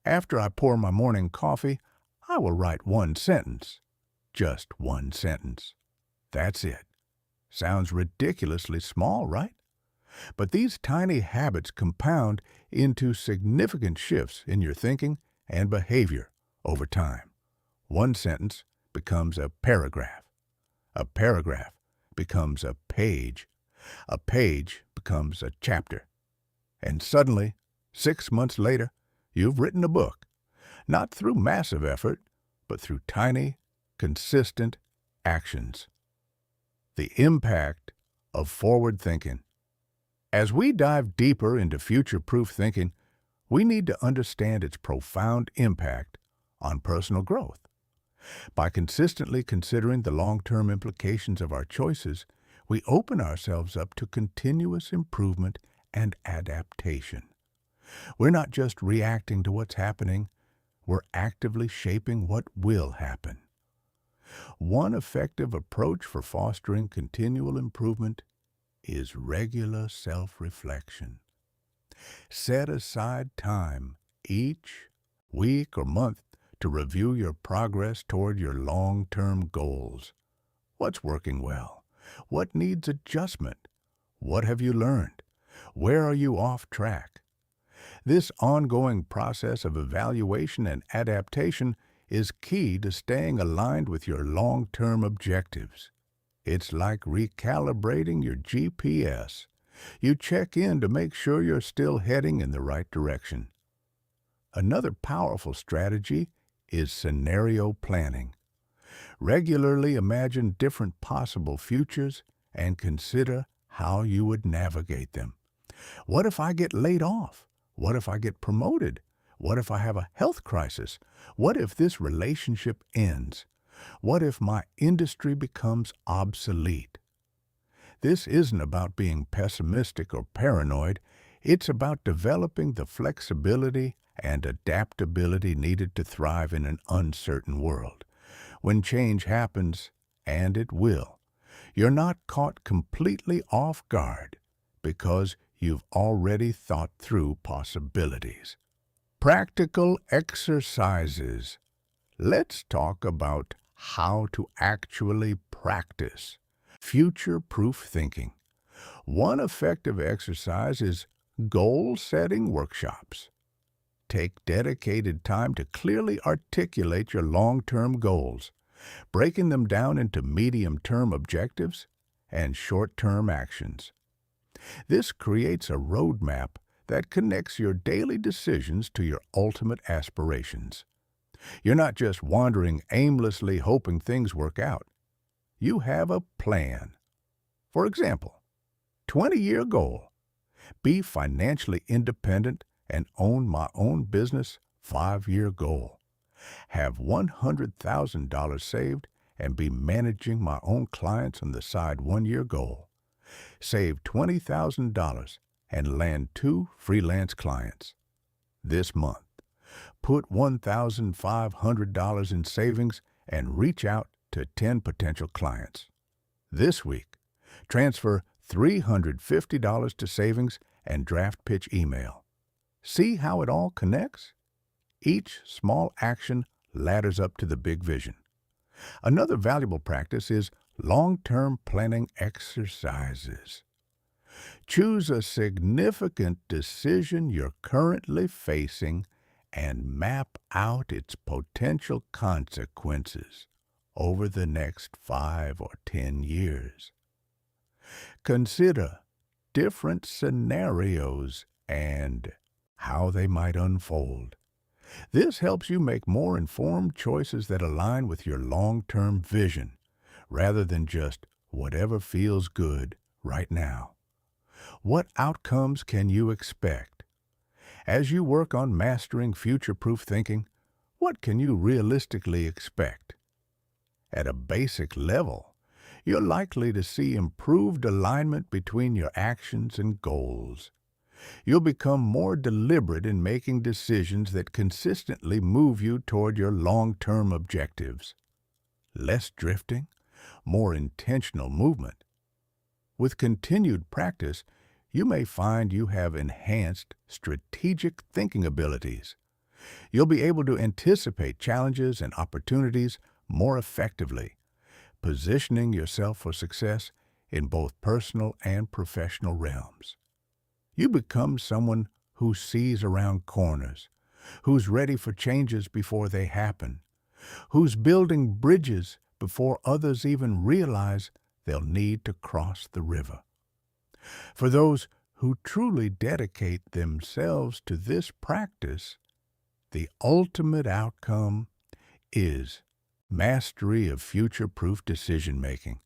A: after I pour my morning coffee, I will write one sentence. Just one sentence. That's it. Sounds ridiculously small, right? But these tiny habits compound into significant shifts in your thinking and behavior over time. One sentence becomes a paragraph. A paragraph becomes a page. A page becomes a chapter. And suddenly, 6 months later, you've written a book. not through massive effort, but through tiny, consistent actions. The impact of forward thinking. As we dive deeper into future-proof thinking, we need to understand its profound impact on personal growth. By consistently considering the long-term implications of our choices, we open ourselves up to continuous improvement and adaptation. We're not just reacting to what's happening, we're actively shaping what will happen. One effective approach for fostering continual improvement is regular self-reflection. Set aside time each week or month to review your progress toward your long-term goals. What's working well? What needs adjustment? What have you learned? Where are you off track? This ongoing process of evaluation and adaptation is key to staying aligned with your long-term objectives. It's like recalibrating your GPS. You check in to make sure you're still heading in the right direction. Another powerful strategy is scenario planning. Regularly imagine different possible futures and consider how you would navigate them. What if I get laid off? What if I get promoted? What if I have a health crisis? What if this relationship ends? What if my industry becomes obsolete? This isn't about being pessimistic or paranoid. It's about developing the flexibility and adaptability needed to thrive in an uncertain world. When change happens, and it will, you're not caught completely off guard because you've already thought through possibilities. Practical exercises. Let's talk about how to actually practice future-proof thinking. One effective exercise is goal-setting workshops. Take dedicated time to clearly articulate your long-term goals, breaking them down into medium-term objectives and short-term actions. This creates a roadmap that connects your daily decisions to your ultimate aspirations. You're not just wandering aimlessly hoping things work out. You have a plan. For example, 20-year goal. Be financially independent and own my own business. 5-year goal. Have $100,000 saved and be managing my own clients on the side. 1-year goal. Save $20,000 and land 2 freelance clients. This month, put $1,500 in savings and reach out to 10 potential clients. This week, transfer $350 to savings and draft pitch email. See how it all connects? Each small action ladders up to the big vision. Another valuable practice is long-term planning exercises. Choose a significant decision you're currently facing and map out its potential consequences over the next 5 or 10 years. Consider different scenarios and how they might unfold. This helps you make more informed choices that align with your long-term vision, rather than just whatever feels good right now. What outcomes can you expect? As you work on mastering future-proof thinking, what can you realistically expect? At a basic level, you're likely to see improved alignment between your actions and goals. You'll become more deliberate in making decisions that consistently move you toward your long-term objectives. Less drifting, more intentional movement. With continued practice, you may find you have enhanced strategic thinking abilities. You'll be able to anticipate challenges and opportunities more effectively, positioning yourself for success in both personal and professional realms. You become someone who sees around corners, who's ready for changes before they happen, who's building bridges before others even realize they'll need to cross the river. For those who truly dedicate themselves to this practice, The ultimate outcome is mastery of future-proof decision-making.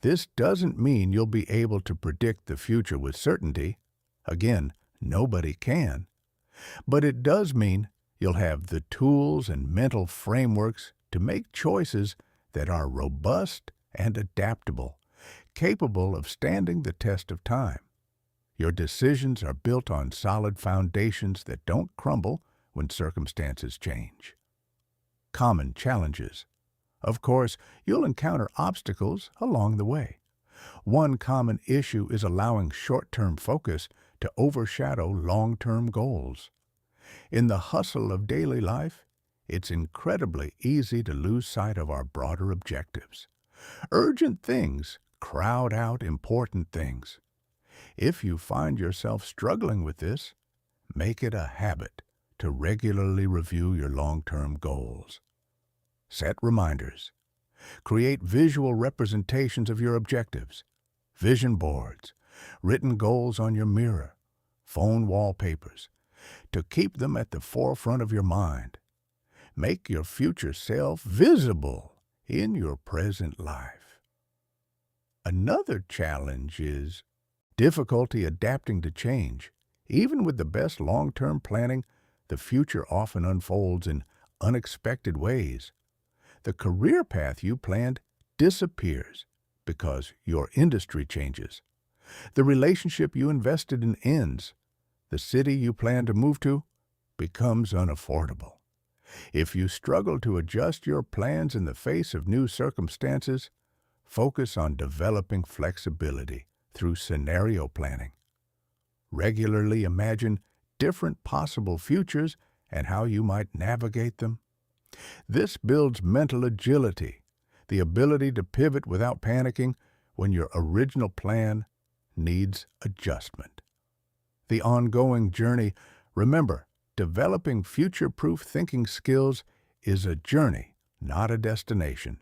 A: This doesn't mean you'll be able to predict the future with certainty. Again, nobody can. But it does mean you'll have the tools and mental frameworks to make choices that are robust and adaptable, capable of standing the test of time. Your decisions are built on solid foundations that don't crumble when circumstances change. Common challenges. Of course, you'll encounter obstacles along the way. One common issue is allowing short-term focus to overshadow long-term goals. In the hustle of daily life, it's incredibly easy to lose sight of our broader objectives. Urgent things crowd out important things. If you find yourself struggling with this, make it a habit to regularly review your long-term goals. Set reminders. Create visual representations of your objectives, vision boards, written goals on your mirror, phone wallpapers, to keep them at the forefront of your mind. Make your future self visible in your present life. Another challenge is difficulty adapting to change. Even with the best long-term planning, the future often unfolds in unexpected ways. The career path you planned disappears because your industry changes. The relationship you invested in ends. The city you plan to move to becomes unaffordable. If you struggle to adjust your plans in the face of new circumstances, focus on developing flexibility through scenario planning. Regularly imagine different possible futures and how you might navigate them. This builds mental agility, the ability to pivot without panicking when your original plan needs adjustment. The ongoing journey. Remember, developing future-proof thinking skills is a journey, not a destination.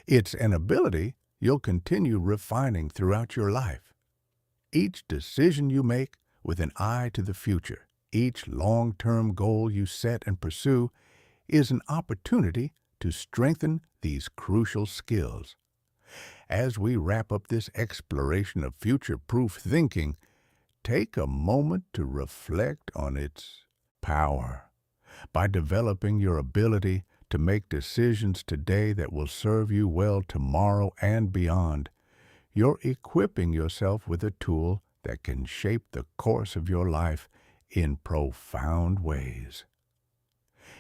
A: It's an ability you'll continue refining throughout your life. Each decision you make with an eye to the future, each long-term goal you set and pursue, is an opportunity to strengthen these crucial skills. As we wrap up this exploration of future-proof thinking, take a moment to reflect on its power. By developing your ability to make decisions today that will serve you well tomorrow and beyond, you're equipping yourself with a tool that can shape the course of your life in profound ways.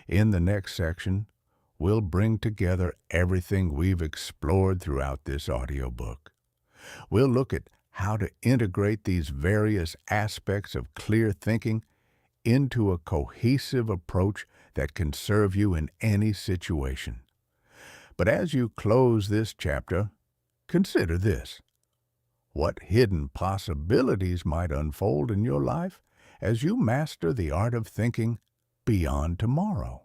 A: In the next section, we'll bring together everything we've explored throughout this audiobook. We'll look at how to integrate these various aspects of clear thinking into a cohesive approach that can serve you in any situation. But as you close this chapter, consider this. What hidden possibilities might unfold in your life as you master the art of thinking beyond tomorrow?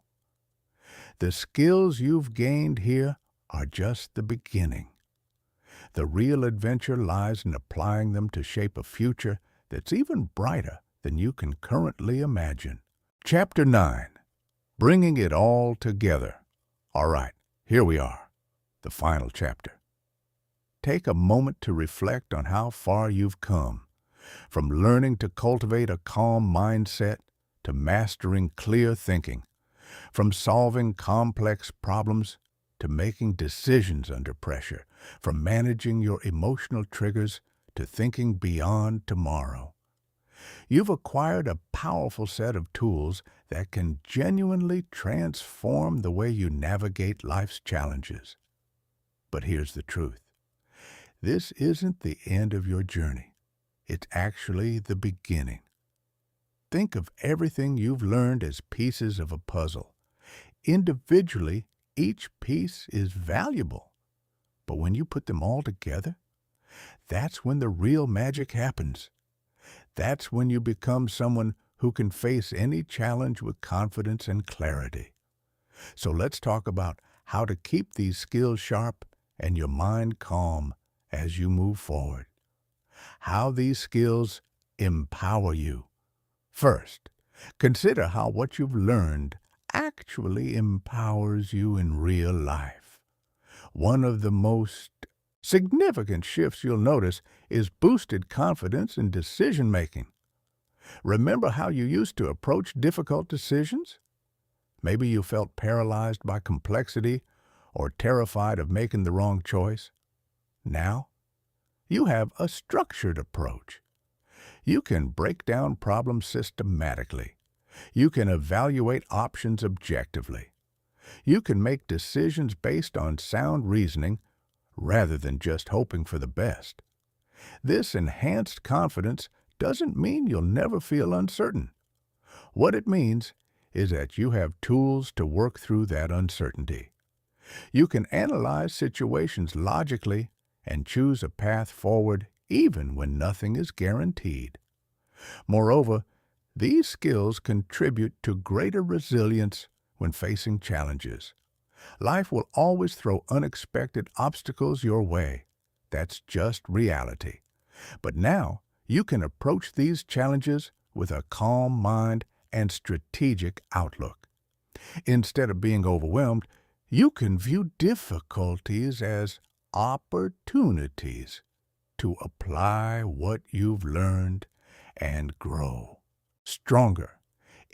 A: The skills you've gained here are just the beginning. The real adventure lies in applying them to shape a future that's even brighter than you can currently imagine. Chapter 9. Bringing it all together. All right, here we are, the final chapter. Take a moment to reflect on how far you've come, from learning to cultivate a calm mindset to mastering clear thinking, from solving complex problems to making decisions under pressure, from managing your emotional triggers to thinking beyond tomorrow. You've acquired a powerful set of tools that can genuinely transform the way you navigate life's challenges. But here's the truth. This isn't the end of your journey. It's actually the beginning. Think of everything you've learned as pieces of a puzzle. Individually, each piece is valuable. But when you put them all together, that's when the real magic happens. That's when you become someone who can face any challenge with confidence and clarity. So let's talk about how to keep these skills sharp and your mind calm as you move forward. How these skills empower you. First, Consider how what you've learned actually empowers you in real life. One of the most significant shifts you'll notice is boosted confidence in decision making. Remember how you used to approach difficult decisions? Maybe you felt paralyzed by complexity or terrified of making the wrong choice. Now, you have a structured approach. You can break down problems systematically. You can evaluate options objectively. You can make decisions based on sound reasoning rather than just hoping for the best. This enhanced confidence doesn't mean you'll never feel uncertain. What it means is that you have tools to work through that uncertainty. You can analyze situations logically and choose a path forward even when nothing is guaranteed. Moreover, these skills contribute to greater resilience when facing challenges. Life will always throw unexpected obstacles your way. That's just reality. But now, you can approach these challenges with a calm mind and strategic outlook. Instead of being overwhelmed, you can view difficulties as opportunities to apply what you've learned and grow stronger.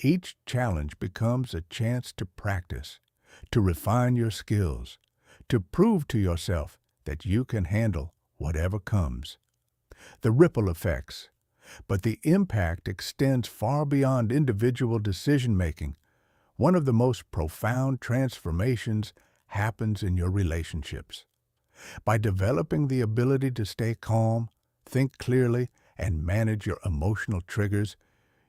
A: Each challenge becomes a chance to practice, to refine your skills, to prove to yourself that you can handle whatever comes. The ripple effects, but the impact extends far beyond individual decision-making. One of the most profound transformations happens in your relationships. By developing the ability to stay calm, think clearly, and manage your emotional triggers,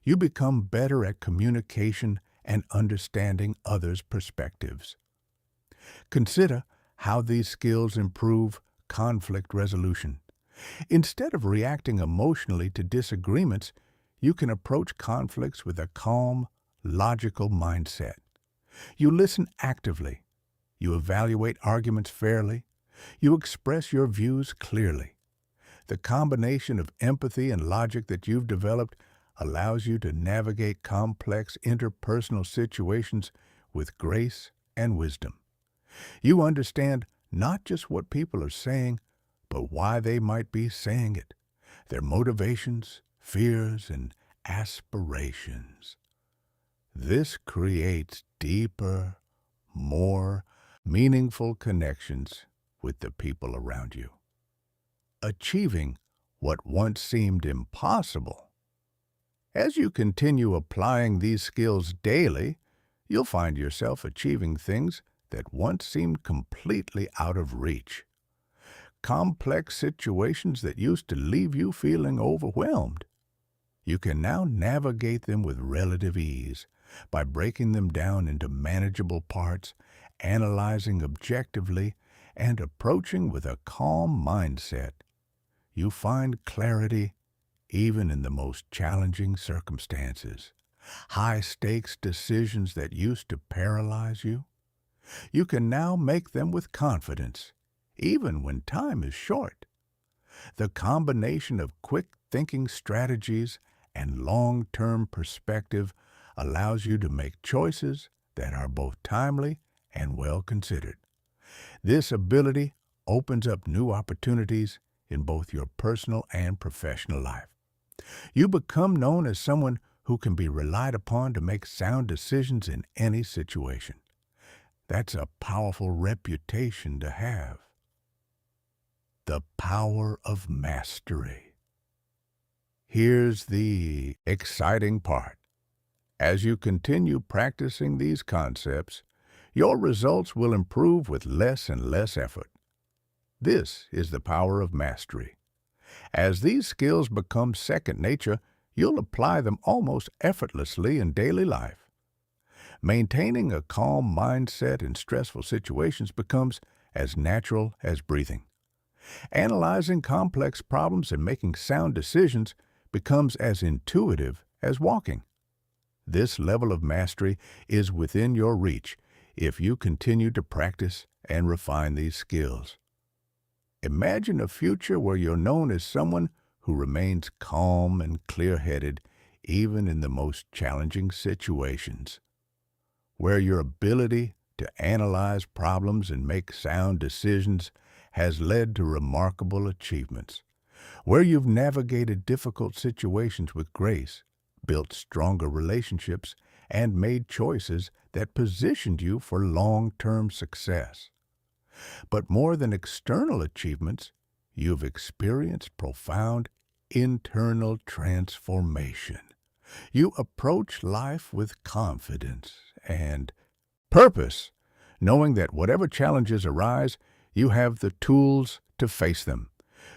A: you become better at communication and understanding others' perspectives. Consider how these skills improve conflict resolution. Instead of reacting emotionally to disagreements, you can approach conflicts with a calm, logical mindset. You listen actively. You evaluate arguments fairly. You express your views clearly. The combination of empathy and logic that you've developed allows you to navigate complex interpersonal situations with grace and wisdom. You understand not just what people are saying, but why they might be saying it, their motivations, fears, and aspirations. This creates deeper, more meaningful connections with the people around you. Achieving what once seemed impossible. As you continue applying these skills daily, you'll find yourself achieving things that once seemed completely out of reach. Complex situations that used to leave you feeling overwhelmed. You can now navigate them with relative ease by breaking them down into manageable parts, analyzing objectively, and approaching with a calm mindset. You find clarity even in the most challenging circumstances. High-stakes decisions that used to paralyze you, you can now make them with confidence, even when time is short. The combination of quick thinking strategies and long-term perspective allows you to make choices that are both timely and well considered. This ability opens up new opportunities in both your personal and professional life. You become known as someone who can be relied upon to make sound decisions in any situation. That's a powerful reputation to have. The power of mastery. Here's the exciting part. As you continue practicing these concepts, your results will improve with less and less effort. This is the power of mastery. As these skills become second nature, you'll apply them almost effortlessly in daily life. Maintaining a calm mindset in stressful situations becomes as natural as breathing. Analyzing complex problems and making sound decisions becomes as intuitive as walking. This level of mastery is within your reach if you continue to practice and refine these skills. Imagine a future where you're known as someone who remains calm and clear-headed even in the most challenging situations, where your ability to analyze problems and make sound decisions has led to remarkable achievements, where you've navigated difficult situations with grace, built stronger relationships, and made choices that positioned you for long-term success. But more than external achievements, you've experienced profound internal transformation. You approach life with confidence and purpose, knowing that whatever challenges arise, you have the tools to face them.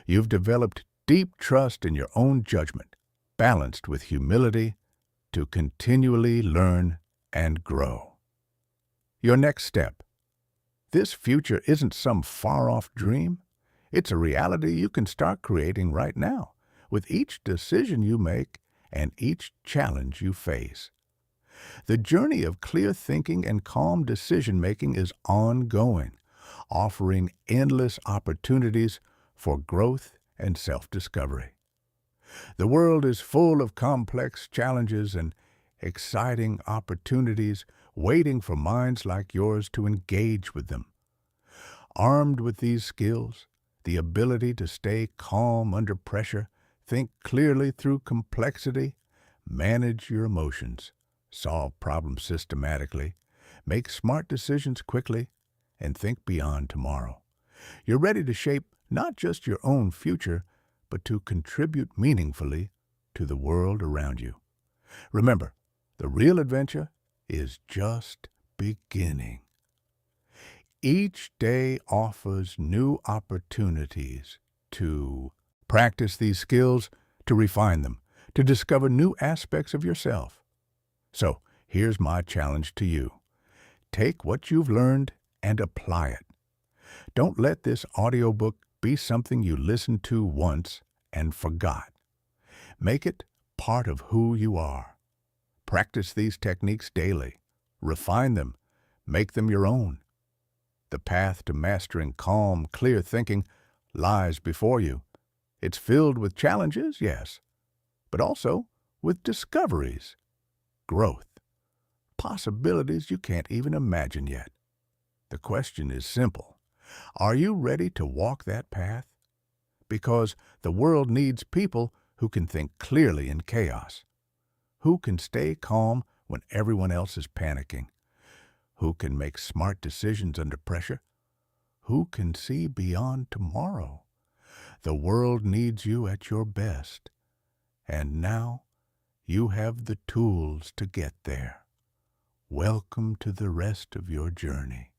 A: You've developed deep trust in your own judgment, balanced with humility to continually learn and grow. Your next step. This future isn't some far-off dream. It's a reality you can start creating right now, with each decision you make and each challenge you face. The journey of clear thinking and calm decision-making is ongoing, offering endless opportunities for growth and self-discovery. The world is full of complex challenges and exciting opportunities waiting for minds like yours to engage with them. Armed with these skills, the ability to stay calm under pressure, think clearly through complexity, manage your emotions, solve problems systematically, make smart decisions quickly, and think beyond tomorrow. You're ready to shape not just your own future, but to contribute meaningfully to the world around you. Remember, the real adventure is just beginning. Each day offers new opportunities to practice these skills, to refine them, to discover new aspects of yourself. So, here's my challenge to you. Take what you've learned and apply it. Don't let this audiobook be something you listened to once and forgot. Make it part of who you are. Practice these techniques daily. Refine them. Make them your own. The path to mastering calm, clear thinking lies before you. It's filled with challenges, yes, but also with discoveries, growth, possibilities you can't even imagine yet. The question is simple. Are you ready to walk that path? Because the world needs people who can think clearly in chaos, who can stay calm when everyone else is panicking, who can make smart decisions under pressure, who can see beyond tomorrow. The world needs you at your best, and now you have the tools to get there. Welcome to the rest of your journey.